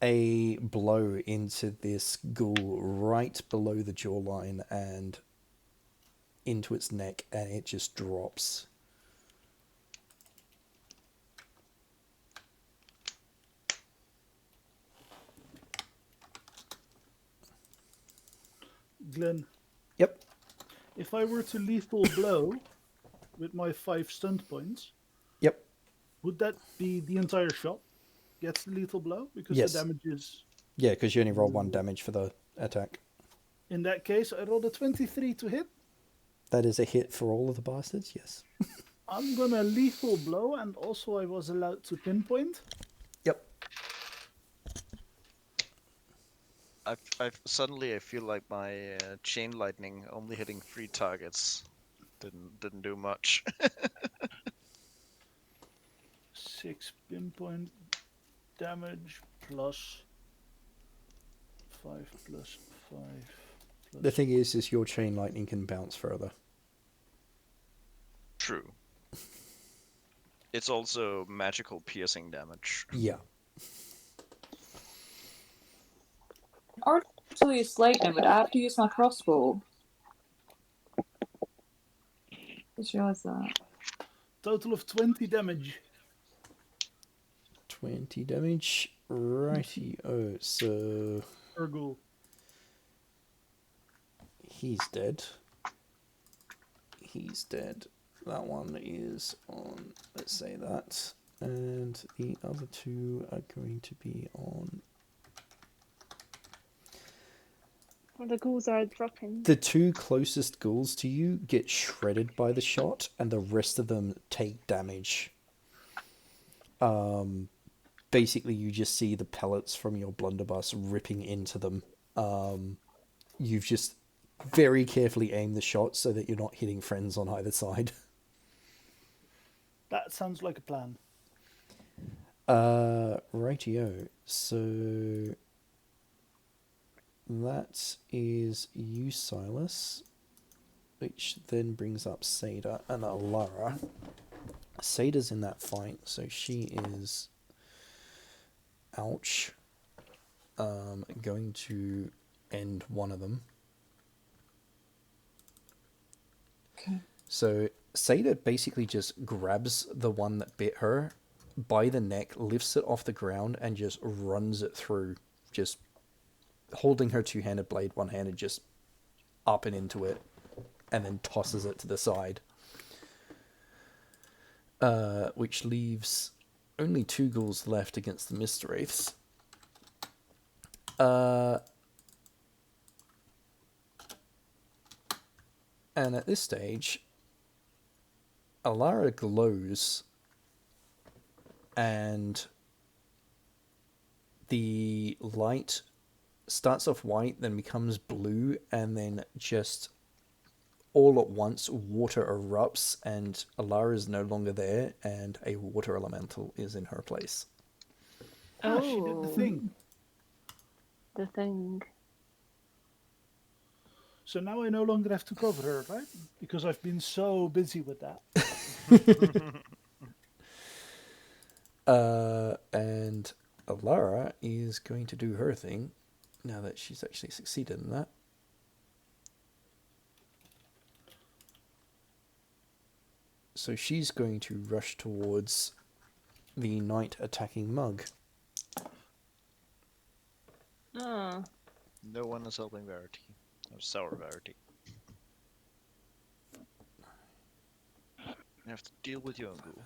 a blow into this ghoul right below the jawline and into its neck, and it just drops. Glenn. Yep. If I were to lethal blow with my 5 stunt points, Yep. would that be the entire shot? Gets the lethal blow? Because Yes. the damage is... Yeah, because you only roll 1 damage for the attack. In that case, I rolled a 23 to hit. That is a hit for all of the bastards, yes. I'm gonna lethal blow, and also I was allowed to pinpoint. Yep. Suddenly I feel like my chain lightning only hitting 3 targets didn't do much. 6 pinpoint damage plus 5 plus 5. Plus... The thing is your chain lightning can bounce further. True. It's also magical piercing damage. Yeah. Or actually, lightning, would I have to use my crossbow? Just realised that. Total of 20 damage. 20 damage. Righty-o. So Ergul. he's dead. He's dead. That one is on, let's say that. And the other 2 are going to be on... Well, the ghouls are dropping. The 2 closest ghouls to you get shredded by the shot, and the rest of them take damage. Basically, you just see the pellets from your blunderbuss ripping into them. You've just very carefully aimed the shot so that you're not hitting friends on either side. That sounds like a plan. Rightio. So that is you, Silas, which then brings up Seda and Alara. Seda's in that fight, so she is... Ouch. Going to end one of them. Okay. So Seda basically just grabs the one that bit her by the neck, lifts it off the ground, and just runs it through, just holding her 2-handed blade one-handed, just up and into it, and then tosses it to the side. Which leaves only 2 ghouls left against the Mist Wraiths. And at this stage, Alara glows, and the light starts off white, then becomes blue, and then just all at once, water erupts, and Alara is no longer there, and a water elemental is in her place. Ah, she did the thing. The thing. So now I no longer have to cover her, right? Because I've been so busy with that. And Alara is going to do her thing now that she's actually succeeded in that. So she's going to rush towards the knight attacking Mug. Oh. No one is helping Verity. No, sour Verity. You have to deal with your own ghoul.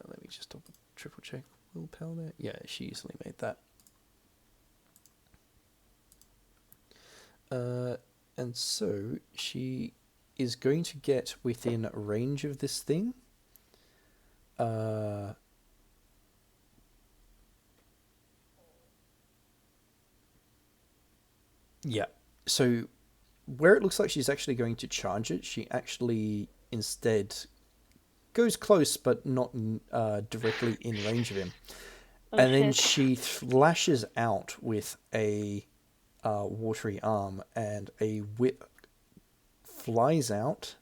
Let me just triple check willpower there. Yeah, she easily made that. And so she is going to get within range of this thing. Yeah, so where it looks like she's actually going to charge it, she actually instead goes close but not directly in range of him. Oh, and then shit. she lashes out with a watery arm, and a whip flies out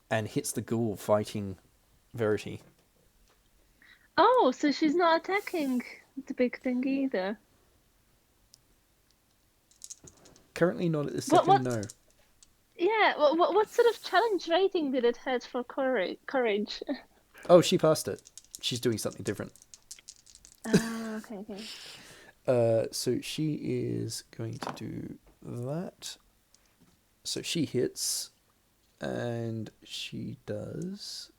and hits the ghoul fighting Verity. Oh, so she's not attacking the big thing either. Currently not at the second, what? no. Yeah, what sort of challenge rating did it have for courage? Oh, she passed it. She's doing something different. Ah, okay. So she is going to do that. So she hits, and she does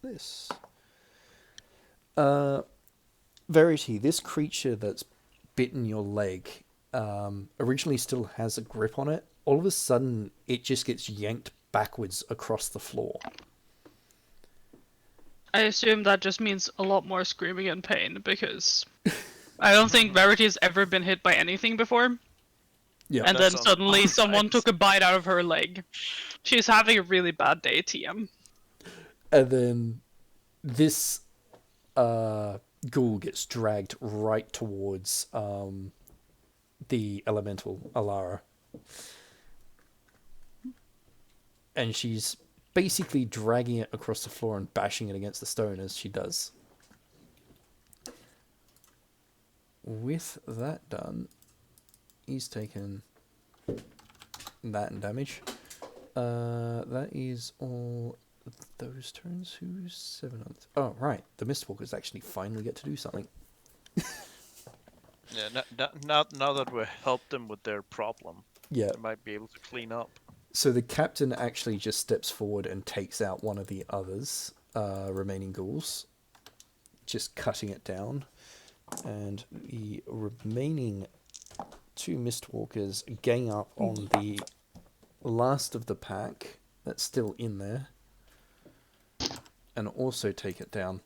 this. Verity, this creature that's bitten your leg, originally still has a grip on it. All of a sudden, it just gets yanked backwards across the floor. I assume that just means a lot more screaming and pain, because I don't think Verity has ever been hit by anything before. Yeah. And That then sounds suddenly someone nice. took a bite out of her leg. She's having a really bad day, TM. And then this ghoul gets dragged right towards the elemental Alara. And she's basically dragging it across the floor and bashing it against the stone as she does. With that done, he's taken that in damage. That is all those turns. Who's 7 on? Oh, right. The Mistwalkers actually finally get to do something. Yeah, now that we've helped them with their problem, Yeah. they might be able to clean up. So the captain actually just steps forward and takes out one of the others, remaining ghouls, just cutting it down. And the remaining 2 Mistwalkers gang up on the last of the pack that's still in there, and also take it down.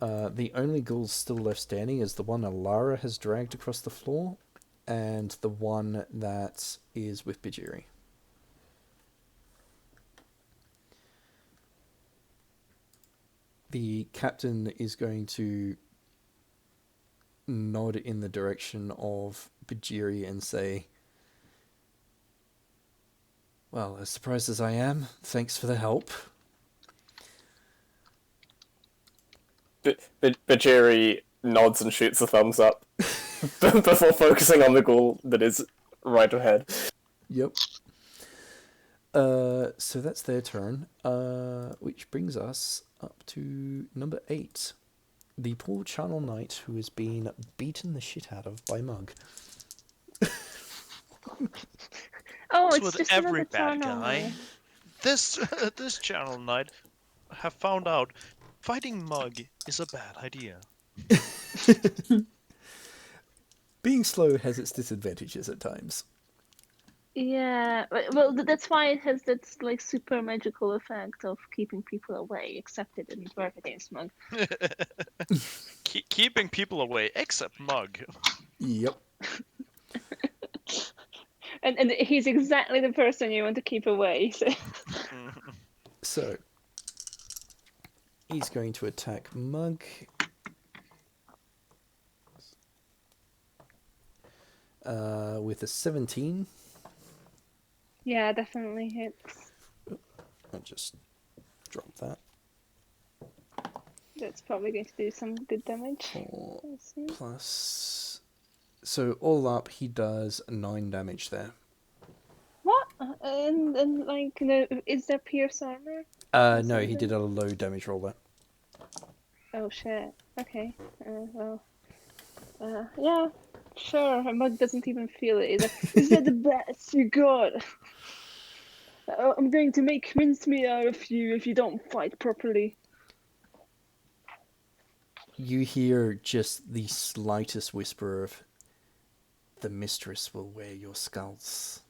The only ghouls still left standing is the one Alara has dragged across the floor, and the one that is with Bhajiri. The captain is going to nod in the direction of Bhajiri and say, "Well, as surprised as I am, thanks for the help." Bhajiri nods and shoots a thumbs up before focusing on the ghoul that is right ahead. Yep. So that's their turn, which brings us up to number 8. The poor Channel Knight who has been beaten the shit out of by Mug. Oh, As it's with just every another bad turn guy, only. this channel knight have found out fighting Mug is a bad idea. Being slow has its disadvantages at times. Yeah, well, that's why it has that like super magical effect of keeping people away, except it didn't work against Mug. Keeping people away, except Mug. Yep. And he's exactly the person you want to keep away. So. So he's going to attack Mug. With a 17. Yeah, definitely hits. I'll just drop that. That's probably going to do some good damage. 4 plus. So all up, he does 9 damage there. What? And like, is there pierce armor? No, he did a low damage roll there. Oh shit. Okay. Well. Yeah. Sure. Mug doesn't even feel it. He's like, is that the best you got? I'm going to make mincemeat out of you if you don't fight properly. You hear just the slightest whisper of, "The mistress will wear your skulls."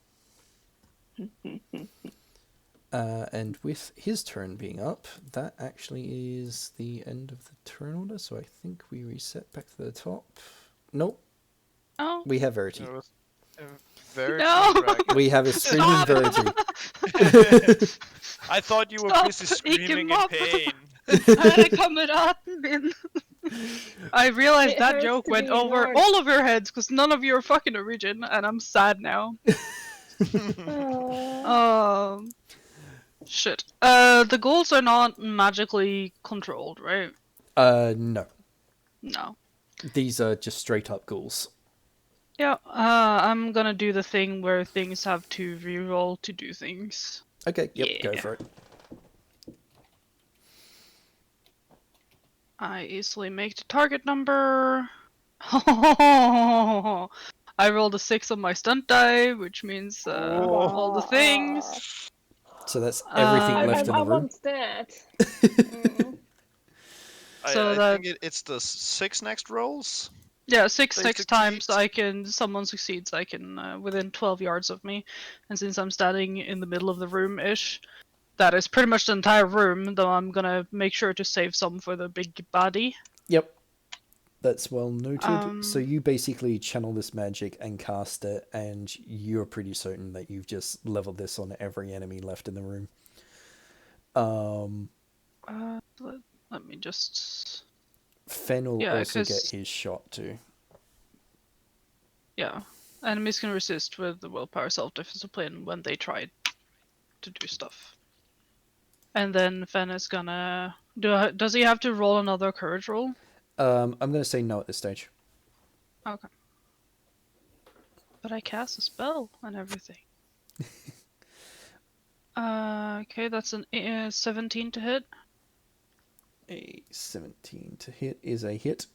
And with his turn being up, that actually is the end of the turn order, so I think we reset back to the top. Nope. Oh. We have Verity. Verity No! dragon. We have a screaming Verity. I thought you were Stop busy eating screaming in up. pain. I come it up, man. I realized It that hurts joke to went be over ignored. all of your heads because none of you are fucking origin, and I'm sad now. Shit. The ghouls are not magically controlled, right? No. No. These are just straight up ghouls. Yeah, I'm gonna do the thing where things have to reroll to do things. Okay, yep, go Yeah. for it. I easily make the target number. I rolled a 6 on my stunt die, which means all the things. So that's everything left in I the room. want that. Mm. So I think it's the 6 next rolls. Yeah, 6 They next times succeed. someone succeeds, I can, within 12 yards of me. And since I'm standing in the middle of the room-ish, that is pretty much the entire room, though I'm gonna make sure to save some for the big baddie. Yep. That's well noted. So Um, you basically channel this magic and cast it, and you're pretty certain that you've just leveled this on every enemy left in the room. let me just... Fen will Yeah, also 'cause- get his shot too. Yeah. Enemies can resist with the willpower self-discipline when they try to do stuff. And then Fen is gonna... Does he have to roll another courage roll? I'm going to say no at this stage. Okay. But I cast a spell and everything. Okay, that's an 17 to hit. A 17 to hit is a hit.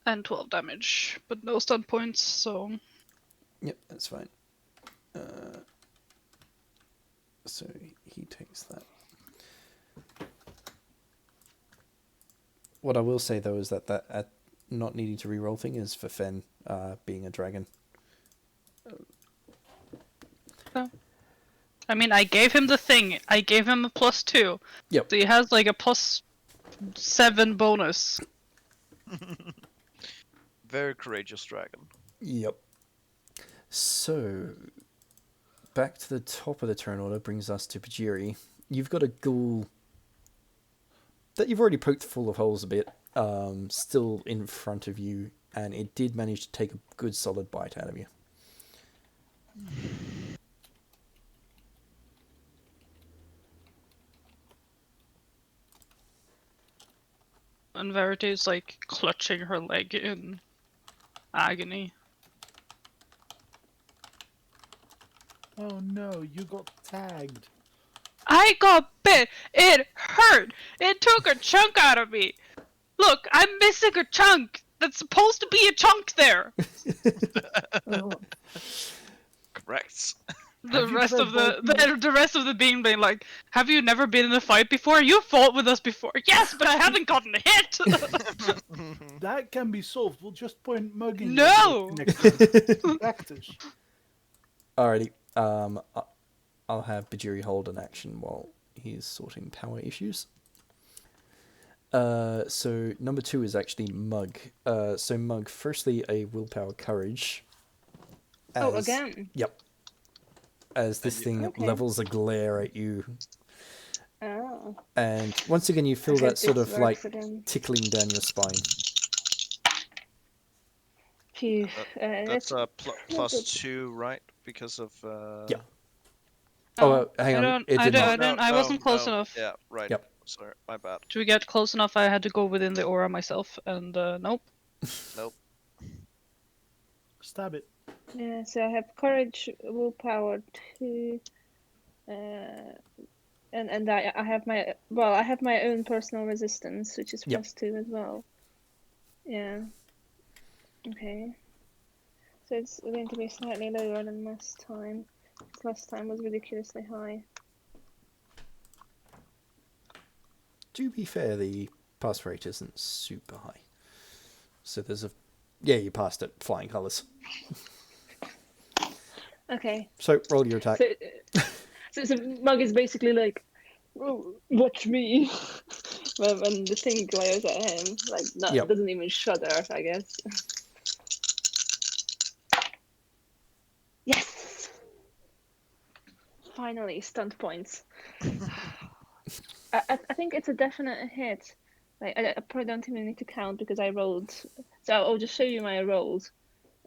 And 12 damage, but no stun points, so... Yep, that's fine. So he takes that. What I will say though is that not needing to reroll thing is for Fen being a dragon. Oh. I mean, I gave him the thing. I gave him a +2. Yep. So he has like a +7 bonus. Very courageous dragon. Yep. So, back to the top of the turn order brings us to Bhajiri. You've got a ghoul that you've already poked full of holes a bit, still in front of you, and it did manage to take a good solid bite out of you. And Verity is like clutching her leg in agony. Oh no, you got tagged. I got bit! It hurt! It took a chunk out of me! Look, I'm missing a chunk! That's supposed to be a chunk there! Correct. The Have you rest of tried the rest of the being like, have you never been in a fight before? You fought with us before. Yes, but I haven't gotten hit. That can be solved. We'll just point mugging. No! Next time. Practice. Alrighty. I'll have Bhajiri hold an action while he's sorting power issues. So number 2 is actually Mug. So Mug, firstly a willpower courage. Oh, again? Yep. As this thing Okay. levels a glare at you. Oh. And once again you feel I hope that sort this of like works again. tickling down your spine. Phew. That's not plus good. 2, right? Because of Yeah. Oh, Oh, hang on. I wasn't close enough. Yeah, right. Yep. Sorry, my bad. To get close enough, I had to go within the aura myself, and nope. Nope. Stab it. Yeah, so I have courage, willpower 2, and I have my own personal resistance, which is Yep. plus 2 as well. Yeah. Okay. So it's going to be slightly lower than last time. Last time was ridiculously high. To be fair, the pass rate isn't super high. So there's a... Yeah, you passed it. Flying colours. Okay. So roll your attack. So Mug is basically like, "Oh, watch me," when the thing glares at him. Like, no, Yep. it doesn't even shudder, I guess. Yes! Finally, stunt points. I think it's a definite hit. Like, I probably don't even need to count because I rolled. So I'll just show you my rolls.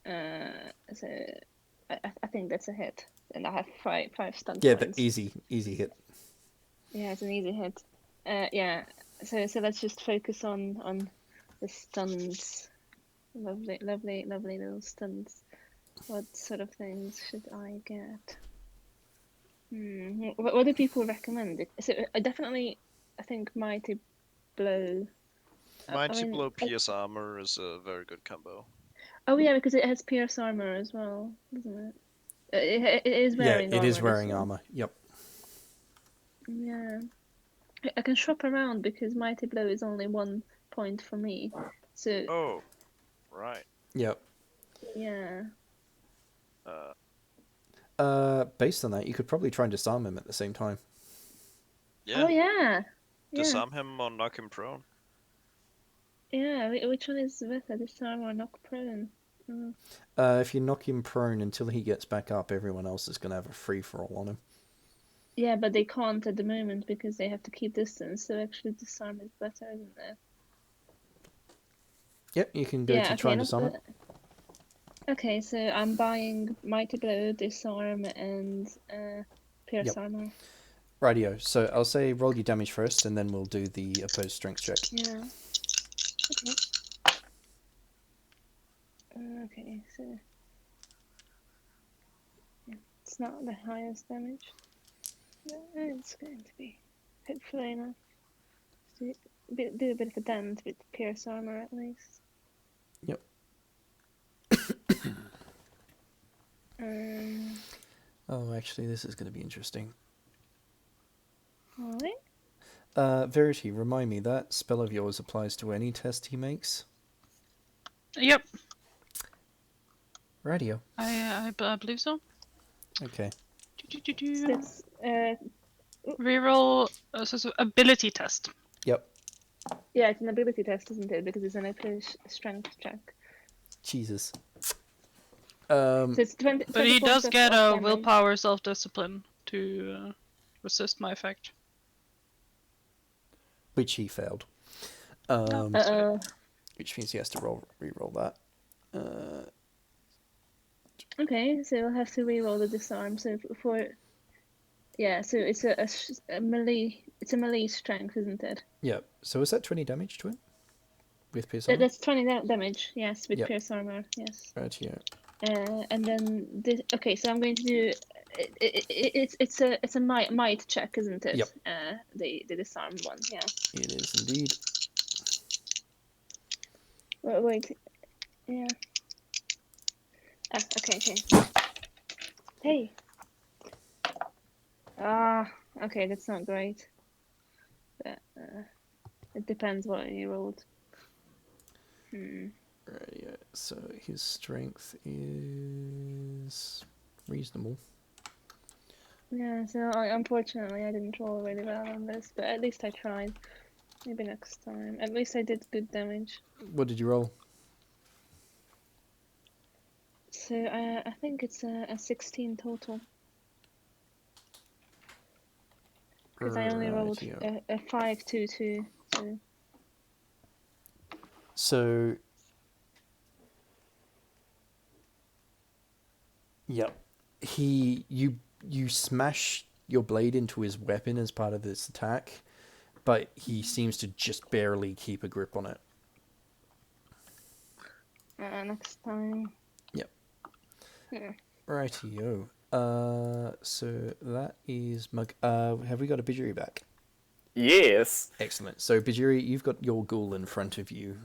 So I think that's a hit, and I have five stunt Yeah, points. the easy hit. Yeah, it's an easy hit. Yeah. So let's just focus on the stuns. Lovely little stuns. What sort of things should I get? What do people recommend? So I think Mighty Blow. Mighty Blow Pierce Armor is a very good combo. Oh yeah, because it has Pierce Armor as well, doesn't it? It is wearing Yeah, it armor. is wearing armor. Yep. Yeah. I can shop around because Mighty Blow is only 1 point for me. So Oh, right. Yep. yeah. Based on that, you could probably try and disarm him at the same time. Yeah. Oh yeah. Disarm him or knock him prone. Yeah. Which one is better, disarm or knock prone? If you knock him prone until he gets back up, everyone else is going to have a free-for-all on him. Yeah, but they can't at the moment because they have to keep distance. So actually, disarm is better, isn't it? Yep, you can go to try and disarm him. Okay, so I'm buying Mighty Blow, Disarm, and Pierce Armor. Rightio. So I'll say roll your damage first, and then we'll do the opposed strength check. Yeah. Okay. Okay, so yeah, it's not the highest damage. No, it's going to be hopefully enough to do a bit of a dent with Pierce Armor at least. Yep. Oh, actually, this is going to be interesting. Alright. Verity, remind me, that spell of yours applies to any test he makes? Yep. Radio. I believe so. Okay. That's Reroll so ability test. Yep. yeah, it's an ability test, isn't it? Because it's an opposed strength check. Jesus. So it's 20, But he 20 does points of get a damage. willpower self-discipline to resist my effect. Which he failed. Which means he has to re-roll that. Okay, so we'll have to reroll the disarm. So yeah, so it's a melee. It's a melee strength, isn't it? Yep. So is that 20 damage to him? With pierce armor? That's 20 damage. Yes, with Yep. Pierce Armor. Yes. Right here. And then this. Okay, so I'm going to do. It's a might check, isn't it? Yep. The disarm one. Yeah. It is indeed. Wait. Yeah. Okay. Hey. Okay, that's not great. But, it depends what you rolled. Right, yeah. So his strength is reasonable. Yeah, so unfortunately I didn't roll really well on this, but at least I tried. Maybe next time. At least I did good damage. What did you roll? So I think it's a 16 total. Because I only rolled Rightio. a 5, 2, 2. So So, yep, you smash your blade into his weapon as part of this attack, but he seems to just barely keep a grip on it. next time. Yep. Yeah. Rightio. So that is Mug. Have we got a Bhajiri back? Yes. Excellent. So Bhajiri, you've got your ghoul in front of you,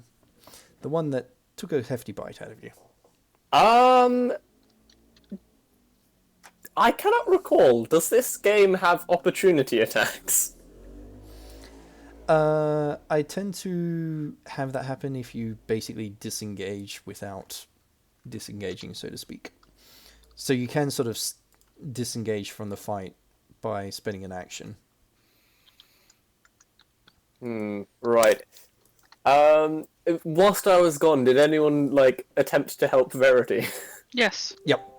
the one that took a hefty bite out of you. I cannot recall. Does this game have opportunity attacks? I tend to have that happen if you basically disengage without disengaging, so to speak. So you can sort of disengage from the fight by spending an action. Right. Whilst I was gone, did anyone attempt to help Verity? Yes. Yep.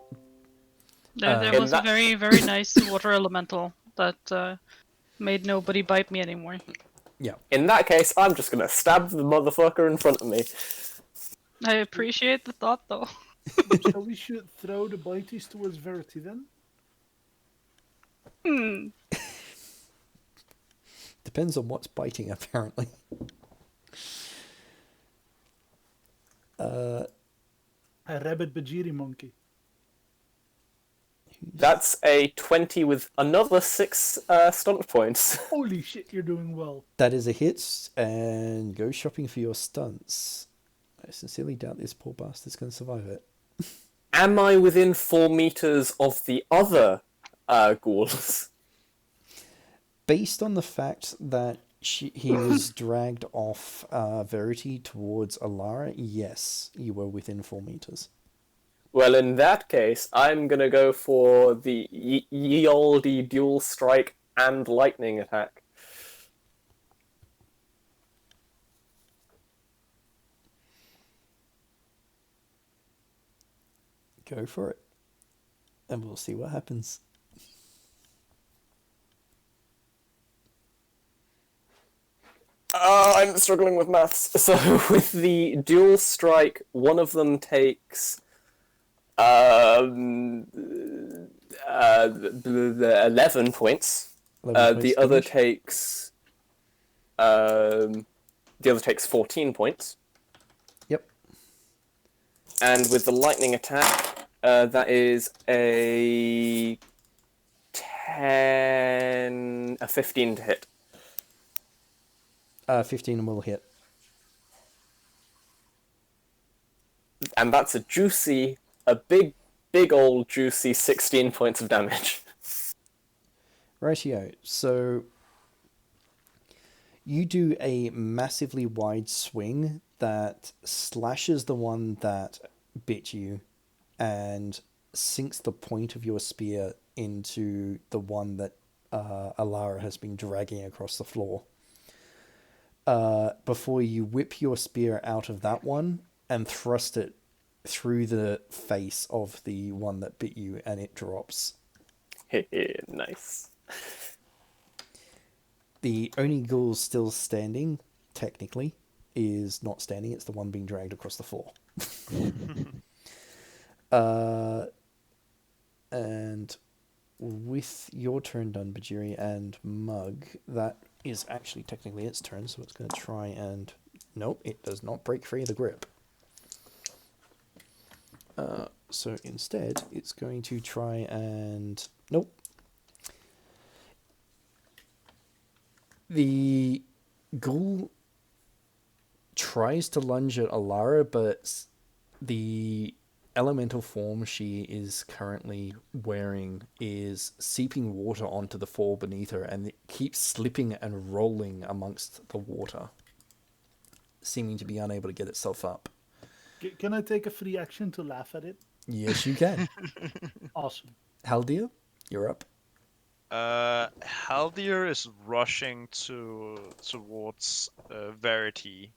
There was a very, very nice water elemental that made nobody bite me anymore. Yeah. In that case, I'm just gonna stab the motherfucker in front of me. I appreciate the thought, though. So we should throw the bites towards Verity then? Depends on what's biting, apparently. A rabbit Bhajiri monkey. That's a 20 with another 6 stunt points. Holy shit, you're doing well. That is a hit, and go shopping for your stunts. I sincerely doubt this poor bastard's going to survive it. Am I within 4 meters of the other ghouls? Based on the fact that he was dragged off Verity towards Alara, yes, you were within 4 meters. Well, in that case, I'm gonna go for the ye olde dual strike and lightning attack. Go for it. And we'll see what happens. I'm struggling with maths. So with the dual strike, one of them takes 11 points. 11 points The other damage. takes 14 points. Yep. And with the lightning attack, that is a 15 to hit. 15 will hit. And that's a big old juicy 16 points of damage. Rightio. So you do a massively wide swing that slashes the one that bit you and sinks the point of your spear into the one that Alara has been dragging across the floor. Before you whip your spear out of that one and thrust it through the face of the one that bit you, and it drops. Nice. The only ghoul still standing, technically, is not standing. It's the one being dragged across the floor. And with your turn done, Bhajiri and Mug, that is actually technically its turn, so it's going to try and... Nope, it does not break free of the grip. So instead, it's going to try and... Nope. The ghoul tries to lunge at Alara, but the elemental form she is currently wearing is seeping water onto the floor beneath her, and it keeps slipping and rolling amongst the water, seeming to be unable to get itself up. Can I take a free action to laugh at it? Yes, you can. Awesome. Haldir, you're up. Haldir is rushing towards Verity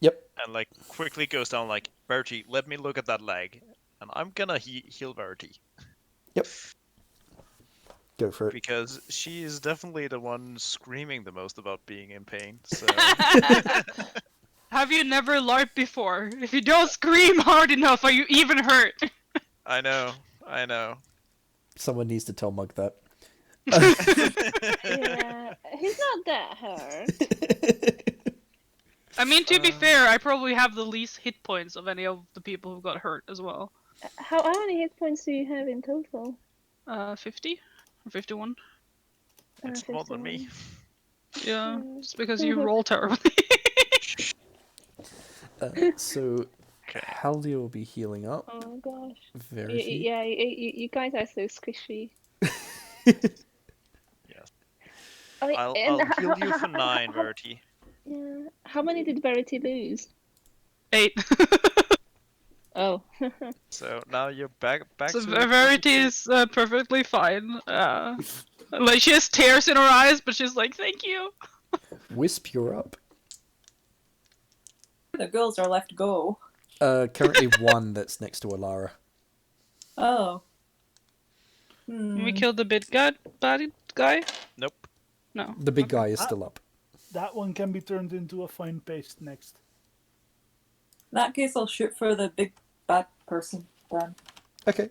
Yep. and like quickly goes down like, Verity, let me look at that leg, and I'm gonna heal Verity Yep. Go for it. because she is definitely the one screaming the most about being in pain. So Have you never LARPed before? If you don't scream hard enough, are you even hurt? I know. Someone needs to tell Mug that. Yeah, he's not that hurt. I mean, to be fair, I probably have the least hit points of any of the people who got hurt as well. How many hit points do you have in total? 50 or 51. It's more than me. Yeah, just because you roll terribly. So Okay. Haldir will be healing up. Oh gosh. Verity. Yeah, you guys are so squishy. Yes. I mean, I'll and heal you for 9, Verity. Yeah. How many did Verity lose? 8. Oh. So now you're back So to Verity is perfectly fine. Like, she has tears in her eyes, but she's like, thank you. Whisp, you're up. The girls are left go. Currently one that's next to Alara. Oh. We killed the bad guy? Nope. No. The big guy is still up. That one can be turned into a fine paste next. In that case, I'll shoot for the big bad person then. Okay.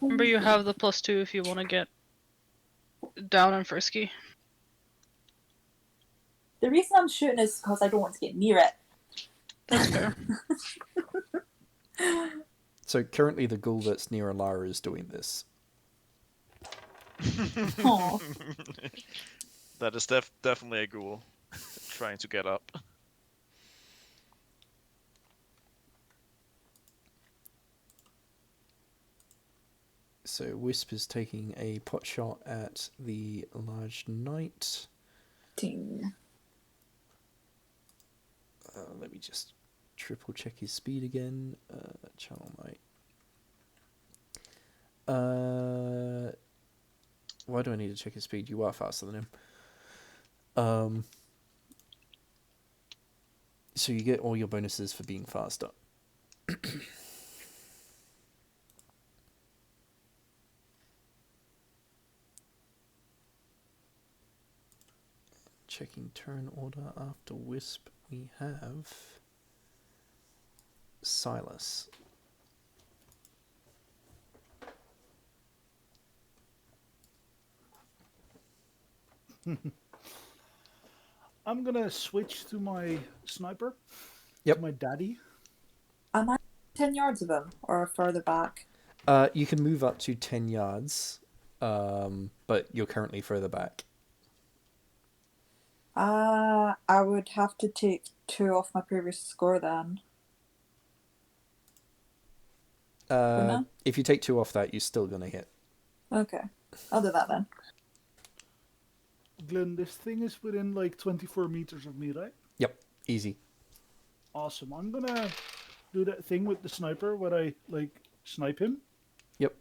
Remember, you have the +2 if you want to get down and frisky. The reason I'm shooting is because I don't want to get near it. That's fair. So currently the ghoul that's near Alara is doing this. Aw. That is definitely a ghoul trying to get up. So Wisp is taking a pot shot at the large knight. Ting. Let me just triple check his speed again. Channel knight. Why do I need to check his speed? You are faster than him. So you get all your bonuses for being faster. Checking turn order after Wisp, we have Silas. I'm gonna switch to my sniper. Yep. To my daddy. Am I 10 yards of him or further back? You can move up to 10 yards, but you're currently further back. I would have to take 2 off my previous score then. No? If you take 2 off that, you're still gonna hit. Okay, I'll do that then. Glenn, this thing is within like 24 meters of me, right? Yep, easy. Awesome. I'm gonna do that thing with the sniper where I like snipe him. Yep.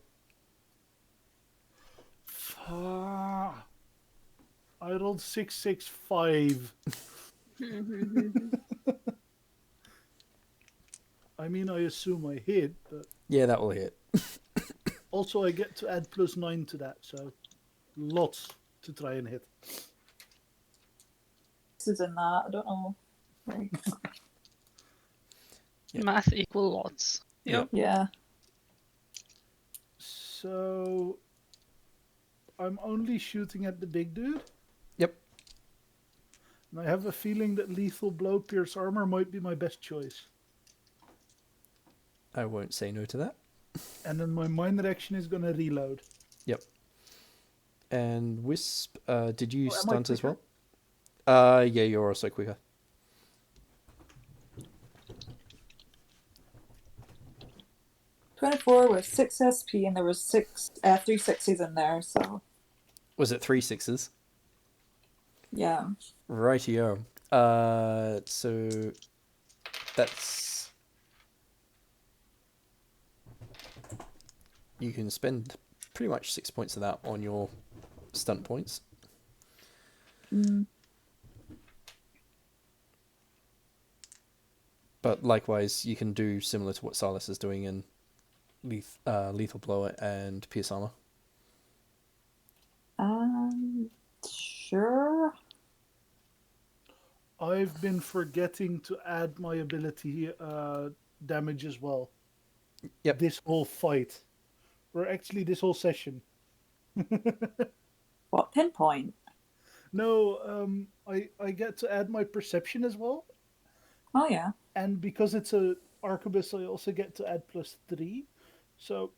I rolled 665. I mean, I assume I hit, but Yeah, that will hit. also I get to add +9 to that, so lots to try and hit. This is in that, I don't know. Right. Yep. Math equal lots. Yep. Yeah. So I'm only shooting at the big dude. Yep. And I have a feeling that lethal blow pierce armor might be my best choice. I won't say no to that. And then my minor action is gonna reload. Yep. And Wisp, did you Oh, am I stunt as quicker? well? Yeah, you're also quicker. .24 with 6 SP and there was 3 sixes in there, so Was it 3 6s? yeah. Rightio. So that's you can spend pretty much 6 points of that on your stunt points. But likewise, you can do similar to what Silas is doing in Lethal Blow and Pierce Armor. Sure. I've been forgetting to add my ability damage as well. Yep. This whole fight. Or actually this whole session. What, pinpoint? No, I get to add my perception as well. Oh, yeah. And because it's a arquebus, I also get to add +3. So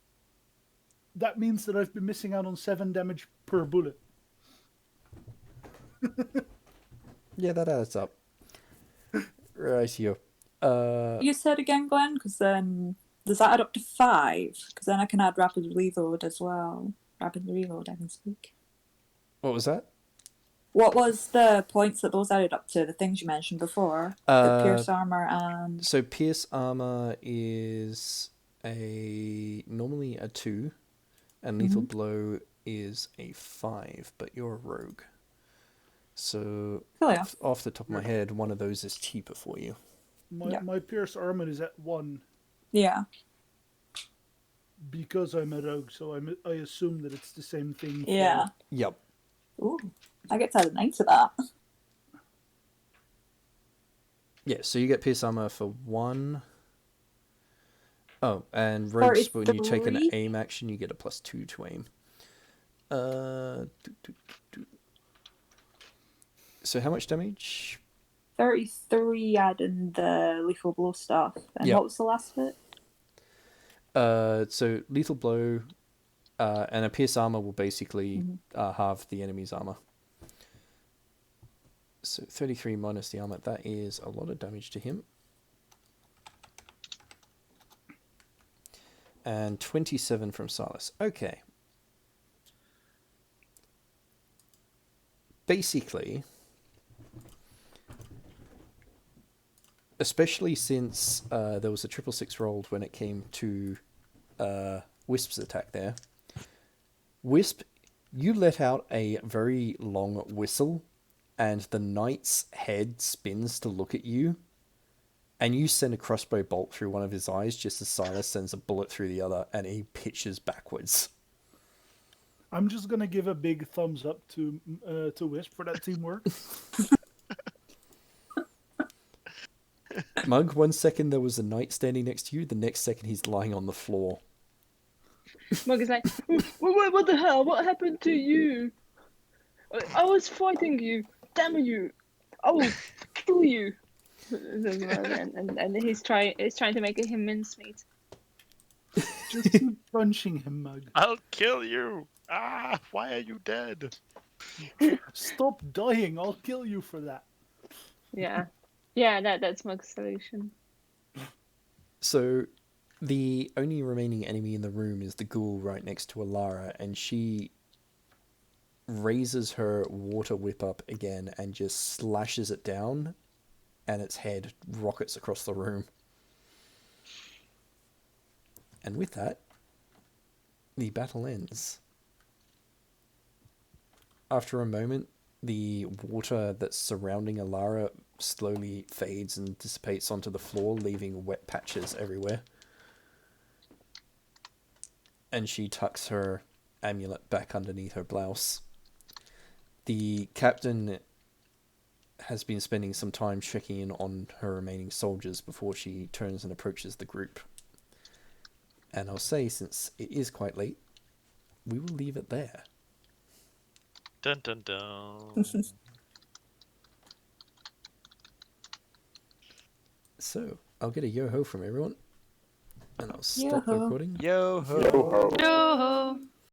that means that I've been missing out on 7 damage per bullet. Yeah, that adds up. Rightio. You said again, Glenn? Because then, does that add up to 5? Because then I can add rapid reload as well. Rapid reload, I can speak. What was that? What was the points that those added up to? The things you mentioned before? The Pierce Armor and... So Pierce Armor is normally a 2, and Lethal Blow is a 5, but you're a rogue. So off the top of my head, one of those is cheaper for you. My Pierce Armor is at 1. Yeah. Because I'm a rogue, so I assume that it's the same thing. Yeah. Yep. Ooh, I get to add a 9 to that. Yeah, so you get Pierce Armor for 1. Oh, and rogues, when you take an aim action, you get a +2 to aim. So how much damage? 33 adding the lethal blow stuff. And what was the last bit? So lethal blow and a pierce armor will basically halve the enemy's armor. So 33 minus the armor, that is a lot of damage to him. And 27 from Silas. Okay. Basically, especially since there was a 666 rolled when it came to Wisp's attack there. Wisp, you let out a very long whistle, and the knight's head spins to look at you, and you send a crossbow bolt through one of his eyes just as Silas sends a bullet through the other, and he pitches backwards. I'm just gonna give a big thumbs up to Wisp for that teamwork. Mug, 1 second there was a knight standing next to you, the next second he's lying on the floor. Mug is like, what the hell? What happened to you? I was fighting you. Damn you! I will kill you. and he's trying to make him mincemeat. Just keep punching him, Mug. I'll kill you! Ah, why are you dead? Stop dying, I'll kill you for that. Yeah, that's Mug's solution. So, the only remaining enemy in the room is the ghoul right next to Alara, and she raises her water whip up again and just slashes it down, and its head rockets across the room. And with that, the battle ends. After a moment, the water that's surrounding Alara slowly fades and dissipates onto the floor, leaving wet patches everywhere. And she tucks her amulet back underneath her blouse. The captain has been spending some time checking in on her remaining soldiers before she turns and approaches the group. And I'll say, since it is quite late, we will leave it there. Dun dun dun. So, I'll get a yo-ho from everyone. And I'll stop the recording. Yo ho. Yo ho. Yo!